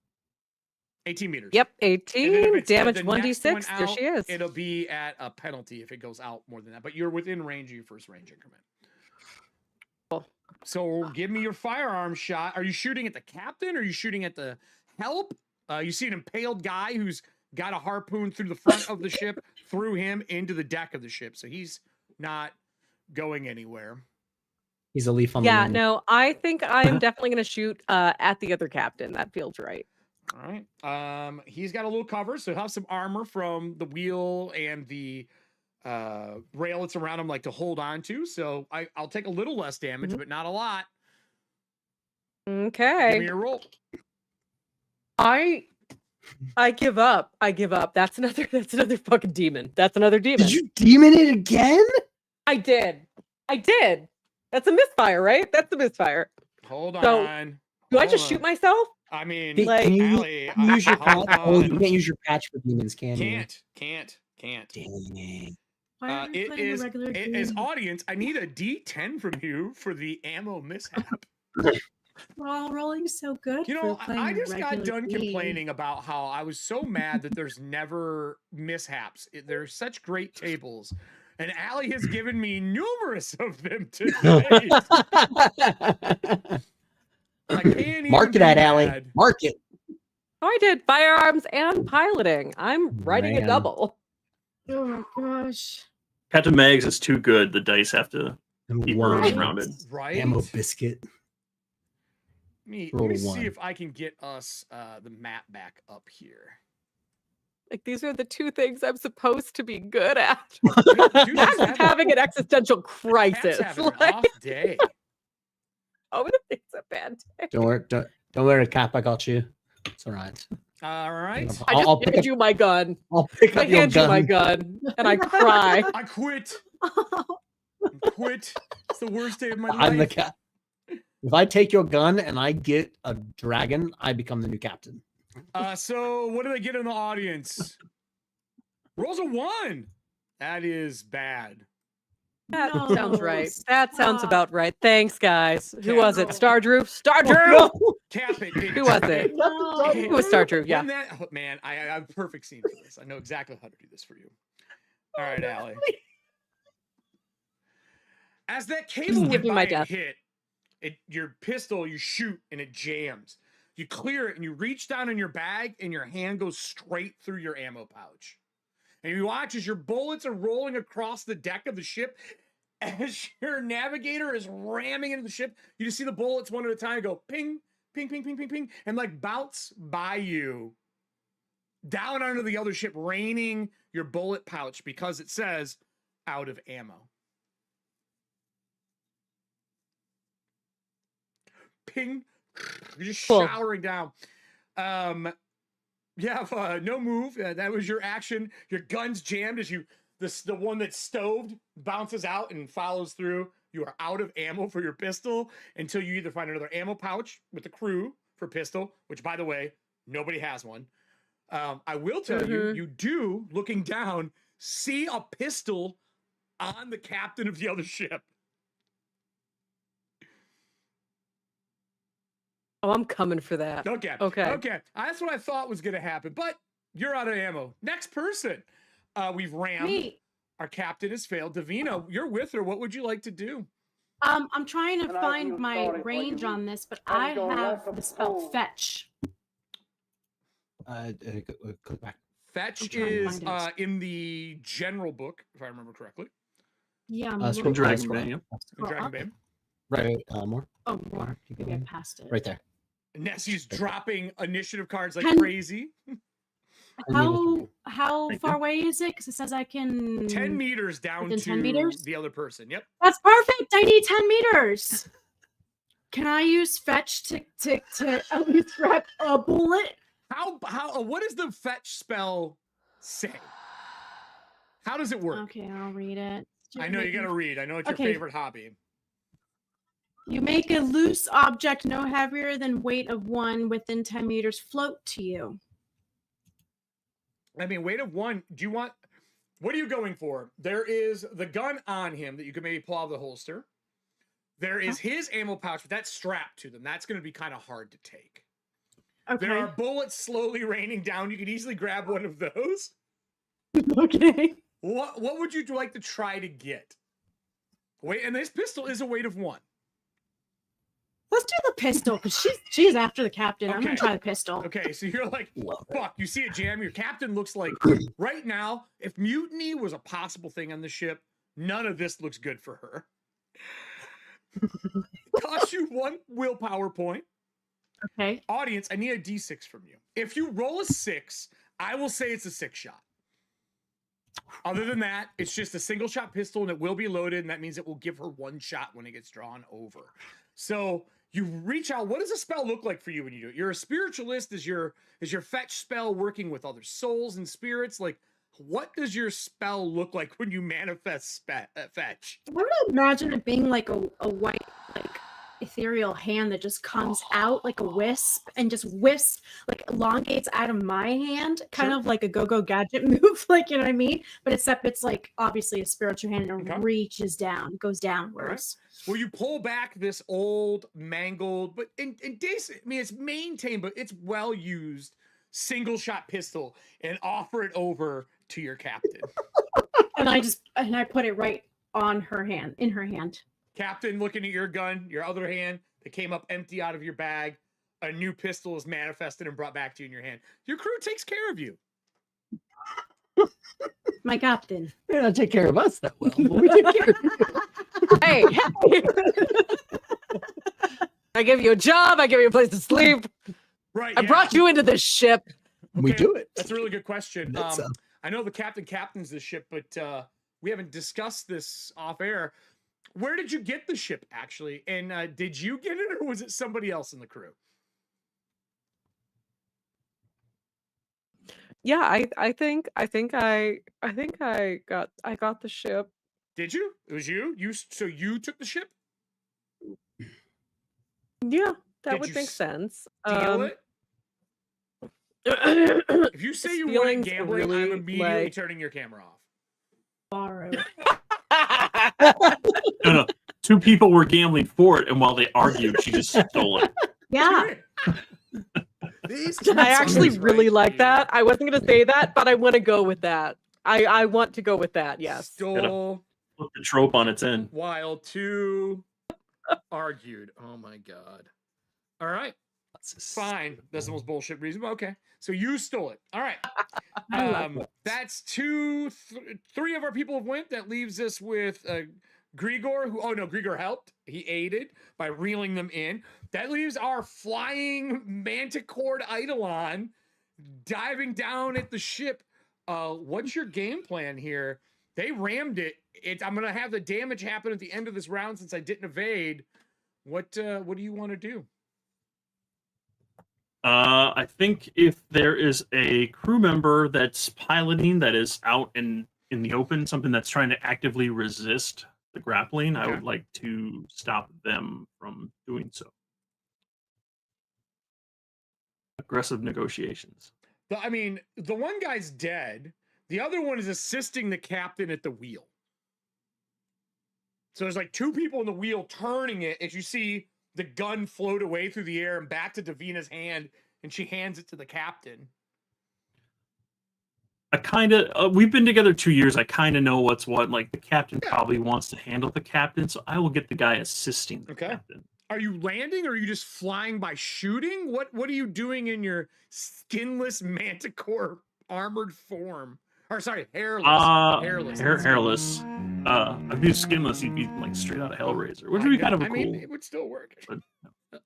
18 meters. Yep, And then if 18 it's damage the next 1d6. one There out, she is. It'll be at a penalty if it goes out more than that. But you're within range of your first range increment. So give me your firearm shot. Are you shooting at the captain? Or are you shooting at the help? You see an impaled guy who's got a harpoon through the front of the ship, through him into the deck of the ship. So he's not going anywhere. He's a leaf on the Yeah, wind. no, I think I'm definitely going to shoot at the other captain. That feels right. All right. He's got a little cover, so he'll have some armor from the wheel and the rail that's around him, like to hold on to. So I'll take a little less damage, but not a lot. Okay. Give me your roll. I give up. I give up. That's another fucking demon. That's another demon. Did you demon it again? I did. That's a misfire, right? That's a misfire. Hold So, on. Do I just shoot myself? I mean, Like- Can you Allie, use your hold patch? Oh, you on. can't use your patch for demons, can you? Can't. Dang. Why are we It playing is a regular as game? audience. I need a D10 from you for the ammo mishap. We're all rolling so good. You for know, playing I a just got regular done game. complaining about how I was so mad that there's never mishaps. There's such great tables. And Allie has given me numerous of them today. I can't even Mark it be at Allie. mad. Mark it. Oh, I did firearms and piloting. I'm writing a Man. double. Oh my gosh. Captain Mags is too good. The dice have to keep her One. Right. rounded. Right? Ammo biscuit. Let Roll me a see one. if I can get us the map back up here. Like, these are the two things I'm supposed to be good at. Dude, Max is having an existential Cat's crisis. having an Like, off day. oh, it's a bad day. Don't worry, Cap. I got you. It's all right. All right. I just I'll pick hand up. you my gun. I'll pick I up your hand you my gun. gun, and I cry. I quit. Quit. It's the worst day of my I'm the life. cap. If I take your gun and I get a dragon, I become the new captain. So what do they get in the audience? Rolls a 1. That is bad. That No, sounds right. That sounds stop. about right. Thanks, guys. Who was it? Capital. Stardrew? Stardrew! Oh, no. Cap it. Who was it? No. Who was Stardrew? Yeah. When that, oh, man, I have a perfect scene for this. I know exactly how to do this for you. All right, Allie. As that cable Give went me by my and death. hit, your pistol, you shoot and it jams. You clear it and you reach down in your bag and your hand goes straight through your ammo pouch. And you watch as your bullets are rolling across the deck of the ship. As your navigator is ramming into the ship, you just see the bullets one at a time go ping, ping, ping, ping, ping, ping, and like bounce by you down onto the other ship, raining your bullet pouch because it says out of ammo. Ping, you're just Cool. showering down. You have no move. That was your action. Your gun's jammed as you the one that's stoved bounces out and follows through. You are out of ammo for your pistol until you either find another ammo pouch with the crew for pistol, which by the way, nobody has one. I will tell you, you do, looking down, see a pistol on the captain of the other ship. Oh, I'm coming for that. Okay. Okay. That's what I thought was going to happen, but you're out of ammo. Next person. We've rammed. Me. Our captain has failed. Davina, you're with her. What would you like to do? I'm trying to And I find feel my sorry for range you. on this, but And I your lack have of the spell soul. fetch. Click back. Fetch I'm trying to is find it. in the general book, if I remember correctly. Yeah, I'm Scroll looking. down, Dragonbane, yeah. In Scroll up. Dragonbane. Right, more. Oh, more. More. Keep Maybe I going. passed it. Right there. Nessie's dropping initiative cards like Can- crazy. How Thank far you. away is it? Because it says I can 10 meters down Within to 10 meters? the other person. Yep. That's perfect. I need 10 meters. Can I use fetch to at least grab a bullet? What does the fetch spell say? How does it work? Okay, I'll read it. I know you got to read. I know it's your Okay. favorite hobby. You make a loose object no heavier than weight of 1 within 10 meters float to you. I mean, weight of 1. What are you going for? There is the gun on him that you can maybe pull out of the holster. There is his ammo pouch, but that's strapped to them. That's going to be kind of hard to take. Okay. There are bullets slowly raining down. You could easily grab one of those. Okay. What would you like to try to get? Wait, and this pistol is a weight of 1. do the pistol because she's after the captain. I'm Okay. gonna try the pistol. Okay, so you're like, Love it. fuck, you see a jam, your captain looks like, right now, if mutiny was a possible thing on the ship, none of this looks good for her. Cost you 1 willpower point. Okay. Audience, I need a d6 from you. If you roll a 6, I will say it's a 6 shot. Other than that, it's just a single shot pistol and it will be loaded, and that means it will give her 1 shot when it gets drawn over. So you reach out. What does a spell look like for you when you do it? You're a spiritualist. Is your fetch spell working with other souls and spirits? Like, what does your spell look like when you manifest fetch? I would imagine it being like a white, like ethereal hand that just comes out like a wisp and just wisps, like elongates out of my hand, kind of like a go-go gadget move, like, you know what I mean? But except it's like obviously a spiritual hand and reaches down, goes downwards. Well, you pull back this old, mangled, but in decent, I mean, it's maintained, but it's well used single shot pistol and offer it over to your captain. And I put it right on her hand, in her hand. Captain, looking at your gun, your other hand that came up empty out of your bag, a new pistol is manifested and brought back to you in your hand. Your crew takes care of you. My captain. They don't take care of us that well, but we take care of you. Hey, I give you a job. I give you a place to sleep. Right. I brought you into this ship. We do it. That's a really good question. That's, I know the captains this ship, but we haven't discussed this off air. Where did you get the ship, actually? And did you get it, or was it somebody else in the crew? Yeah, I think I got the ship. Did you? It was you. So you took the ship. Yeah, that Did would you make sense. Steal it? If you say you weren't Stealing's gambling, really, I'm immediately like- turning your camera off. Borrowed. No. 2 people were gambling for it, and while they argued, she just stole it. Yeah. I actually really like that. I wasn't going to say that, but I want to go with that. I want to go with that. Yes. Stole Put the trope on its end. while 2 argued. Oh my god. All right. Fine. That's the most bullshit reason. But okay. So you stole it. All right. That's 3 of our people have went. That leaves us with Grigor, who, oh no, Grigor helped. He aided by reeling them in. That leaves our flying manticore Eidolon diving down at the ship. What's your game plan here? They rammed it. I'm going to have the damage happen at the end of this round since I didn't evade. What do you want to do? I think if there is a crew member that's piloting that is out in the open, something that's trying to actively resist the grappling, I would like to stop them from doing so. Aggressive negotiations. I mean, the one guy's dead. The other one is assisting the captain at the wheel. So there's like 2 people in the wheel turning it as you see the gun float away through the air and back to Davina's hand, and she hands it to the captain. I kind of, we've been together 2 years. I kind of know what's what. Like, the captain probably wants to handle the captain, so I will get the guy assisting the captain. Are you landing, or are you just flying by shooting? What are you doing in your skinless manticore armored form? Or sorry, hairless. Hairless. If he's skinless, he'd be like straight out of Hellraiser, which would be kind of a cool. I mean, it would still work. But,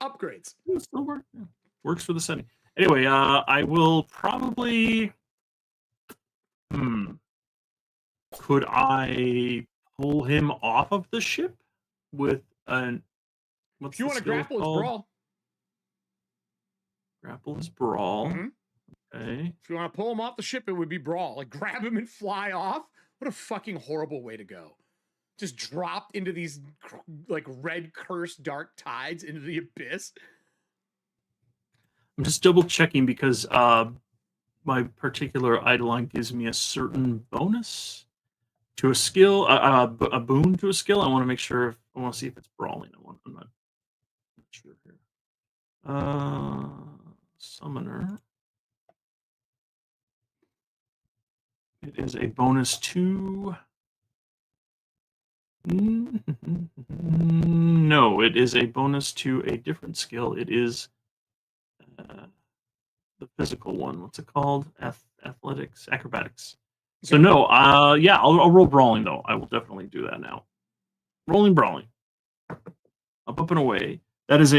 upgrades. It would still work. Yeah. Works for the setting. Anyway, I will probably. Could I pull him off of the ship with an? If you want to grapple, it's brawl. Grapple is brawl. Mm-hmm. Okay. If you want to pull him off the ship, it would be brawl. Like, grab him and fly off. What a fucking horrible way to go. Just dropped into these like red cursed dark tides into the abyss. I'm just double checking because my particular Eidolon gives me a certain bonus to a skill, a boon to a skill. I want to make sure. I want to see if it's brawling. I'm not sure here. Summoner. It is a bonus to No, it is a bonus to a different skill. It is the physical one. What's it called? Athletics, acrobatics. So no, yeah, I'll roll brawling though. I will definitely do that now. Rolling brawling. Up and away. That is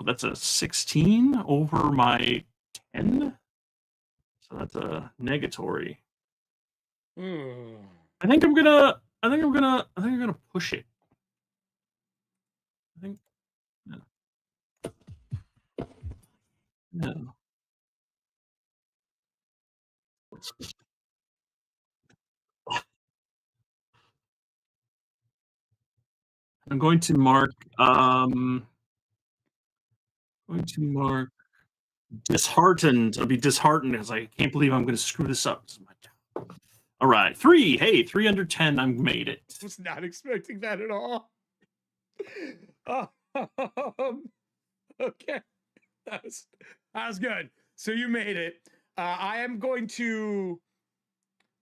that's a 16 over my 10. So that's a negatory. I think I'm gonna push it. I think. Yeah. I'm going to mark. Disheartened. I'll be disheartened because I can't believe I'm going to screw this up. All right, 3. Hey, 3 under 10. I've made it. I was not expecting that at all. Okay, that was good. So you made it. I am going to.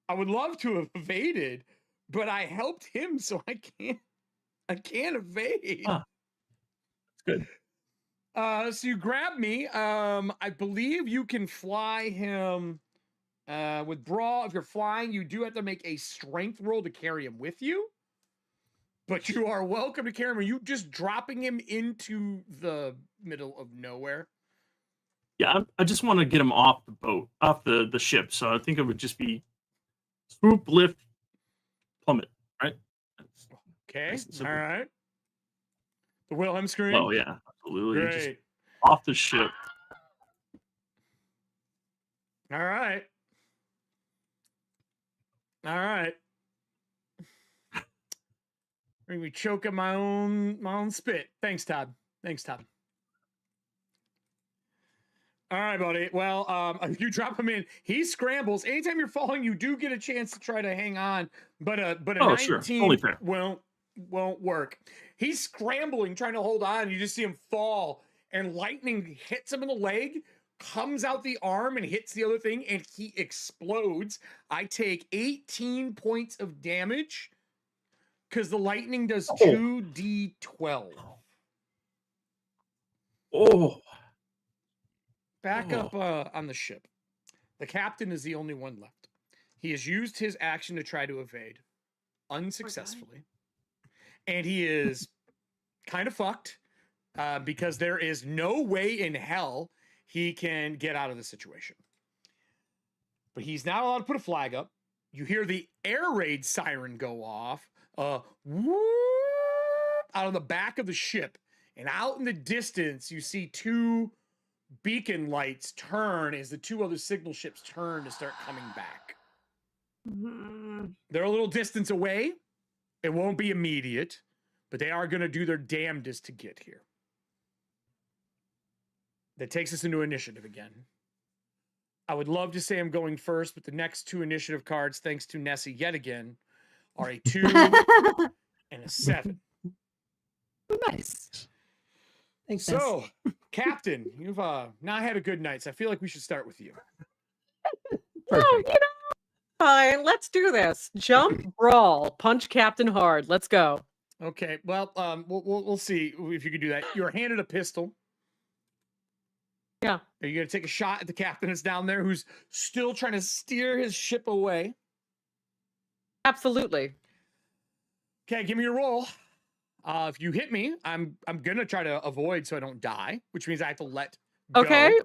I would love to have evaded, but I helped him, so I can't evade. That's good. So you grab me. I believe you can fly him. With brawl, if you're flying, you do have to make a strength roll to carry him with you. But you are welcome to carry him. Are you just dropping him into the middle of nowhere? Yeah, I just want to get him off the boat, off the ship. So I think it would just be swoop, lift, plummet, right? Okay, nice all right. The Wilhelm scream? Oh, yeah, absolutely. Great. Just off the ship. All right. All right. I'm gonna be choking my own spit. Thanks, Todd. All right, buddy. Well, you drop him in. He scrambles. Anytime you're falling, you do get a chance to try to hang on, but a 19 sure. Totally fair. won't work. He's scrambling, trying to hold on. You just see him fall, and lightning hits him in the leg, comes out the arm and hits the other thing, and he explodes. I take 18 points of damage because the lightning does 2d12. Oh. Back up on the ship. The captain is the only one left. He has used his action to try to evade unsuccessfully. And he is kind of fucked because there is no way in hell he can get out of the situation. But he's not allowed to put a flag up. You hear the air raid siren go off whoop, out on the back of the ship. And out in the distance, you see 2 beacon lights turn as the 2 other signal ships turn to start coming back. They're a little distance away. It won't be immediate, but they are going to do their damnedest to get here. That takes us into initiative again. I would love to say I'm going first, but the next 2 initiative cards, thanks to Nessie yet again, are a 2 and a 7. Nice. Thanks. So, Captain, you've not had a good night, so I feel like we should start with you. Fine, let's do this. Jump, brawl, punch Captain hard. Let's go. Okay, well, we'll see if you can do that. You're handed a pistol. Yeah. Are you going to take a shot at the captain that's down there who's still trying to steer his ship away? Absolutely. Okay, give me your roll. If you hit me, I'm going to try to avoid so I don't die, which means I have to let go. Okay.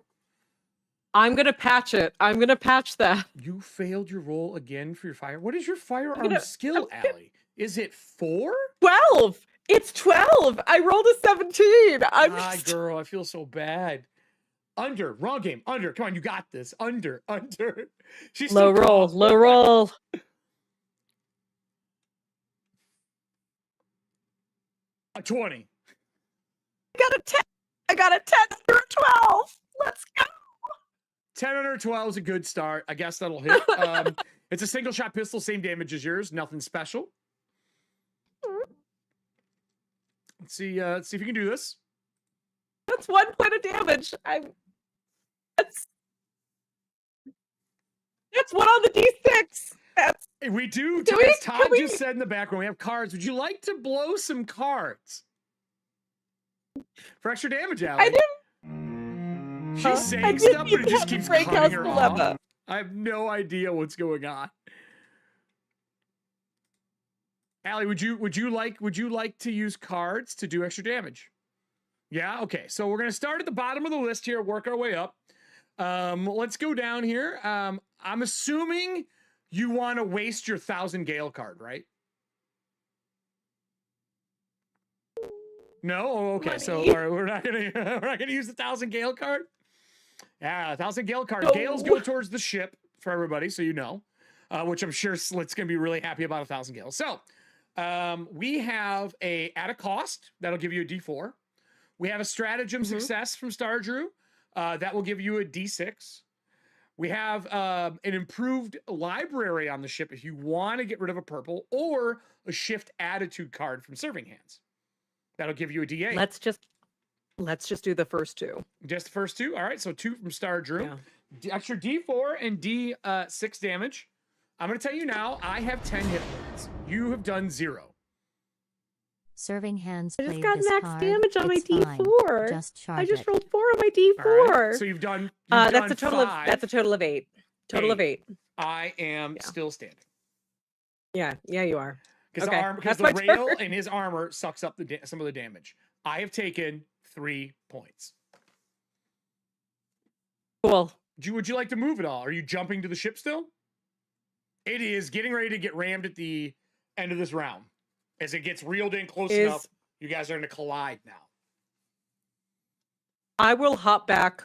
I'm going to patch it. I'm going to patch that. You failed your roll again for your fire. What is your firearm skill, Allie? Is it 4? 12. It's 12. I rolled a 17. Girl, I feel so bad. Under, wrong game. Under, come on, you got this. Under. She's low roll. A 20. I got a 10 or a 12. Let's go. 10 under 12 is a good start. I guess that'll hit. It's a single shot pistol, same damage as yours. Nothing special. Let's see if you can do this. That's 1 point of damage. That's 1 on the D6. That's We do. Do we- As Todd can we- just said in the background, we have cards. Would you like to blow some cards for extra damage, Allie? I didn't. She's saying I didn't stuff, but even it just have a keeps break cutting house her dilemma. off. I have no idea what's going on. Allie, would you like to use cards to do extra damage? Yeah. Okay. So we're gonna start at the bottom of the list here, work our way up. Let's go down here. I'm assuming you want to waste your 1,000 Gale card, right? No. Oh, okay. So Money. we're not gonna use the 1,000 Gale card. Yeah, 1,000 Gale card. No. Gales go towards the ship for everybody, so you know. Which I'm sure Slit's gonna be really happy about 1,000 Gales. So we have at a cost that'll give you a D4. We have a stratagem success from Star Drew that will give you a D6. We have an improved library on the ship if you want to get rid of a purple, or a shift attitude card from Serving Hands. That'll give you a D8. Let's just do the first two. Just the first two. All right, so 2 from Star Drew. Yeah. Extra D4 and D6 damage. I'm going to tell you now, I have 10 hit points. You have done 0. Serving Hands I just played got this max card. damage on my It's fine. D4. Just charge I just it. rolled 4 on my All D4. right, so you've done. That's a total 5. of 8. Total of 8. I am still standing. Yeah, you are. Because Okay, because that's the my rail turn. and his armor sucks up some of the damage. I have taken 3 points. Cool. Would you like to move at all? Are you jumping to the ship still? It is getting ready to get rammed at the end of this round. As it gets reeled in close enough, you guys are going to collide now. I will hop back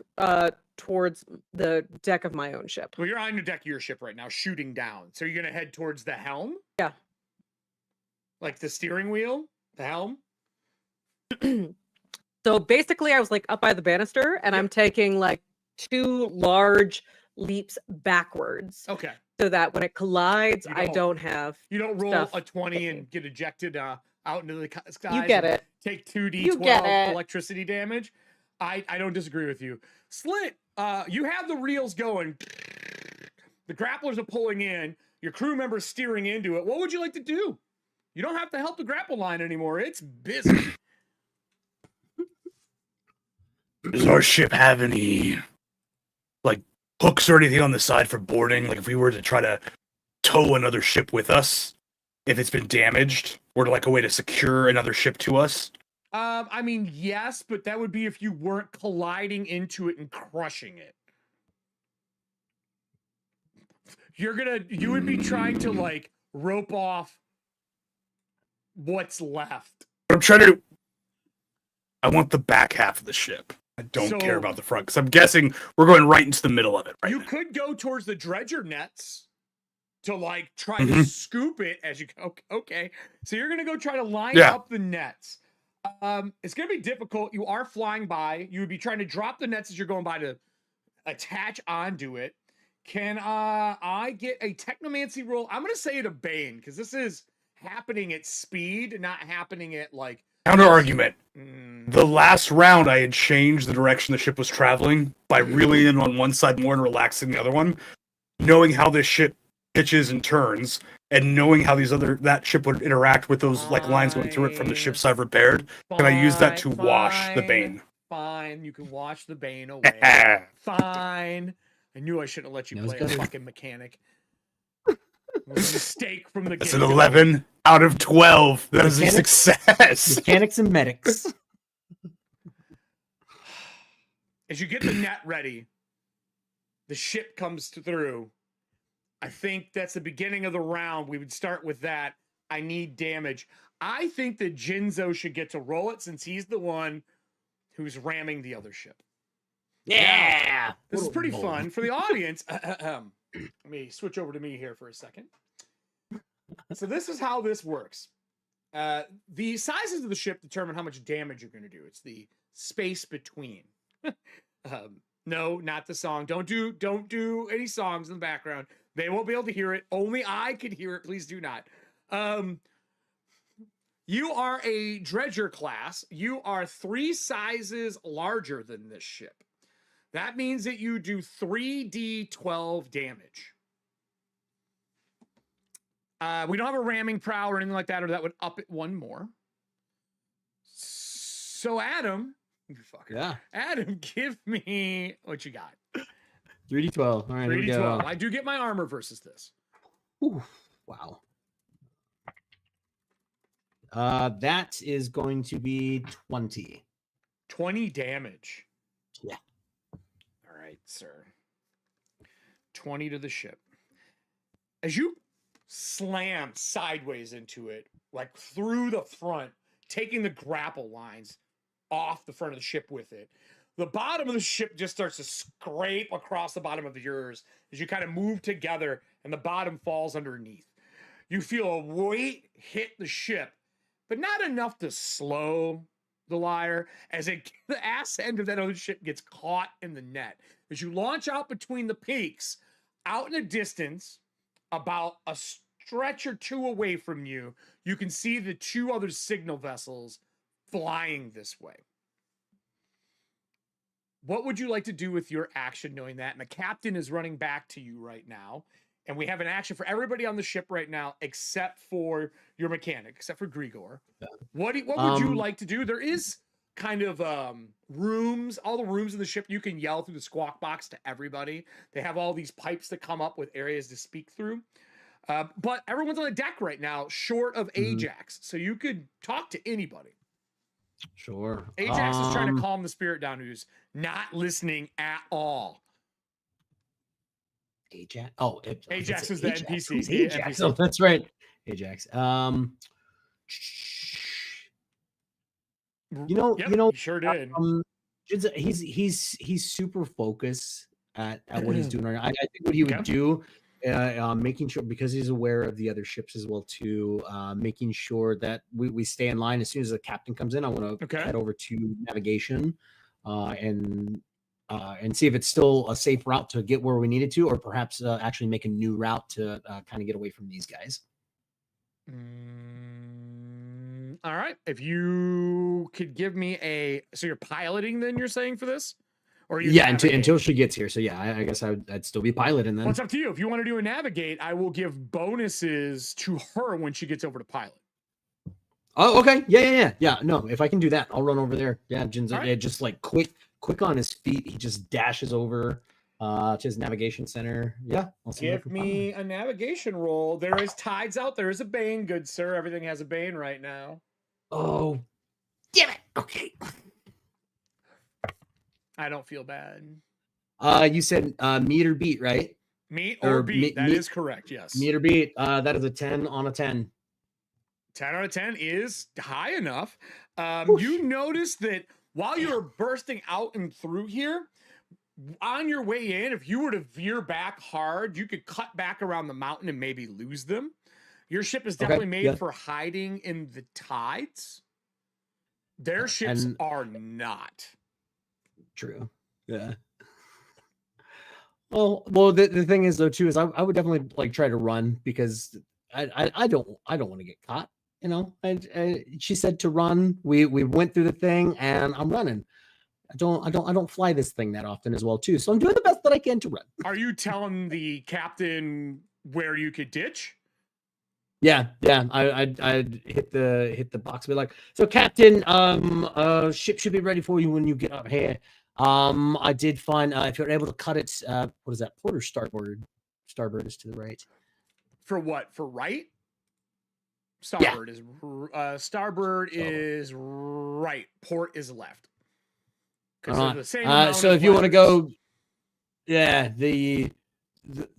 towards the deck of my own ship. Well, you're on the deck of your ship right now, shooting down. So you're going to head towards the helm? Yeah. Like the steering wheel? The helm? So basically, I was like up by the banister, and I'm taking like 2 large leaps backwards, Okay. so that when it collides, You I don't- don't have. You don't roll Stuff a 20 hitting. and get ejected out into the skies. You get and it. Take 2d12 You get it. electricity damage. I don't disagree with you. Slit, you have the reels going. The grapplers are pulling in. Your crew members steering into it. What would you like to do? You don't have to help the grapple line anymore. It's busy. Does our ship have any, like, hooks or anything on the side for boarding? Like, if we were to try to tow another ship with us, if it's been damaged, or like a way to secure another ship to us? I mean, yes, but that would be if you weren't colliding into it and crushing it. You would be trying to, like, rope off what's left. But I'm trying to. I want the back half of the ship. I don't care So- about the front, because I'm guessing we're going right into the middle of it right You now. could go towards the dredger nets to, like, try to Mhm. scoop it as you go. Okay. So you're going to go try to line Yeah. up the nets. It's going to be difficult. You are flying by. You would be trying to drop the nets as you're going by to attach onto it. Can I get a technomancy roll? I'm going to say it a Bane, because this is happening at speed, not happening at, like... Counter argument. Mm, The last round, I had changed the direction the ship was traveling by reeling in on one side more and relaxing the other one, knowing how this ship pitches and turns, and knowing how that ship would interact with those like lines going through it from the ships I've repaired. Can I use that to wash the Bane? Fine. You can wash the Bane away. Fine. I knew I shouldn't have let you Nose play a gutter. fucking mechanic. It was a mistake from the That's an get-go. 11 out of 12. That is a Mechanics? success. Mechanics and medics. As you get the net ready, the ship comes through. I think that's the beginning of the round. We would start with that. I need damage. I think that Jinzo should get to roll it since he's the one who's ramming the other ship. Yeah. This is pretty Bold. fun for the audience. Let me switch over to me here for a second. So this is how this works. The sizes of the ship determine how much damage you're going to do. It's the space between. No, not the song. Don't do any songs in the background. They won't be able to hear it. Only I could hear it. Please do not. You are a dredger class. You are 3 sizes larger than this ship. That means that you do 3d12 damage. We don't have a ramming prow or anything like that, or that would up it one more. So Adam, you fucker. Yeah. Adam, give me what you got. 3d12. All right, here we 3d12. go. I do get my armor versus this. Ooh, wow. That is going to be 20. 20 damage. Yeah. All right, sir. 20 to the ship. As you slam sideways into it, like through the front, taking the grapple lines off the front of the ship with it, the bottom of the ship just starts to scrape across the bottom of yours as you kind of move together and the bottom falls underneath. You feel a weight hit the ship, but not enough to slow the Lyre as the ass end of that other ship gets caught in the net. As you launch out between the peaks, out in the distance, about a stretch or two away from you, you can see the two other signal vessels flying this way. What would you like to do with your action knowing that? And the captain is running back to you right now. And we have an action for everybody on the ship right now, except for your mechanic, except for Grigor. Yeah. What would you like to do? There is kind of rooms, all the rooms in the ship, you can yell through the squawk box to everybody. They have all these pipes that come up with areas to speak through. But everyone's on the deck right now, short of Ajax. So you could talk to anybody. Sure. Ajax is trying to calm the spirit down, who's not listening at all. Ajax. Oh, Ajax is the NPC. Who's Ajax? Oh, that's right. Ajax. You know, he sure did. He's super focused at what he's doing right now. I think what he would do, making sure, because he's aware of the other ships as well too, making sure that we stay in line. As soon as the captain comes in, I want to head over to navigation and see if it's still a safe route to get where we needed to, or perhaps actually make a new route to kind of get away from these guys. All right. If you could give me so you're piloting then, you're saying, for this? Or until she gets here. So yeah, I guess I'd still be piloting then. Well, it's up to you. If you want to do a navigate, I will give bonuses to her when she gets over to pilot. Oh, okay. Yeah. No, if I can do that, I'll run over there. Yeah, Jinzo, just like quick on his feet. He just dashes over to his navigation center. Yeah. Give me a navigation roll. There is tides out. There is a bane, good sir. Everything has a bane right now. Oh, damn it. Okay. I don't feel bad. You said meet or beat, right? Meet or beat. That is correct, yes. Meet or beat. That is a 10 on a 10. 10 out of 10 is high enough. You notice that while you're bursting out and through here, on your way in, if you were to veer back hard, you could cut back around the mountain and maybe lose them. Your ship is definitely made for hiding in the tides. Their ships are not. True. Yeah. Well, the thing is though too is I would definitely like try to run, because I don't want to get caught. You know, she said to run. We went through the thing, and I'm running. I don't fly this thing that often as well too. So I'm doing the best that I can to run. Are you telling the captain where you could ditch? Yeah. I'd hit the box. Be like, so captain, ship should be ready for you when you get up here. I did find if you're able to cut it, what is that? Port or starboard? Starboard is to the right. For what? For right? Starboard is starboard is right. Port is left. The same so if you want to go, the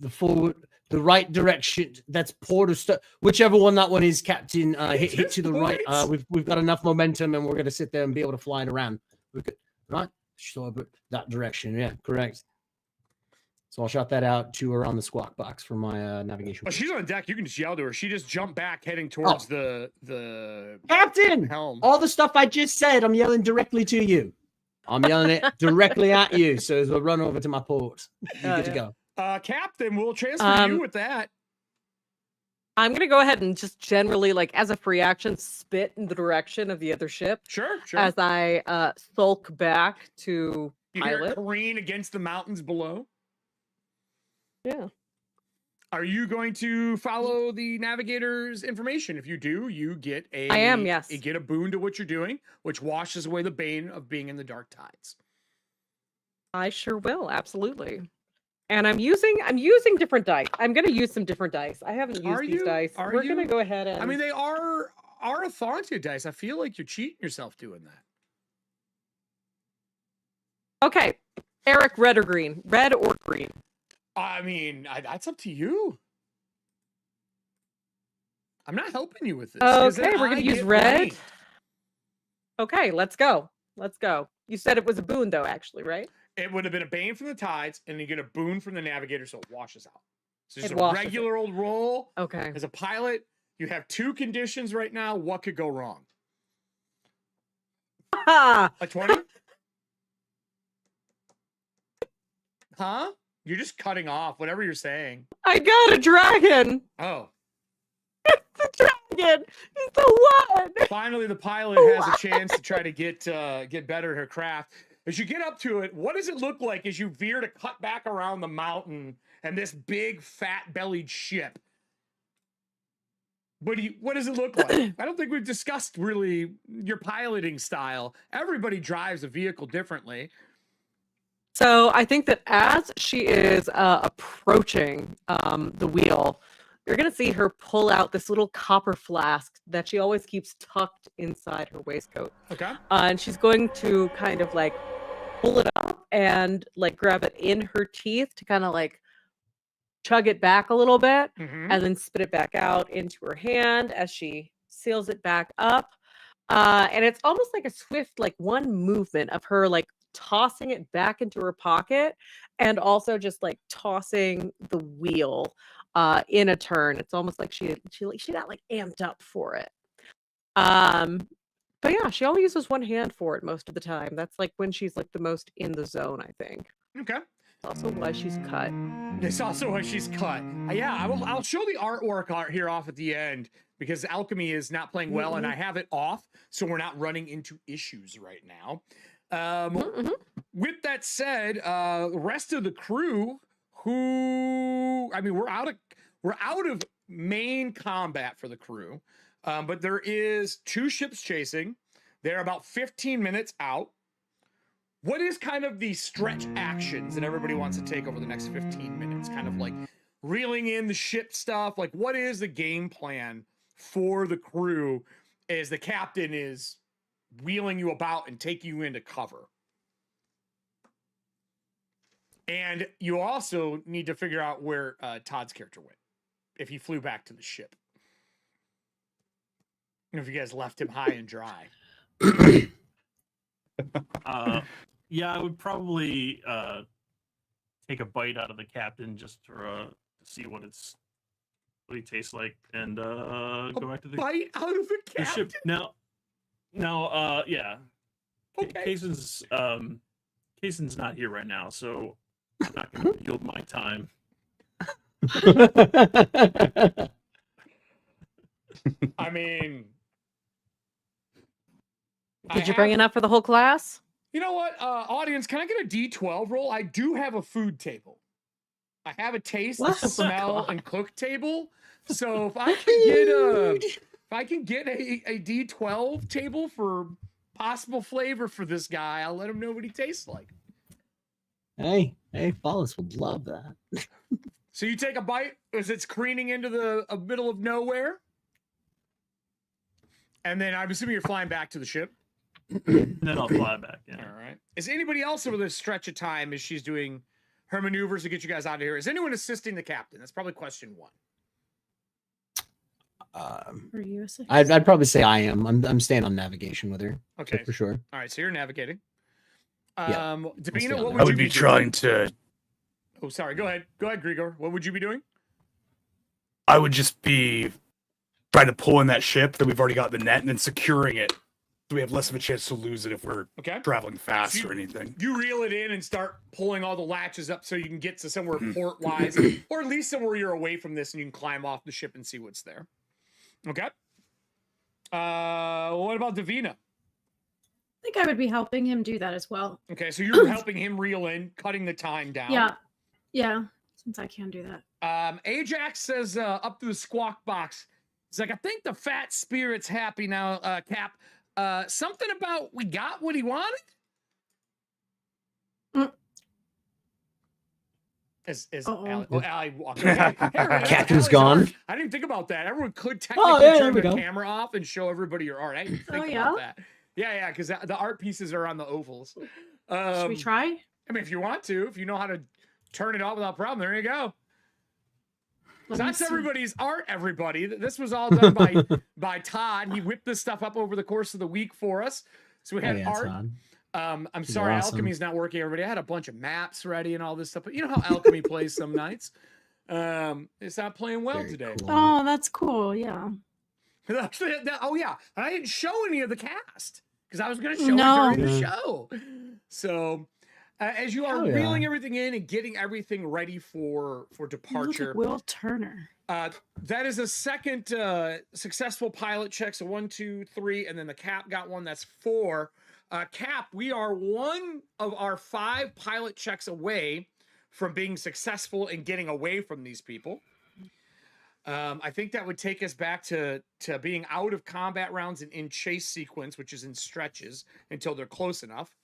forward, the right direction. That's port or whichever one that one is, captain. Hit to the right. We've got enough momentum, and we're going to sit there and be able to fly it around. Right. Sure, but that direction, yeah, correct. So I'll shout that out to her on the squawk box for my navigation. Oh, she's on deck. You can just yell to her. She just jumped back, heading towards the captain helm. All the stuff I just said, I'm yelling directly to you. I'm yelling it directly at you. So as we'll run over to my port, you get to go. Captain, we'll transfer you with that. I'm going to go ahead and just generally, like, as a free action, spit in the direction of the other ship. Sure. As I sulk back to you pilot. Hear it careen against the mountains below. Yeah. Are you going to follow the navigator's information? If you do, you get a I am, yes. You get a boon to what you're doing, which washes away the bane of being in the dark tides. I sure will, absolutely. And I'm using different dice. I'm gonna use some different dice. I haven't used these dice. We're gonna go ahead and I mean, they are Ethauntia dice. I feel like you're cheating yourself doing that. Okay. Eric, red or green? Red or green? I mean, that's up to you. I'm not helping you with this. Okay, we're gonna I use get red. blamed. Okay, let's go. Let's go. You said it was a boon, though, actually, right? It would have been a bane from the tides, and you get a boon from the navigator, so it washes out. So just It a washes regular old roll. Okay. As a pilot, you have 2 conditions right now. What could go wrong? Ha! A 20? Huh? You're just cutting off whatever you're saying. I got a dragon. Oh. The dragon. It's the one. Finally, the pilot has a chance to try to get better at her craft. As you get up to it, what does it look like as you veer to cut back around the mountain and this big, fat-bellied ship? What does it look like? I don't think we've discussed really your piloting style. Everybody drives a vehicle differently. So I think that as she is approaching the wheel, you're going to see her pull out this little copper flask that she always keeps tucked inside her waistcoat. Okay. And she's going to kind of like pull it up and like grab it in her teeth to kind of like chug it back a little bit and then spit it back out into her hand as she seals it back up. And it's almost like a swift, like one movement of her like tossing it back into her pocket and also just like tossing the wheel in a turn. It's almost like she got like amped up for it. But yeah, she only uses one hand for it most of the time. That's like when she's like the most in the zone, I think. Okay. Also why she's cut. It's also why she's cut. Yeah, I'll show the artwork here off at the end because alchemy is not playing well and I have it off, so we're not running into issues right now. With that said, the rest of the crew, we're out of main combat for the crew, but there is 2 ships chasing. They're about 15 minutes out. What is kind of the stretch actions that everybody wants to take over the next 15 minutes? Kind of like reeling in the ship stuff. Like, what is the game plan for the crew as the captain is wheeling you about and taking you into cover? And you also need to figure out where Todd's character went, if he flew back to the ship. If you guys left him high and dry. Yeah, I would probably take a bite out of the captain just to see what he tastes like, and go back to the bite out of the the captain. ship. Now, yeah. Okay. Kaysen's not here right now, so I'm not going to yield my time. I mean, Did you bring enough for the whole class? You know what, audience? Can I get a D12 roll? I do have a food table. I have a taste, smell, and cook table. So if I can get a D12 table for possible flavor for this guy, I'll let him know what he tastes like. Hey, Follis would love that. So you take a bite as it's careening into the middle of nowhere, and then I'm assuming you're flying back to the ship. And then I'll fly back. Yeah. All right. Is anybody else over this stretch of time as she's doing her maneuvers to get you guys out of here? Is anyone assisting the captain? That's probably question 1. Are you a second? I'd probably say I am. I'm staying on navigation with her. Okay. For sure. All right. So you're navigating. Yeah, Davina, what I would you would be trying to. Oh, sorry. Go ahead. Go ahead, Grigor. What would you be doing? I would just be trying to pull in that ship that we've already got the net and then securing it. So we have less of a chance to lose it if we're traveling fast or anything. You reel it in and start pulling all the latches up so you can get to somewhere port-wise, or at least somewhere you're away from this and you can climb off the ship and see what's there. Okay. What about Davina? I think I would be helping him do that as well. Okay, so you're helping him reel in, cutting the time down. Yeah. So since I can't do that. Ajax says up through the squawk box. He's like, I think the fat spirit's happy now, Cap. Something about we got what he wanted? Allie walked away. Captain's gone. I didn't even think about that. Everyone could technically turn their camera off and show everybody your art. I didn't think about that. Yeah, because the art pieces are on the ovals. Should we try? I mean, if you want to, if you know how to turn it off without problem, there you go. So that's everybody's art, everybody. This was all done by Todd. He whipped this stuff up over the course of the week for us. So we had art. I'm sorry, Alchemy's not working, everybody. I had a bunch of maps ready and all this stuff, but you know how Alchemy plays some nights. It's not playing well today. Cool. Oh, that's cool. Yeah. Oh, yeah. And I didn't show any of the cast because I was going to show it during the show. So as you are reeling everything in and getting everything ready for departure. Will Turner. That is a second successful pilot check. So 1, 2, 3, and then the Cap got one. That's 4. Cap, we are one of our 5 pilot checks away from being successful in getting away from these people. I think that would take us back to being out of combat rounds and in chase sequence, which is in stretches until they're close enough.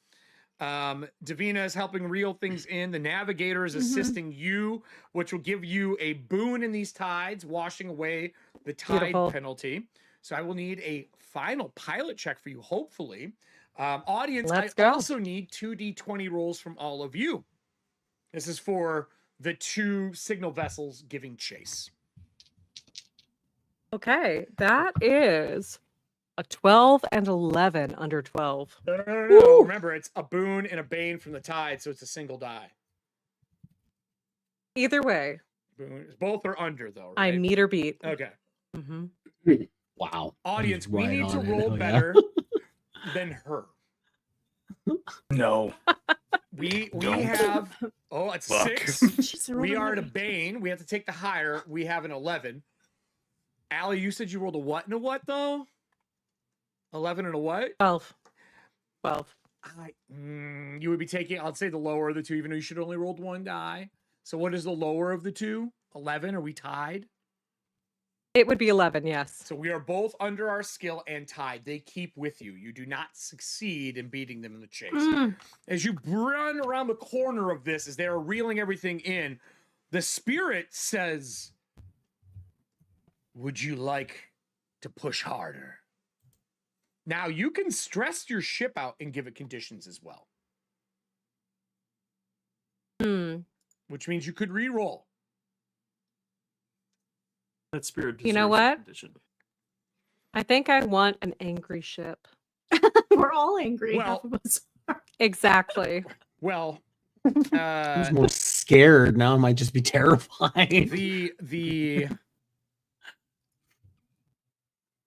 Davina is helping reel things in. The navigator is assisting you, which will give you a boon in these tides, washing away the tide penalty. So I will need a final pilot check for you, hopefully. Audience, I also need 2d20 rolls from all of you. This is for the 2 signal vessels giving chase. Okay, that is a 12 and 11 under 12. No. Remember, it's a boon and a bane from the tide, so it's a single die. Either way. Both are under, though, I right? meet or beat. Okay. Wow. Audience, we need to roll better than her. No. We have it's 6. We are at a bane. We have to take the higher. We have an 11. Allie, you said you rolled a what and a what though? 11 and a what? 12. You would be taking, I'll say the lower of the 2, even though you should only rolled 1 die. So what is the lower of the 2? 11? Are we tied? It would be 11, yes. So we are both under our skill and tied. They keep with you. You do not succeed in beating them in the chase. As you run around the corner of this, as they are reeling everything in, the spirit says, would you like to push harder? Now you can stress your ship out and give it conditions as well. Which means you could re-roll. That spirit You know what? I think I want an angry ship. We're all angry. Well, half of us. Exactly. Well, I'm more scared now. It might just be terrifying.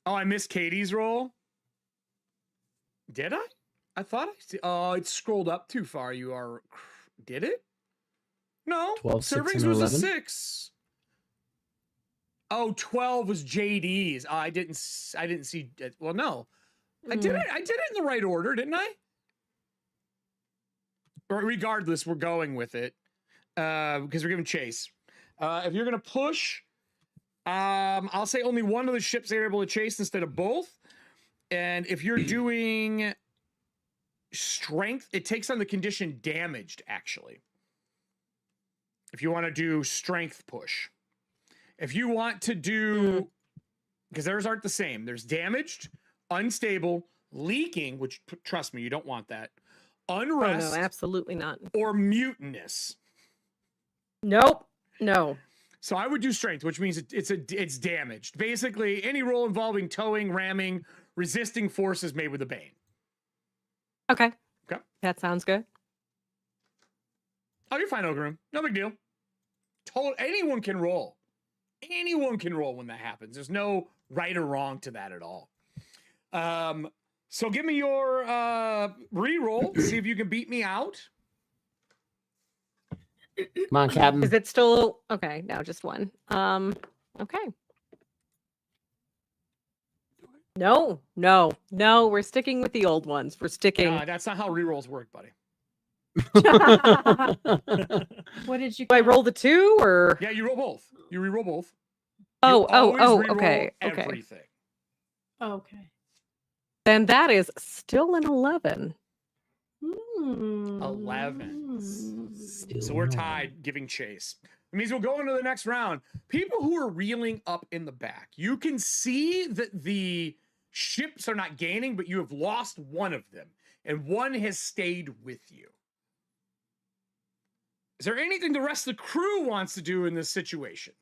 I missed Katie's roll. Did I? I thought I see. Oh, it scrolled up too far. You are. Did it? No. 12, 6, Servings and was 11? a 6. Oh, 12 was JD's. I didn't see it. Well, no. I did it in the right order, didn't I? Or regardless, we're going with it. Because we're giving chase. If you're gonna push, I'll say only one of the ships are able to chase instead of both. And if you're doing strength, it takes on the condition damaged, actually. If you want to do strength push. If you want to do, because theirs aren't the same. There's damaged, unstable, leaking, which trust me, you don't want that. Unrest. Oh, no, absolutely not. Or mutinous. Nope. No. So I would do strength, which means it's damaged. Basically, any roll involving towing, ramming, resisting forces made with a bane. Okay. Okay. That sounds good. Oh, you're fine, Ogrim. No big deal. Anyone can roll. Anyone can roll when that happens. There's no right or wrong to that at all. So give me your re-roll. See if you can beat me out. Come on, Captain. Is it still okay? No, just one. Okay. No. We're sticking with the old ones. We're sticking. That's not how re-rolls work, buddy. What did you Do I get? roll the 2 or? Yeah, you roll both. You re-roll both. Oh, You oh, always oh, re-roll okay, okay. Everything. Okay. Then that is still an 11. 11. Still So we're no. tied, giving chase. It means we'll go into the next round. People who are reeling up in the back, you can see that the ships are not gaining, but you have lost one of them, and one has stayed with you. Is there anything the rest of the crew wants to do in this situation?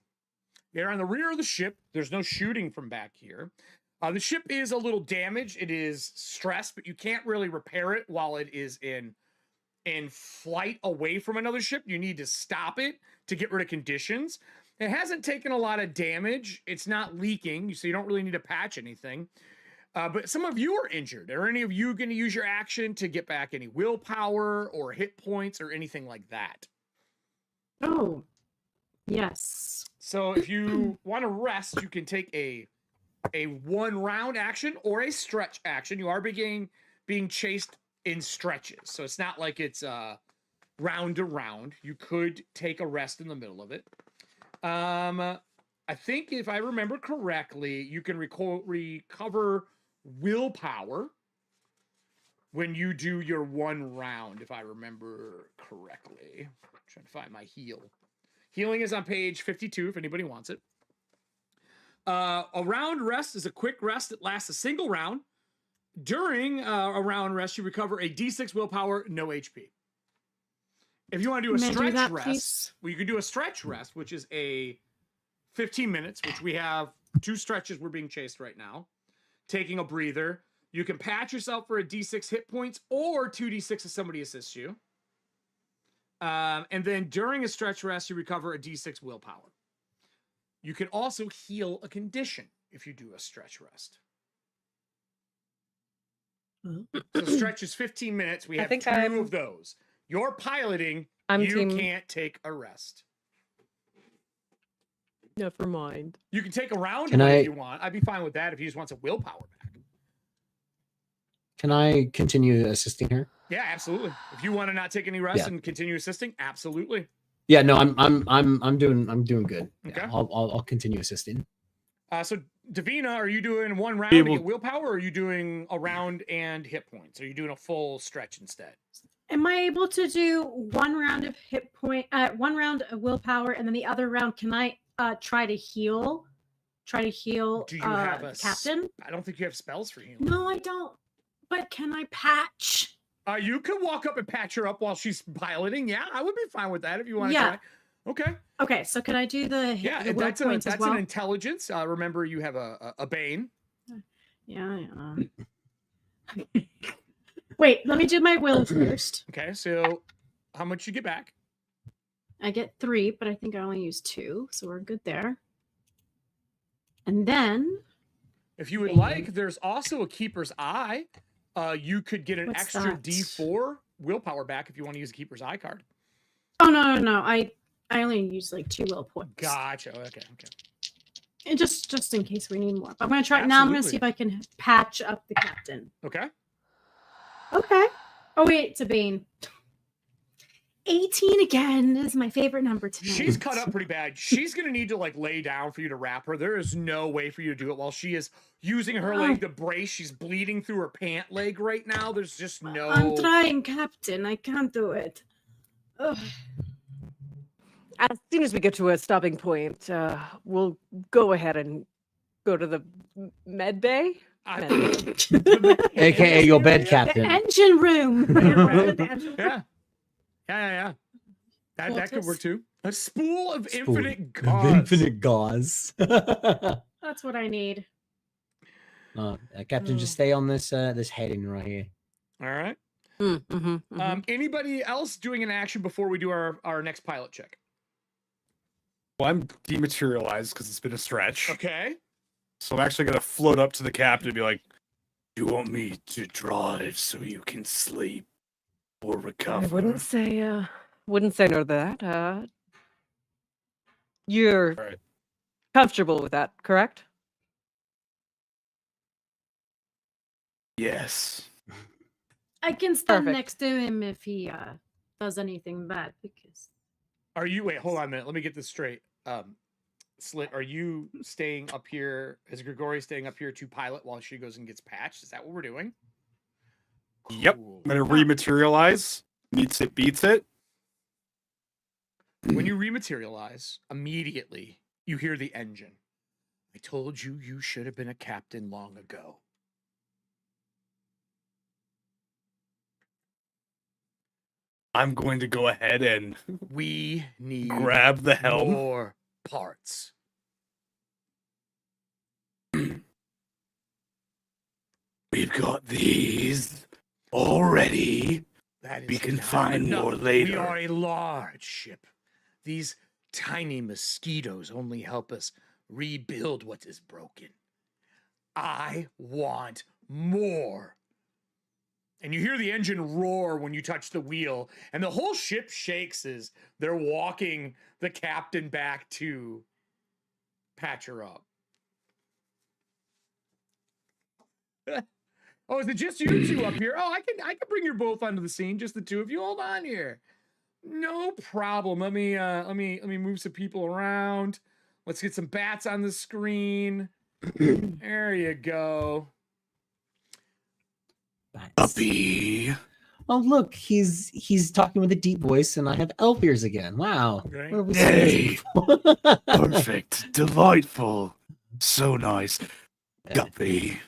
They're on the rear of the ship. There's no shooting from back here. The ship is a little damaged. It is stressed, but you can't really repair it while it is in flight away from another ship. You need to stop it to get rid of conditions. It hasn't taken a lot of damage. It's not leaking, so you don't really need to patch anything. But some of you are injured. Are any of you going to use your action to get back any willpower or hit points or anything like that? Oh, yes. So if you want to rest, you can take a 1 round action or a stretch action. You are being chased in stretches, so it's not like it's round to round. You could take a rest in the middle of it. I think if I remember correctly, you can recover willpower when you do your 1 round, if I remember correctly. I'm trying to find my heal. Healing is on page 52 if anybody wants it. A round rest is a quick rest that lasts a single round. During a round rest, you recover a D6 willpower, no HP. If you want to do a May I do stretch that, rest, please? well, you can do a stretch rest, which is a 15 minutes, which we have 2 stretches. We're being chased right now. Taking a breather. You can patch yourself for a D6 hit points or 2D6 if somebody assists you. And then during a stretch rest, you recover a D6 willpower. You can also heal a condition if you do a stretch rest. So stretch is 15 minutes. We I have think 2 I'm- of those. You're piloting. I'm You team- can't take a rest. Never mind. You can take a round Can away I- if you want. I'd be fine with that if he just wants a willpower back. Can I continue assisting her? Yeah, absolutely. If you want to not take any rest Yeah. and continue assisting, absolutely. Yeah, no, I'm doing good. Okay. Yeah, I'll continue assisting. So Davina, are you doing 1 round Be to able- get willpower, or are you doing a round and hit points? Are you doing a full stretch instead? Am I able to do 1 round of 1 round of willpower, and then the other round, can I try to heal? Do you have a the captain? I don't think you have spells for healing. No, I don't. But can I patch? You can walk up and patch her up while she's piloting. Yeah, I would be fine with that if you want to Yeah. try. Okay. Okay, so can I do the Yeah, the will that's points as well? an intelligence. Remember, you have a bane. Yeah. Wait, let me do my will first. Okay, so how much you get back? I get 3, but I think I only used 2, so we're good there. And then If you would Bane. like, there's also a keeper's eye. You could get an What's extra that? D4 willpower back if you want to use a keeper's eye card. oh no, I only used like 2 will points. Gotcha. Okay. And just in case we need more. But I'm gonna try now. I'm gonna see if I can patch up the captain. Okay. Okay. Oh wait, it's a Bane. 18 again is my favorite number tonight. She's cut up pretty bad. She's gonna need to like lay down for you to wrap her. There is no way for you to do it while she is using her leg to brace. She's bleeding through her pant leg right now. There's just no. I'm trying, Captain. I can't do it. Ugh. As soon as we get to a stopping point, we'll go ahead and go to the med bay. AKA your bed The captain. engine room. Yeah. That could work too. A spool of Spool infinite of gauze. Infinite gauze. That's what I need. Captain, just stay on this this heading right here. All right. Mm-hmm, Anybody else doing an action before we do our next pilot check? Well, I'm dematerialized because it's been a stretch. Okay. So I'm actually gonna float up to the captain and be like, "You want me to drive so you can sleep or recover?" I wouldn't say no to that. You're All right. comfortable with that, correct? Yes. I can stand Perfect. next to him if he does anything bad because Are you wait? Hold on a minute. Let me get this straight. Slit, are you staying up here? Is Grigori staying up here to pilot while she goes and gets patched? Is that what we're doing? Yep. Cool. I'm gonna rematerialize. Meets it, beats it. When you rematerialize, immediately you hear the engine. I told you you should have been a captain long ago. I'm going to go ahead and We need grab the helm. more parts. We've got these already. That is We can not find enough. more later. We are a large ship. These tiny mosquitoes only help us rebuild what is broken. I want more. And you hear the engine roar when you touch the wheel, and the whole ship shakes as they're walking the captain back to patch her up. Oh, is it just you two up here? Oh, I can bring you both onto the scene, just the two of you. Hold on here. No problem. Let me move some people around. Let's get some bats on the screen. There you go. Puppy. Oh, look, he's talking with a deep voice, and I have elf ears again. Wow. Great. Where have we seen this Hey. before? Perfect. Delightful. So nice. Guppy.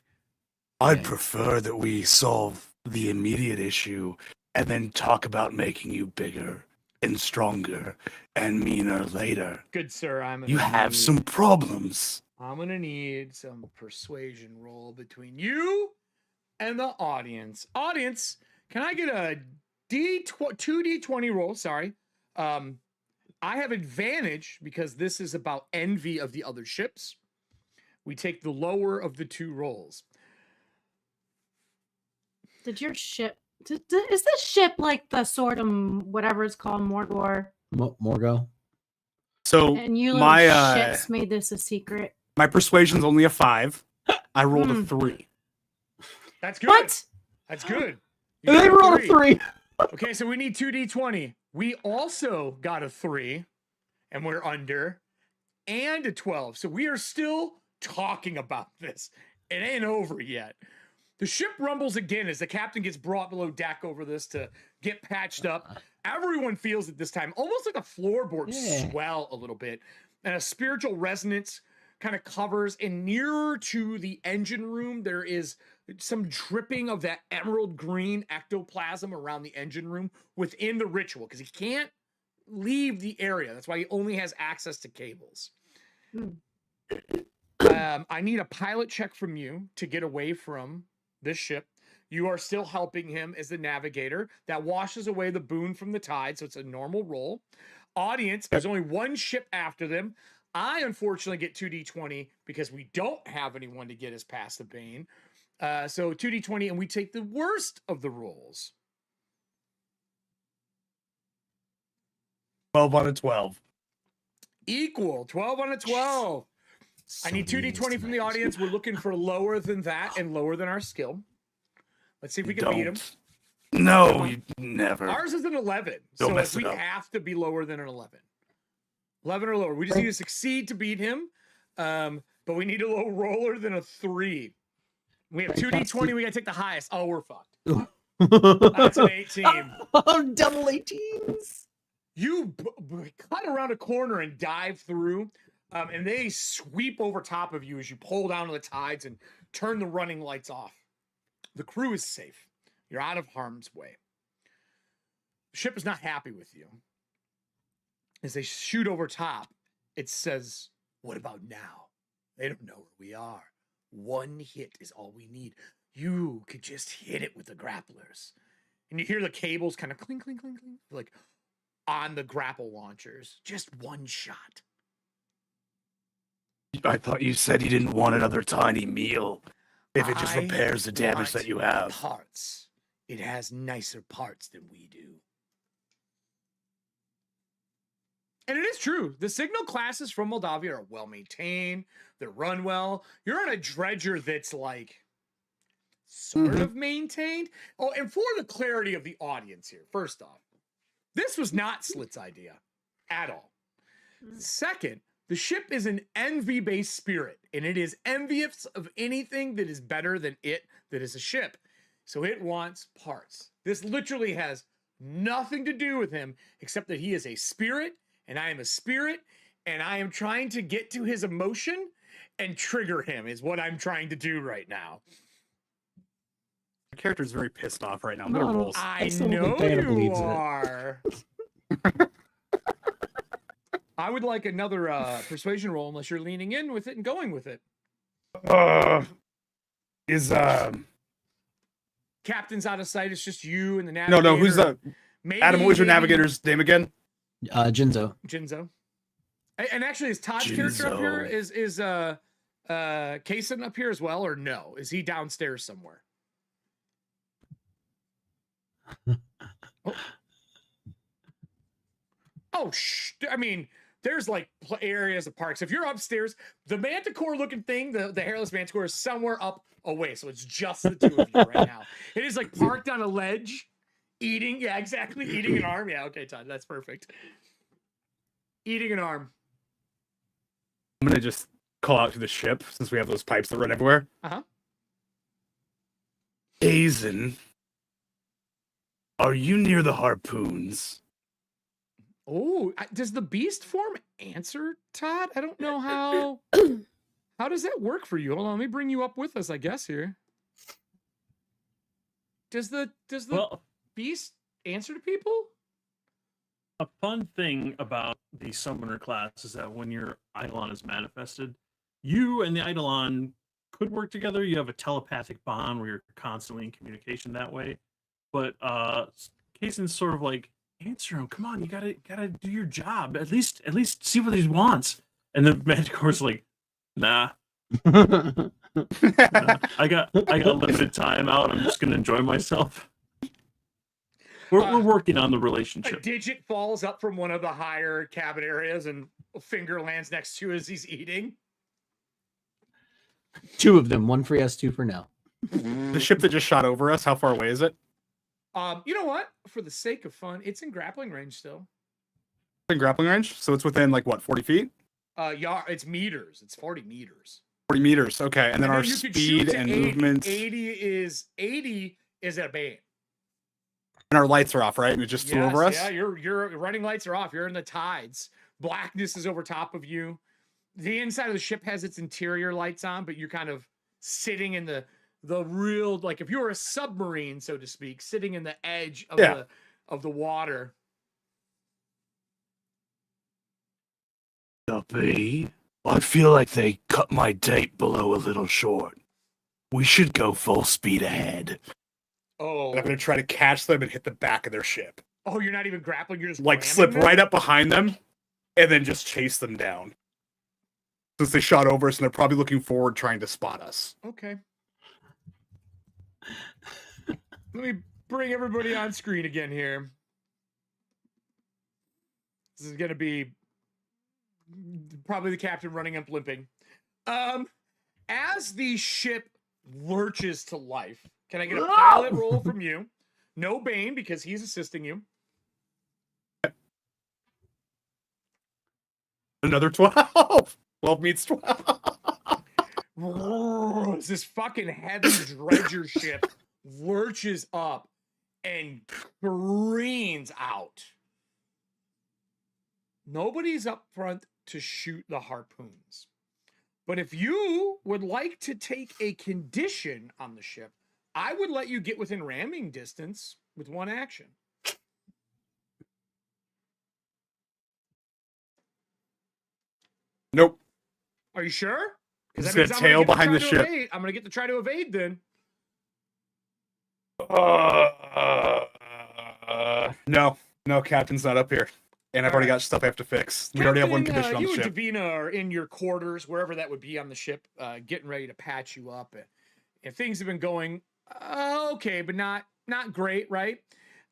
I'd Yeah. prefer that we solve the immediate issue and then talk about making you bigger and stronger and meaner later. Good sir, You have some problems. I'm gonna need some persuasion roll between you and the audience. Audience, can I get a 2d20 roll? Sorry. I have advantage because this is about envy of the other ships. We take the lower of the two rolls. did your ship is this ship like the sort of whatever it's called Morgor? Morgo. So And you little my shits made this a secret. my persuasion's only a 5. I rolled a Hmm. 3. That's good. What? That's good. You They got a rolled a 3. Okay, so we need 2d20. We also got a 3, and we're under, and a 12. So we are still talking about this. It ain't over yet. The ship rumbles again as the captain gets brought below deck over this to get patched up. Everyone feels it this time, almost like a floorboard Yeah. swell a little bit, and a spiritual resonance kind of covers. And nearer to the engine room, there is some dripping of that emerald green ectoplasm around the engine room within the ritual, because he can't leave the area. That's why he only has access to cables. I need a pilot check from you to get away from this ship. You are still helping him as the navigator. That washes away the boon from the tide, so it's a normal roll. Audience, there's only one ship after them. I unfortunately get 2d20 because we don't have anyone to get us past the Bane. So 2d20, and we take the worst of the rolls. 12 on a 12. Equal, 12 on a 12. I need 2d20 from the audience. We're looking for lower than that and lower than our skill. Let's see if we can beat him. No, you never. Ours is an 11. Don't So mess we it up. have to be lower than an 11. 11 or lower. We just need to succeed to beat him. But we need a low roller than a 3. We have 2d20. We got to take the highest. Oh, we're fucked. That's an 18. Oh, double 18s. You cut around a corner and dive through, and they sweep over top of you as you pull down to the tides and turn the running lights off. The crew is safe. You're out of harm's way. The ship is not happy with you. As they shoot over top, it says, "What about now?" They don't know where we are. One hit is all we need. You could just hit it with the grapplers. And you hear the cables kind of clink, clink, clink, clink, like on the grapple launchers. Just one shot. I thought you said you didn't want another tiny meal. If it just I repairs the damage want that you have. Parts. It has nicer parts than we do. And it is true. The signal classes from Moldavia are well maintained. They're run well. You're on a dredger that's like sort of maintained. Oh, and for the clarity of the audience here, first off, This was not Slit's idea at all. Second, the ship is an envy-based spirit, and it is envious of anything that is better than it that is a ship. So it wants parts. This literally has nothing to do with him except that he is a spirit, and I am a spirit, and I am trying to get to his emotion and trigger him is what I'm trying to do right now. The character's very pissed off right now. I'm gonna roll. I still know think Dana you believes it. are. I would like another persuasion roll unless you're leaning in with it and going with it. Is Captain's out of sight. It's just you and the navigator. no, who's the Maybe, Adam? What was your maybe navigator's name again? Jinzo. Jinzo. And actually, is Todd's character up here? Is Kason up here as well, or no? Is he downstairs somewhere? Oh, I mean, there's like areas of parks. If you're upstairs, the manticore looking thing, the hairless manticore is somewhere up away. So it's just the two of you right now. It is like parked on a ledge, eating. Yeah, exactly. Eating an arm. Yeah, okay, Todd. That's perfect. Eating an arm. I'm gonna just call out to the ship since we have those pipes that run everywhere. Uh-huh. Azen, are you near the harpoons? Oh, does the beast form answer, Todd? I don't know how. How does that work for you? Hold on, let me bring you up with us, I guess, here. Does the beast answer to people? A fun thing about the summoner class is that when your Eidolon is manifested, you and the Eidolon could work together. You have a telepathic bond where you're constantly in communication that way. But Kason's sort of like, answer him. Come on, you gotta do your job. At least see what he wants. And the Manticore's like, nah. Nah. I got limited time out. I'm just gonna enjoy myself. We're working on the A relationship. digit falls up from one of the higher cabin areas and a finger lands next to you as he's eating. 2 of them, 1 for yes, 2 for no. The ship that just shot over us, how far away is it? You know what? For the sake of fun, it's in grappling range still. In grappling range, so it's within like what, 40 feet? Yeah, it's meters. It's 40 meters. 40 meters. Okay, and then our you could shoot speed to and 80. movement. 80 is at a bane. And our lights are off, right? It just flew over us. Yeah, your running lights are off. You're in the tides. Blackness is over top of you. The inside of the ship has its interior lights on, but you're kind of sitting in the real, like if you were a submarine, so to speak, sitting in the edge of the water. Duppy, I feel like they cut my date below a little short. We should go full speed ahead. Oh, And I'm gonna try to catch them and hit the back of their ship. oh, you're not even grappling. You're just Like ramming slip them? right up behind them and then just chase them down. Since they shot over us and they're probably looking forward trying to spot us. Okay. Let me bring everybody on screen again here. This is going to be probably the captain running up limping. As the ship lurches to life, can I get a pilot roll from you? No Bane because he's assisting you. Another 12. 12 meets 12. As this fucking heavy dredger ship lurches up and careens out. Nobody's up front to shoot the harpoons. But if you would like to take a condition on the ship, I would let you get within ramming distance with one action. Nope. Are you sure? Just gonna tail behind the ship. I'm gonna get to try to evade then. No, Captain's not up here. And I've already got stuff I have to fix. We already have one condition on the you ship. and Davina are in your quarters, wherever that would be on the ship, getting ready to patch you up. And things have been going okay, but not great, right?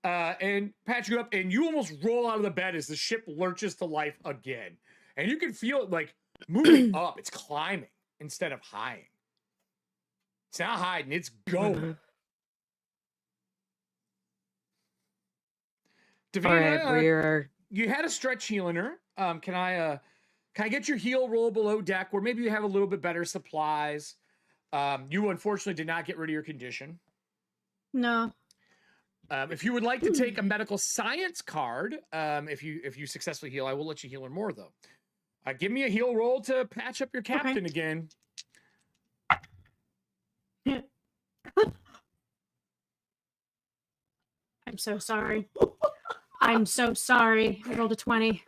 And patch you up, and you almost roll out of the bed as the ship lurches to life again. And you can feel it like moving up. It's climbing instead of hiding. It's not hiding, it's going. Davina, All right, we're you had a stretch healing her. Can I get your heal roll below deck, where maybe you have a little bit better supplies? You unfortunately did not get rid of your condition. No. If you would like to take a medical science card, if you successfully heal, I will let you heal her more though. Give me a heal roll to patch up your captain again. I'm so sorry. I'm so sorry. I rolled a 20.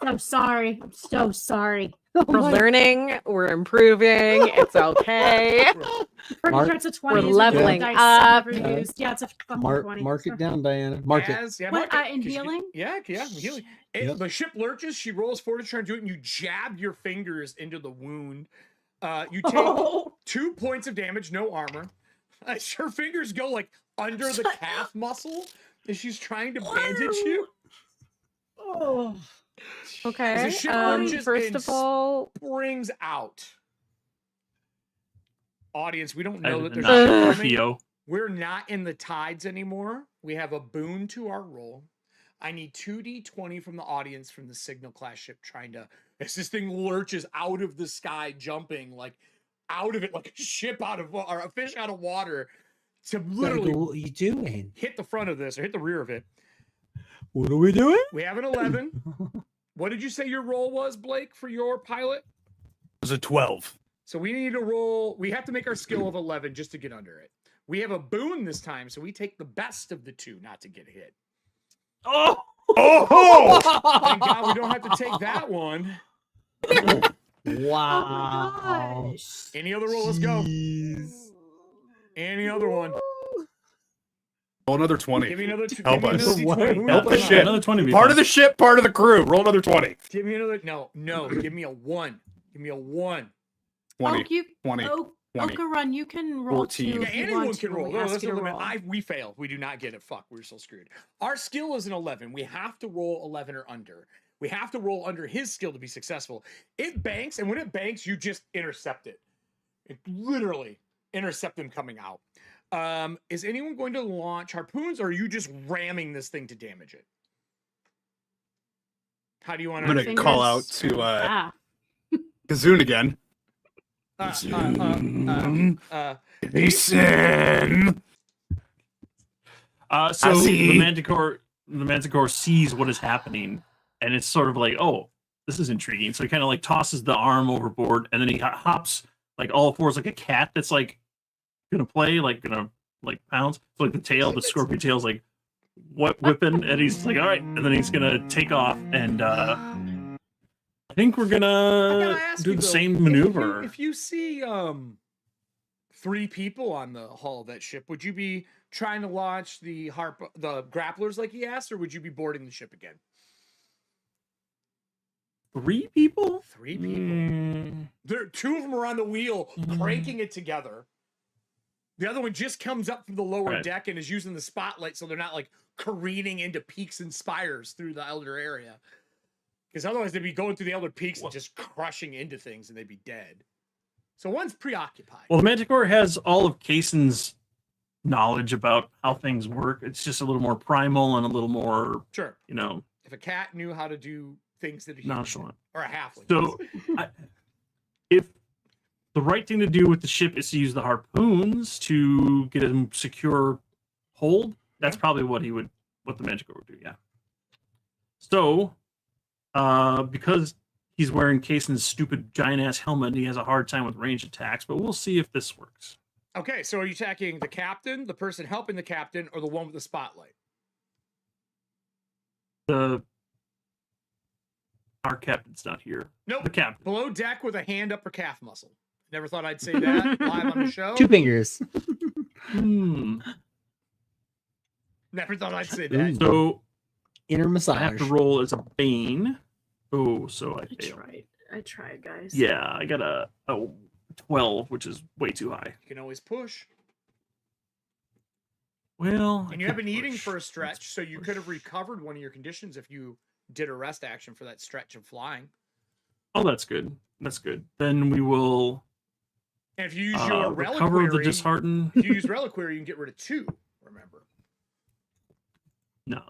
I'm so sorry. I'm so sorry. we're learning, we're improving. It's okay. Pretty Mark- sure it's a 20. We're It's a leveling dice up. I've never used. Yeah, it's a fucking 20. Mark it Sorry. down, Diana. Mark it. As, yeah, What, mark it, in 'cause you- healing? Yeah, healing. Yep. The ship lurches. She rolls forward to try and do it, and you jab your fingers into the wound. You take 2 points of damage, no armor. Her fingers go like under the calf muscle as she's trying to bandage you. Oh. Okay. ship lurches First and of all, Springs out. Audience, we don't I know did that there's not a get ship coming. Theo. We're not in the tides anymore. We have a boon to our roll. I need 2d20 from the audience from the signal class ship trying to, as this thing lurches out of the sky, jumping like out of it like a ship out of, or a fish out of water, to literally What are you doing? hit the front of this or hit the rear of it. What are we doing? We have an 11. What did you say your roll was, Blake, for your pilot? It was a 12. So we need to roll. We have to make our skill of 11 just to get under it. We have a boon this time, so we take the best of the two not to get hit. Oh! Oh! Thank God we don't have to take that one. Wow. Gosh. Any other roll? Let's go. Any other one? Roll another 20. Give me another. Help give me us. another D20. Help the Yeah, ship. another 20. Part of the ship, part of the crew. Roll another 20. Give me another. No. Give me a 1. Give me a 1. 20. Oh, you, 20. oh, 20. Okarun, you can roll 14. too. Yeah, if you anyone want can to roll. when we No, ask that's you no to limit. roll. We failed. We do not get it. Fuck, we're so screwed. Our skill is an 11. We have to roll 11 or under. We have to roll under his skill to be successful. It banks, and when it banks, you just intercept it. It literally intercept them coming out. Is anyone going to launch harpoons, or are you just ramming this thing to damage it? How do you want I'm to? going to call out to Ah. Kazoon again. Listen. So I see. the Manticore sees what is happening, and it's sort of like, oh, this is intriguing. So he kind of like tosses the arm overboard, and then he hops like all fours like a cat that's like gonna play, like gonna like pounce. So like the tail, the scorpion tail's like whipping, and he's like, all right, and then he's gonna take off, and I think we're I gotta gonna ask do you, the though, same maneuver. If you see 3 people on the hull of that ship, would you be trying to launch the grapplers like he asked, or would you be boarding the ship again? 3 people? 3 people. Mm. There, 2 of them are on the wheel, cranking it together. The other one just comes up from the lower Right. deck and is using the spotlight, so they're not like careening into peaks and spires through the elder area. Because otherwise, they'd be going through the elder peaks and just crushing into things, and they'd be dead. So one's preoccupied. Well, the Manticore has all of Kaysen's knowledge about how things work. It's just a little more primal and a little more, Sure. you know, If a cat knew how to do things that a human nonchalant. or a halfling. So, if the right thing to do with the ship is to use the harpoons to get a secure hold, that's probably what the Manticore would do. Yeah. So, because he's wearing Kaysen's stupid giant ass helmet, he has a hard time with range attacks. But we'll see if this works. Okay, so are you attacking the captain, the person helping the captain, or the one with the spotlight? Our captain's not here. Nope. The captain. Below deck with a hand up her calf muscle. Never thought I'd say that live on the show. 2 fingers. Never thought I'd say that. So Inner I massage. have to roll as a Bane. Oh, so I failed. I tried, guys. Yeah, I got a 12, which is way too high. You can always push. Well, And you have been eating for a stretch, so you could have recovered one of your conditions if you did a rest action for that stretch of flying. Oh, that's good. That's good. Then we will And if you use your recover the reliquary, dishearten. if you use reliquary, you can get rid of 2, remember. No,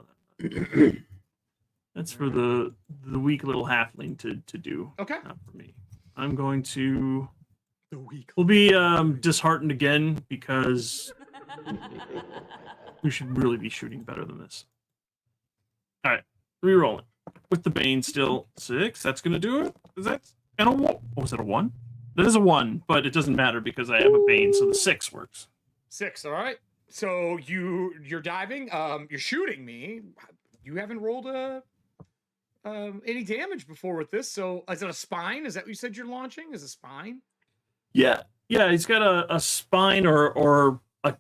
That's for the weak little halfling to do. Okay. Not for me. I'm going to. The weak. We'll be disheartened again because we should really be shooting better than this. All right, re-rolling with the Bane still 6. That's gonna do it. Is that and a what was it a 1? That is a 1, but it doesn't matter because I have a Bane, so the 6 works. 6. All right. So you're diving. You're shooting me. You haven't rolled any damage before with this. So is it a spine? Is that what you said you're launching? Is a spine? Yeah, he's got a spine or a.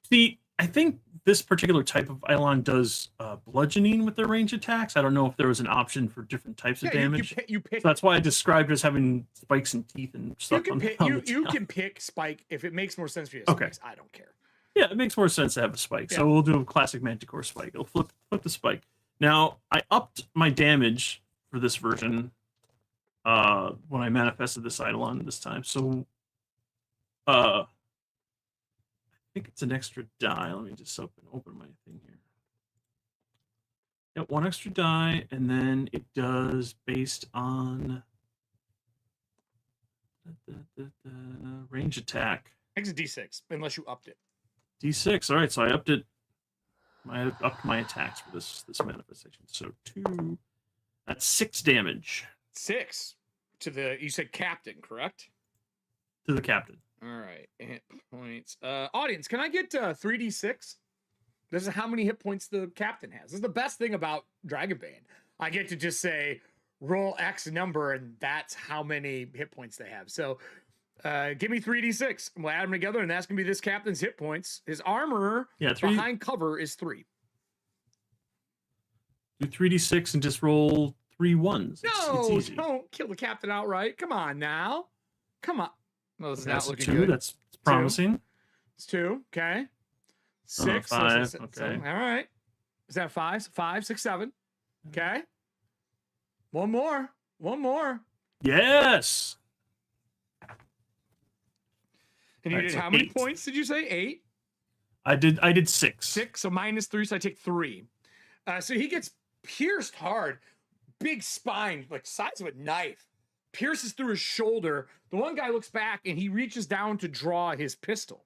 See, I think this particular type of Eidolon does bludgeoning with their range attacks. I don't know if there was an option for different types of damage. You pick. So that's why I described it as having spikes and teeth and stuff. You can pick spike if it makes more sense for you. Okay. Spikes, I don't care. Yeah, it makes more sense to have a spike. Yeah. So we'll do a classic Manticore spike. I'll flip the spike. Now, I upped my damage for this version when I manifested this Eidolon this time. So I think it's an extra die. Let me just open my thing here. Yep, 1 extra die, and then it does based on the range attack. I think it's a D6, unless you upped it. D6. All right, so I upped it. I upped my attacks for this manifestation. So 2. That's 6 damage 6 to the. You said captain, correct? to the captain. All right, hit points. Audience, can I get 3d6? This is how many hit points the captain has. This is the best thing about Dragonbane. I get to just say roll X number, and that's how many hit points they have. So. Give me 3d6. We'll add them together, and that's going to be this captain's hit points. His armor behind cover is 3. Do 3d6 and just roll 3 1s. It's easy. Don't kill the captain outright. Come on now. Come on. No, this is That's not looking 2. good. That's promising. It's 2. Okay. 6. 5. So, Okay. all right. Is that 5? 5, 6, 7. Okay. One more. Yes. And you All right, did so how many 8. points did you say? 8? I did 6. 6, so minus 3, so I take 3. So he gets pierced hard. Big spine, like size of a knife. Pierces through his shoulder. The one guy looks back and he reaches down to draw his pistol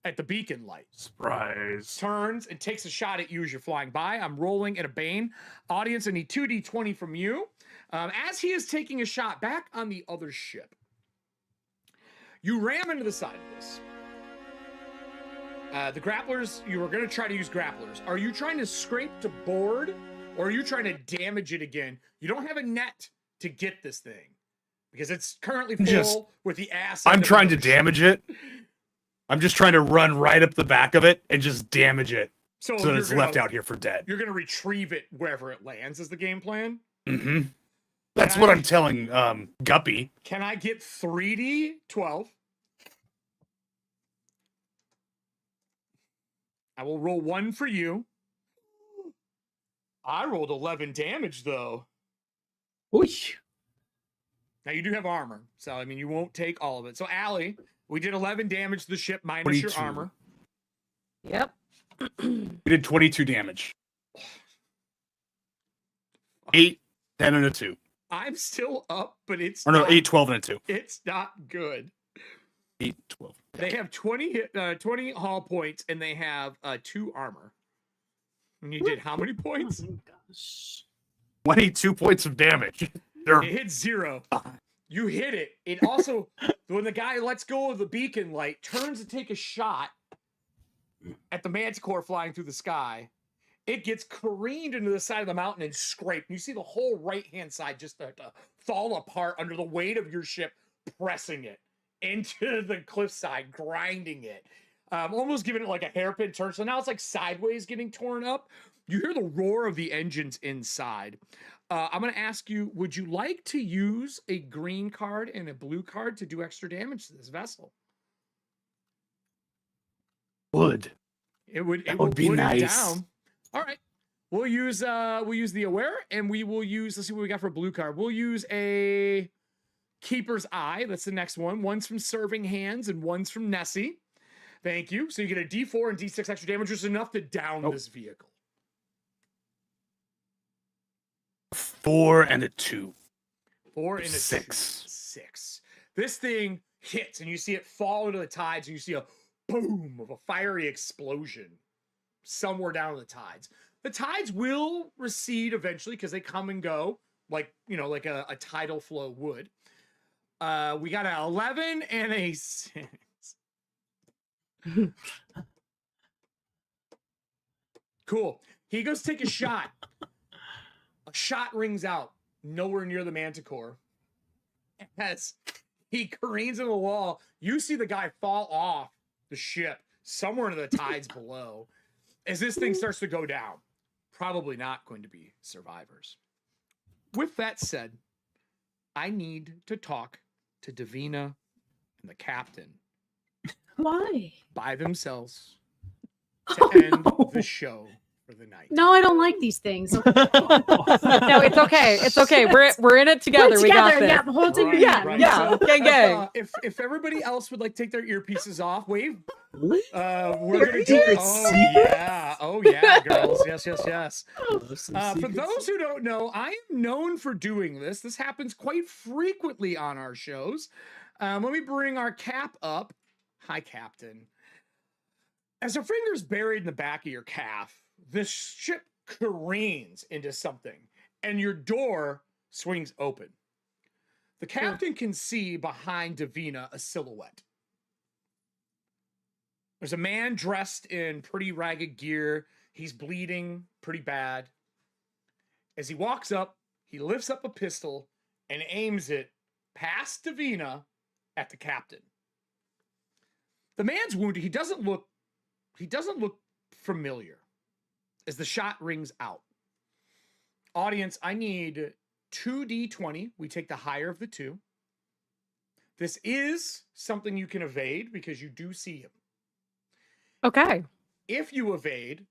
at the beacon light. Surprise. Turns and takes a shot at you as you're flying by. I'm rolling at a Bane. Audience, I need 2d20 from you. As he is taking a shot back on the other ship. You ram into the side of this. The grapplers, you were going to try to use grapplers. Are you trying to scrape to board, or are you trying to damage it again? You don't have a net to get this thing because it's currently full with the ass. I'm trying to damage it. I'm just trying to run right up the back of it and just damage it so that it's left out here for dead. You're going to retrieve it wherever it lands is the game plan? Mm-hmm. That's what I'm telling Guppy. Can I get 3d12? I will roll 1 for you. I rolled 11 damage, though. Ooh. Now, you do have armor, so, I mean, you won't take all of it. So, Allie, we did 11 damage to the ship minus your armor. Yep. We did 22 damage. 8, 10, and a 2. I'm still up, but it's Or no, not, 8, 12, and a 2. It's not good. 8, 12. They have 20 hull points, and they have 2 armor. And you did how many points? 22 points of damage. It hit 0. You hit it. It also, when the guy lets go of the beacon light, turns to take a shot at the manticore flying through the sky. It gets careened into the side of the mountain and scraped. You see the whole right-hand side just start to fall apart under the weight of your ship, pressing it into the cliffside, grinding it. Almost giving it like a hairpin turn. So now it's like sideways getting torn up. You hear the roar of the engines inside. I'm going to ask you, would you like to use a green card and a blue card to do extra damage to this vessel? Would. It would be wood it nice. down. All right. We'll use the aware, and we will use, let's see what we got for a blue card. We'll use a Keeper's Eye. That's the next one. One's from Serving Hands and one's from Nessie. Thank you. So you get a D4 and D6 extra damage, which is enough to down this vehicle. 4 and a 2. 4 and a 6. 6. This thing hits, and you see it fall into the tides, and you see a boom of a fiery explosion somewhere down in the tides. The tides will recede eventually because they come and go, like like a tidal flow would. We got an 11 and a 6. Cool. He goes take a shot. A shot rings out nowhere near the manticore. As he careens in the wall, you see the guy fall off the ship somewhere into the tides below. As this thing starts to go down, probably not going to be survivors. With that said, I need to talk to Davina and the captain. Why? By themselves to end the show for the night. No, I don't like these things. No, it's okay. It's okay. We're in it together. We're We got together. this. Yeah, holding your Yeah, hand. yeah. Gang, gang. If everybody else would like to take their earpieces off, wave. We're gonna Secret Oh yeah, girls. Yes. For those who don't know, I am known for doing this. This happens quite frequently on our shows. Let me bring our cap up. Hi, Captain. As a finger's buried in the back of your calf, this ship careens into something, and your door swings open. The captain can see behind Davina a silhouette. There's a man dressed in pretty ragged gear. He's bleeding pretty bad. As he walks up, he lifts up a pistol and aims it past Davina at the captain. The man's wounded. He doesn't look familiar as the shot rings out. Audience, I need 2d20. We take the higher of the two. This is something you can evade because you do see him. Okay. If you evade,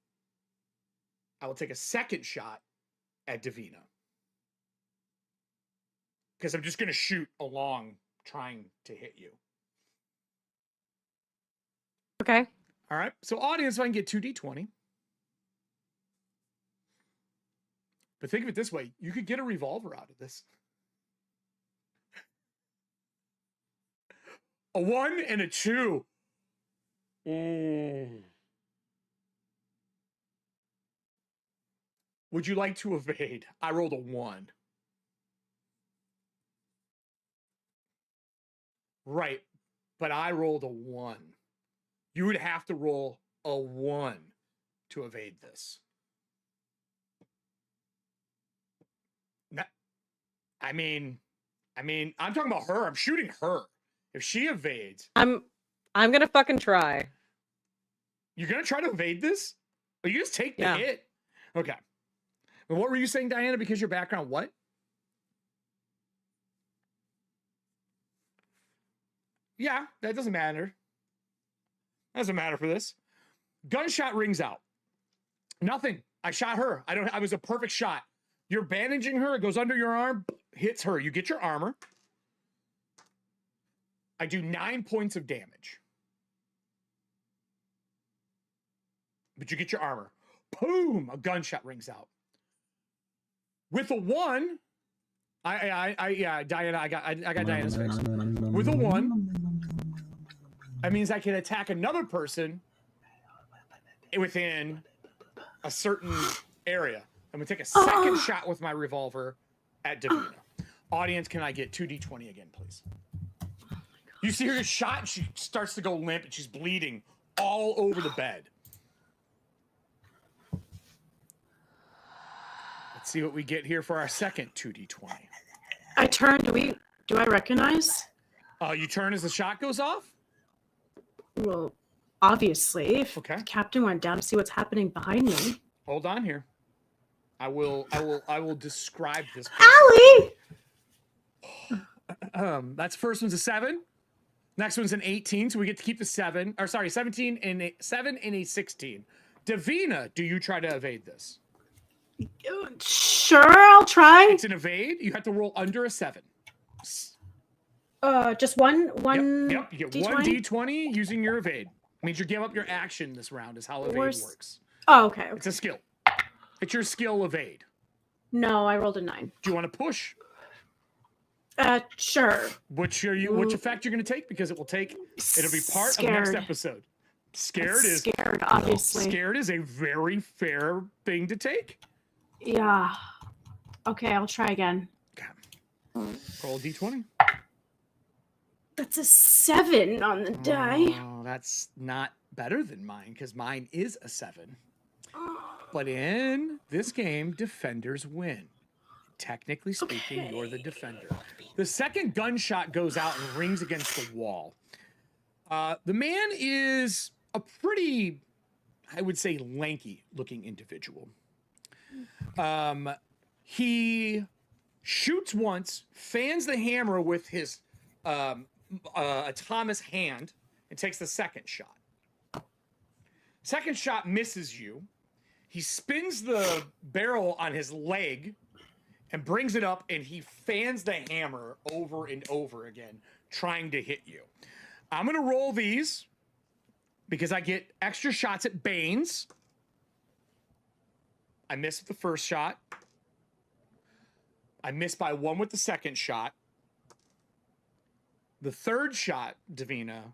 I will take a second shot at Davina. Because I'm just going to shoot along trying to hit you. Okay. All right. So audience, if I can get 2d20. But think of it this way. You could get a revolver out of this. A 1 and a 2. Would you like to evade? I rolled a 1. Right. But I rolled a 1. You would have to roll a 1 to evade this. I mean, I'm talking about her. I'm shooting her. If she evades, I'm gonna fucking try. You're gonna try to evade this? Or you just take the hit? Okay. And what were you saying, Diana? Because your background, what? Yeah, that doesn't matter. Doesn't matter for this. Gunshot rings out. Nothing. I shot her. I was a perfect shot. You're bandaging her. It goes under your arm, hits her. You get your armor. I do 9 points of damage. But you get your armor. Boom! A gunshot rings out. With a 1, Diana, I got Diana's face. With a 1, that means I can attack another person within a certain area. I'm gonna take a second shot with my revolver at Davina. Audience, can I get 2d20 again, please? You see her shot, and she starts to go limp, and she's bleeding all over the bed. Let's see what we get here for our second 2d20. I turn. Do I recognize? You turn as the shot goes off? Well, obviously. If Okay. the captain went down to see what's happening behind me. Hold on here. I will describe this. Allie! That's first one's a 7. Next one's an 18, so we get to keep the 7. Or sorry, 17 and a 7 and a 16. Davina, do you try to evade this? Sure, I'll try. It's an evade. You have to roll under a 7. Just one. Yep. You get D20? 1 d20 using your evade. Means you give up your action this round. Is how evade works. Oh, okay. It's a skill. It's your skill evade. No, I rolled a 9. Do you want to push? Sure. Which effect you're going to take? Because it'll be part Scared. of next episode. Scared is scared, obviously. Scared is a very fair thing to take. Yeah. Okay, I'll try again. Roll a d20. That's a 7 on the die. Oh, that's not better than mine because mine is a 7. But in this game, defenders win. Technically speaking, you're the defender. The second gunshot goes out and rings against the wall. The man is a pretty, I would say, lanky-looking individual. He shoots once, fans the hammer with his Thomas hand, and takes the second shot. Second shot misses you. He spins the barrel on his leg and brings it up, and he fans the hammer over and over again, trying to hit you. I'm going to roll these because I get extra shots at Banes. I missed with the first shot. I missed by 1 with the second shot. The third shot, Davina,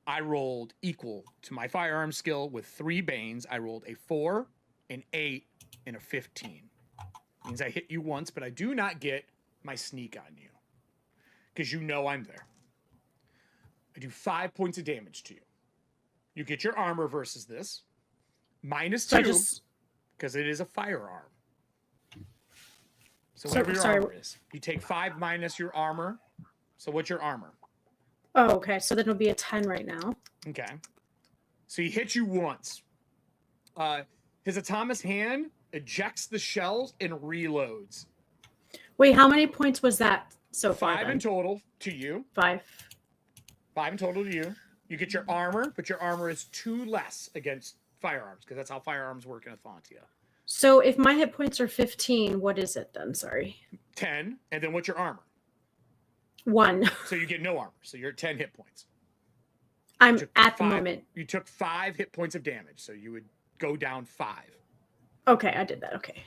I rolled equal to my firearm skill with 3 Banes. I rolled a 4, an 8, and a 15. Means I hit you once, but I do not get my sneak on you because you know I'm there. I do 5 points of damage to you. You get your armor versus this. -2 because it is a firearm. So whatever your armor is. You take 5 minus your armor. So what's your armor? Oh, okay. So then it'll be a 10 right now. Okay. So he hits you once. His Thomas hand ejects the shells and reloads. Wait, how many points was that so far? 5 in total to you. 5. 5 in total to you. You get your armor, but your armor is 2 less against firearms because that's how firearms work in Ethauntia. So if my hit points are 15, what is it then? Sorry. 10, and then what's your armor? 1. So you get no armor. So you're at 10 hit points. I'm at the moment. You took 5 hit points of damage, so you would go down 5. Okay, I did that. Okay.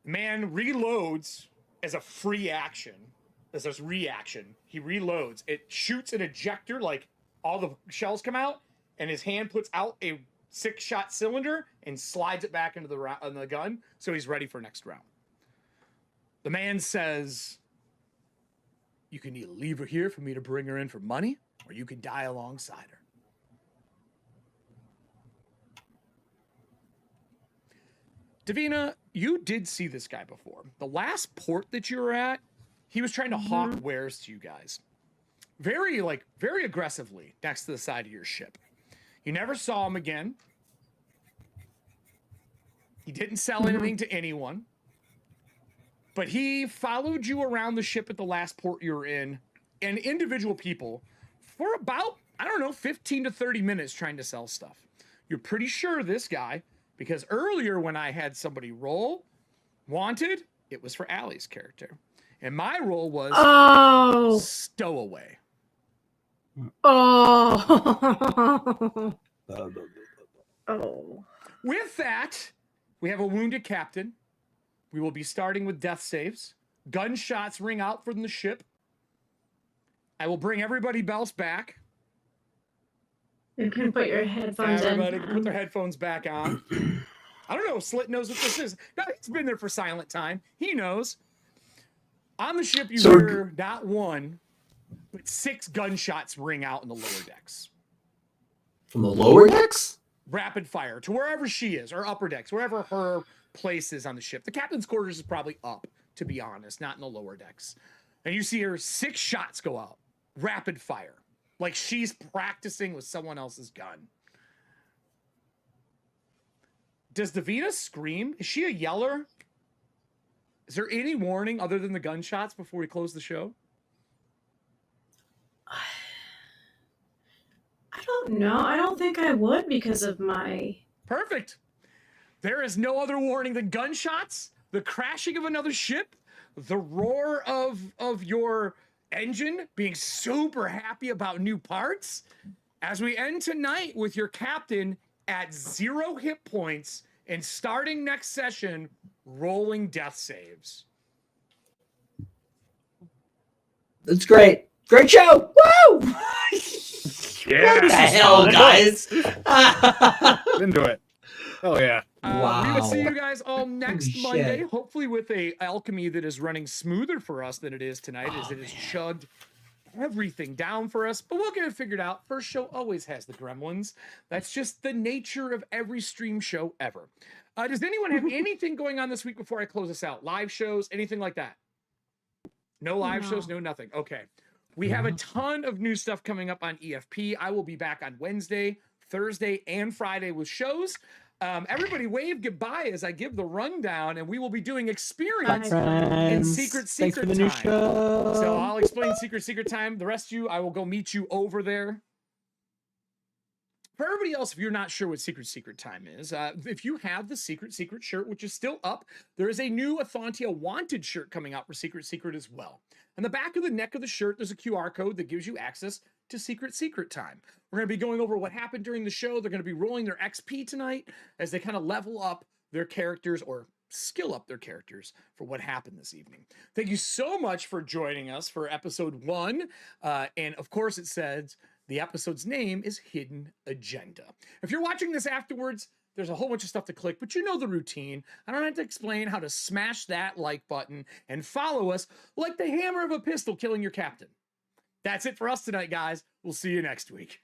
Man reloads as a free action. As a reaction, he reloads. It shoots an ejector, like all the shells come out, and his hand puts out a 6-shot cylinder and slides it back into the gun, so he's ready for next round. The man says, "You can either leave her here for me to bring her in for money, or you can die alongside her." Davina, you did see this guy before. The last port that you were at, he was trying to hawk wares to you guys. Very aggressively next to the side of your ship. You never saw him again. He didn't sell anything to anyone. But he followed you around the ship at the last port you were in, and individual people, for about, 15 to 30 minutes trying to sell stuff. You're pretty sure this guy, because earlier when I had somebody roll wanted, it was for Allie's character. And my role was stowaway. Oh. With that, we have a wounded captain. We will be starting with death saves. Gunshots ring out from the ship. I will bring everybody else back. You can put your headphones in. Everybody can put their headphones back on. I don't know if Slit knows what this is. No, he's been there for silent time. He knows. On the ship, you hear not 1, but 6 gunshots ring out in the lower decks. From the lower decks? Rapid fire to wherever she is, or upper decks, wherever her place is on the ship. The captain's quarters is probably up, to be honest, not in the lower decks. And you see her 6 shots go out. Rapid fire. Like she's practicing with someone else's gun. Does Davina scream? Is she a yeller? Is there any warning other than the gunshots before we close the show? I don't know. I don't think I would because of my... Perfect. There is no other warning than gunshots, the crashing of another ship, the roar of your engine being super happy about new parts, as we end tonight with your captain at 0 hit points and starting next session rolling death saves. That's great. Great show. Woo! Yeah. What the hell, guys? Into it. Oh yeah. We will see Wow. you guys all next Holy Monday, shit. hopefully with a alchemy that is running smoother for us than it is tonight, as it has chugged everything down for us. But we'll get it figured out. First show always has the gremlins. That's just the nature of every stream show ever. Does anyone have anything going on this week before I close this out? Live shows, anything like that? No live shows, no nothing. Okay. We have a ton of new stuff coming up on EFP. I will be back on Wednesday, Thursday, and Friday with shows. Everybody wave goodbye as I give the rundown, and we will be doing experience in Secret Thanks for the time. new show. So I'll explain Secret time. The rest of you, I will go meet you over there. For everybody else, if you're not sure what Secret time is, if you have the Secret shirt, which is still up, there is a new ETHUANTIA Wanted shirt coming out for Secret as well. On the back of the neck of the shirt, there's a QR code that gives you access to Secret time. We're going to be going over what happened during the show. They're going to be rolling their XP tonight as they kind of level up their characters or skill up their characters for what happened this evening. Thank you so much for joining us for episode 1. And of course, it says the episode's name is Hidden Agenda. If you're watching this afterwards, there's a whole bunch of stuff to click, but you know the routine. I don't have to explain how to smash that like button and follow us like the hammer of a pistol killing your captain. That's it for us tonight, guys. We'll see you next week.